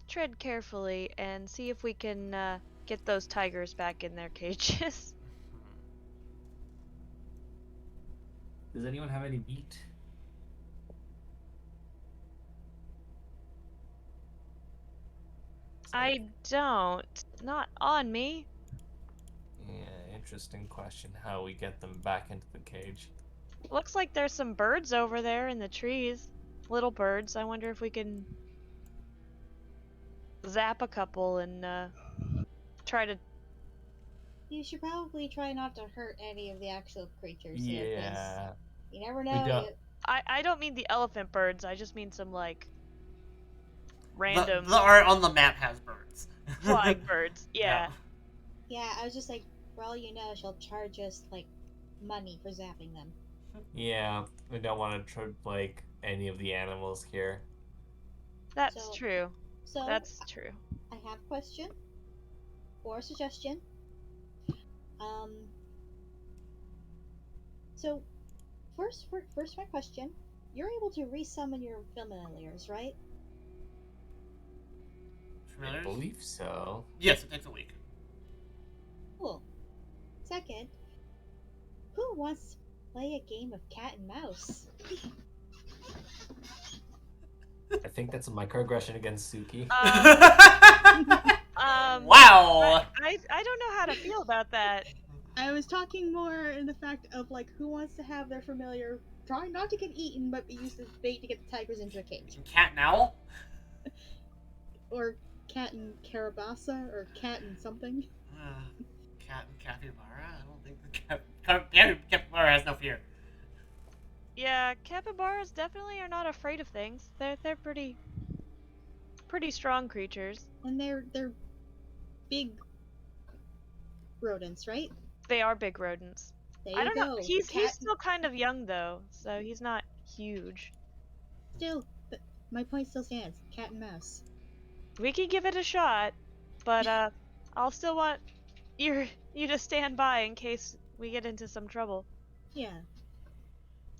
tread carefully and see if we can get those tigers back in their cages. Does anyone have any meat? I don't. Not on me. Yeah, interesting question. How we get them back into the cage. Looks like there's some birds over there in the trees. Little birds. I wonder if we can zap a couple and try to You should probably try not to hurt any of the actual creatures here, because Yeah. you never We know. don't. I don't mean the elephant birds. I just mean some like The, random the art on the map has birds. flying birds. Yeah. Yeah, I was just like, for all you know, she'll charge us like money for zapping them. Yeah, we don't want to trip like any of the animals here. That's So- true. So That's true. I have a question or a suggestion. Um. So first my question. You're able to resummon your familiars, right? I Familiars? believe so. Yes, it takes a week. Cool. Second, who wants to play a game of cat and mouse? I think that's a microaggression against Suki. Wow. I don't know how to feel about that. I was talking more in the fact of like who wants to have their familiar try not to get eaten but be used as bait to get the tigers into a cage. Cat and owl? Or cat and carabasa or cat and something. Cat and capybara? I don't think the capybara has no fear. Yeah, capybaras definitely are not afraid of things. They're pretty strong creatures. And they're big rodents, right? They are big rodents. There I you don't go. know. He's cat still kind of young though, so he's not huge. still my point still stands. Cat and mouse. We can give it a shot, but I'll still want you to stand by in case we get into some trouble. Yeah.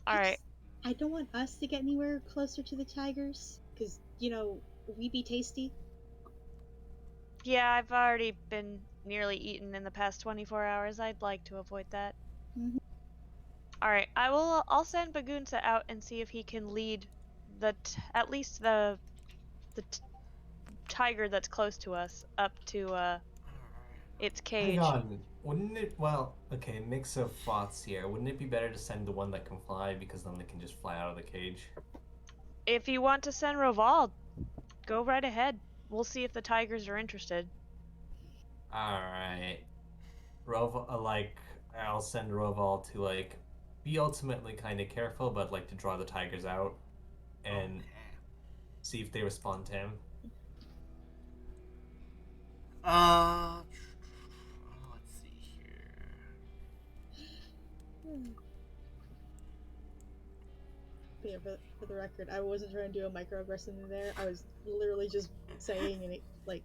All right. I don't want us to get anywhere closer to the tigers, because, you know, we be tasty. Yeah, I've already been nearly eaten in the past 24 hours. I'd like to avoid that. Mhm. All right, I'll send Bagunsa out and see if he can lead at least the tiger that's close to us up to its cage. Hang on. Wouldn't it? Well, okay. Mix of thoughts here. Wouldn't it be better to send the one that can fly because then they can just fly out of the cage? If you want to send Roval, go right ahead. We'll see if the tigers are interested. All right. I'll send Roval to like be ultimately kind of careful, but like to draw the tigers out and Okay. see if they respond to him. Let's see here. Yeah, for the record, I wasn't trying to do a microaggression there. I was literally just saying it like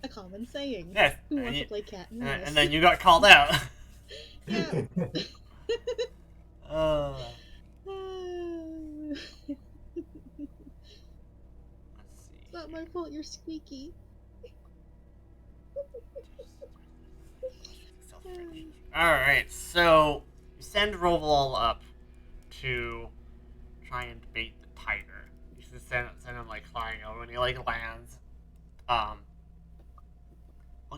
a common saying. Yes. Who wants to play cat and mouse? And then you got called out. Yeah. Let's see. It's not my fault you're squeaky. Alright, so you send Roval up to try and bait the tiger. You should send him like flying over when he like lands. I'll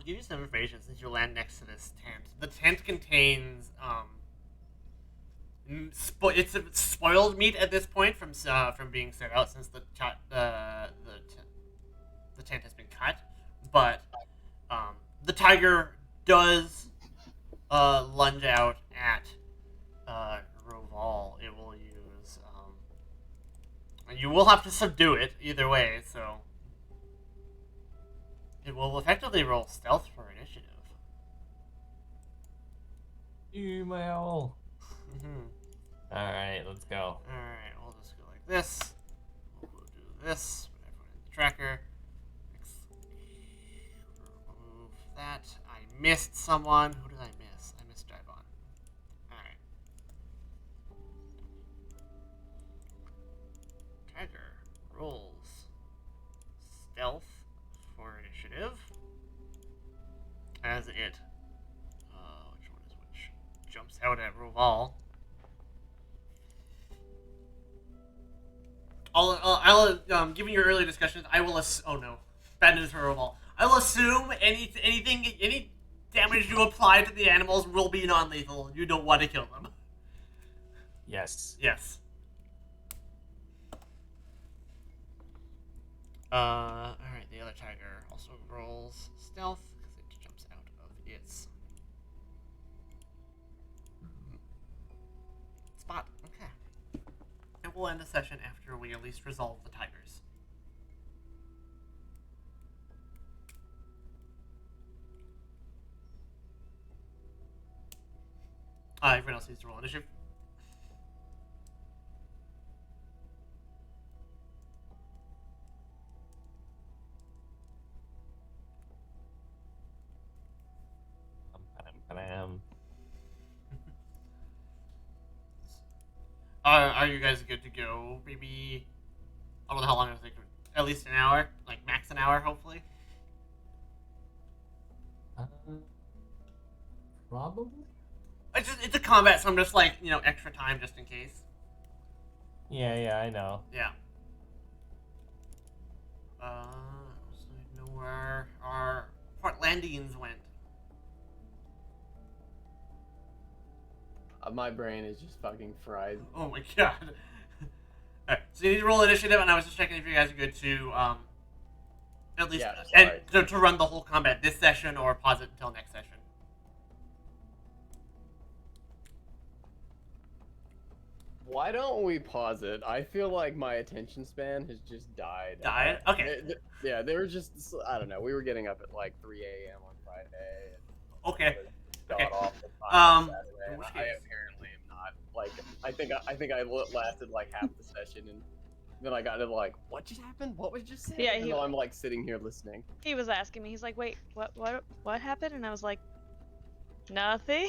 give you some information since you land next to this tent. The tent contains it's spoiled meat at this point from being set out since the tent has been cut, but the tiger does lunge out at Roval. It will use you will have to subdue it either way, so it will effectively roll stealth for initiative. Email. Mm-hmm. All right, let's go. Alright, we'll just go like this. We'll do this. Put everyone in the tracker. Remove that. I missed someone. Who did I miss? I missed Drivon. Alright. Tiger rolls stealth for initiative. As it which one is which? Jumps out at Roval. Given your earlier discussions, I will oh no, bad news for Roval. I will assume any damage you apply to the animals will be non-lethal. You don't want to kill them. Yes. Yes. Alright, the other tiger also rolls stealth because it jumps out of its we'll end the session after we at least resolve the tigers. Everyone else needs to roll initiative. Are you guys good to go? Maybe, I don't know how long it'll take. At least an hour, like max an hour, hopefully. Probably. It's a combat, so I'm just like, extra time just in case. Yeah, I know. Yeah. So I know where our Portlandians went. My brain is just fucking fried. Oh my god. Alright, so you need to roll initiative, and I was just checking if you guys are good to, at least, Yeah, and sorry. to run the whole combat this session, or pause it until next session. Why don't we pause it? I feel like my attention span has just died. Died? Okay. Yeah, they were just, I don't know, we were getting up at like 3 a.m. on Friday. And Okay. got Okay. off at 5 on In Saturday, which and case- I apparently am not. Like, I think I lasted like half the session, and then I got to like, what just happened? What was just said? Yeah, and I'm like sitting here listening. He was asking me. He's like, "Wait, what happened?" And I was like, "Nothing."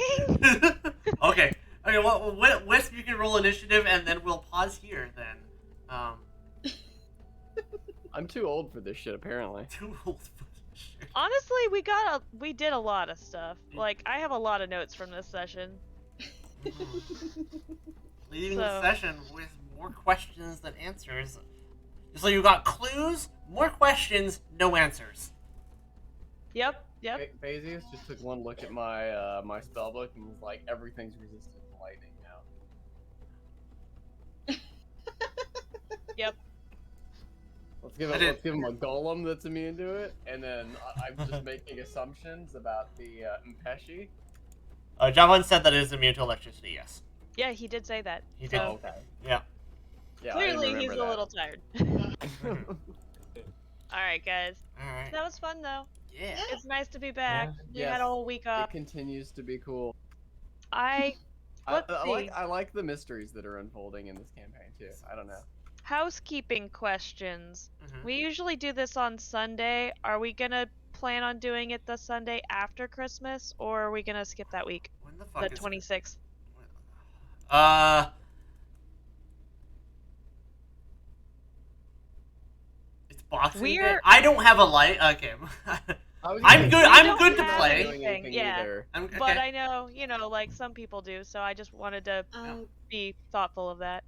Okay. Okay, well, Wisp, you can roll initiative, and then we'll pause here, then. I'm too old for this shit, apparently. Too old for this shit. Honestly, we did a lot of stuff. Like, I have a lot of notes from this session. Leaving the So- session with more questions than answers. So you got clues, more questions, no answers. Yep. Phasius just took one look at my my spell book and was like, everything's resistant to lightning now. Yep. Let's give him a golem that's immune to it, and then I'm just making assumptions about the Mpeshi. Javelin said that it is immune to electricity, yes. Yeah, he did say that. He did. Oh, okay. Yeah. Yeah, Clearly, I he's didn't a little remember tired. All right, guys. Alright. That was fun, though. Yeah. It's nice to be back. Yeah. We Yes. had a whole week that. off. It continues to be cool. I Let's see. I like the mysteries that are unfolding in this campaign too. I don't know. housekeeping questions. Mhm. We usually do this on Sunday. Are we gonna plan on doing it the Sunday after Christmas, or are we gonna skip that week, When the the fuck is 26th? It's Boxing Day. We're- I don't have a light. Okay. I'm I'm good. I'm don't good to have play. anything, yeah. Okay. But I know, like some people do, so I just wanted to be thoughtful of that.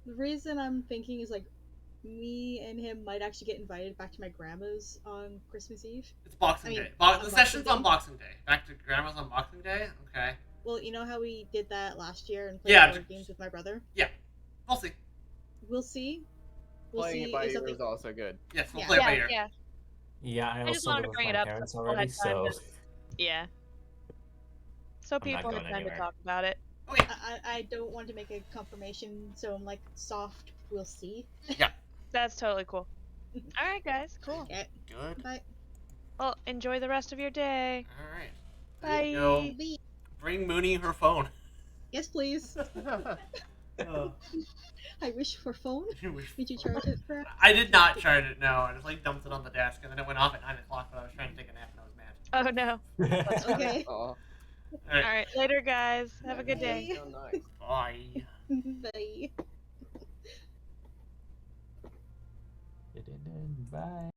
The reason I'm thinking is like me and him might actually get invited back to my grandma's on Christmas Eve. It's Boxing I mean, Day. on The session's Boxing on Boxing Day. Back to Grandma's on Boxing Day? Okay. Well, you know how we did that last year and played Yeah, board games with my brother? We'll see. We'll see. We'll Playing see it by if ear something. is also good. Yes, we'll Yeah. play it by ear. Yeah. Yeah, I I just also wanted live to with bring my it up so parents people already, had time so Yeah. So not people had going time to anywhere. talk about it. Okay. I don't want to make a confirmation, so I'm like soft. We'll see. That's totally cool. All right, guys. Cool. Okay. Good. Bye. Well, enjoy the rest of your day. All right. Bye. There you go. Bye. Bring Mooney her phone. Yes, please. I wish for phone. Did you charge it for? I did not charge it. No, I just like dumped it on the desk, and then it went off at 9 o'clock. But I was trying to take a nap, and I was mad. Oh no. Okay. Aw. All All right. Later, guys. Have a good day. So nice. Bye. Bye. Bye.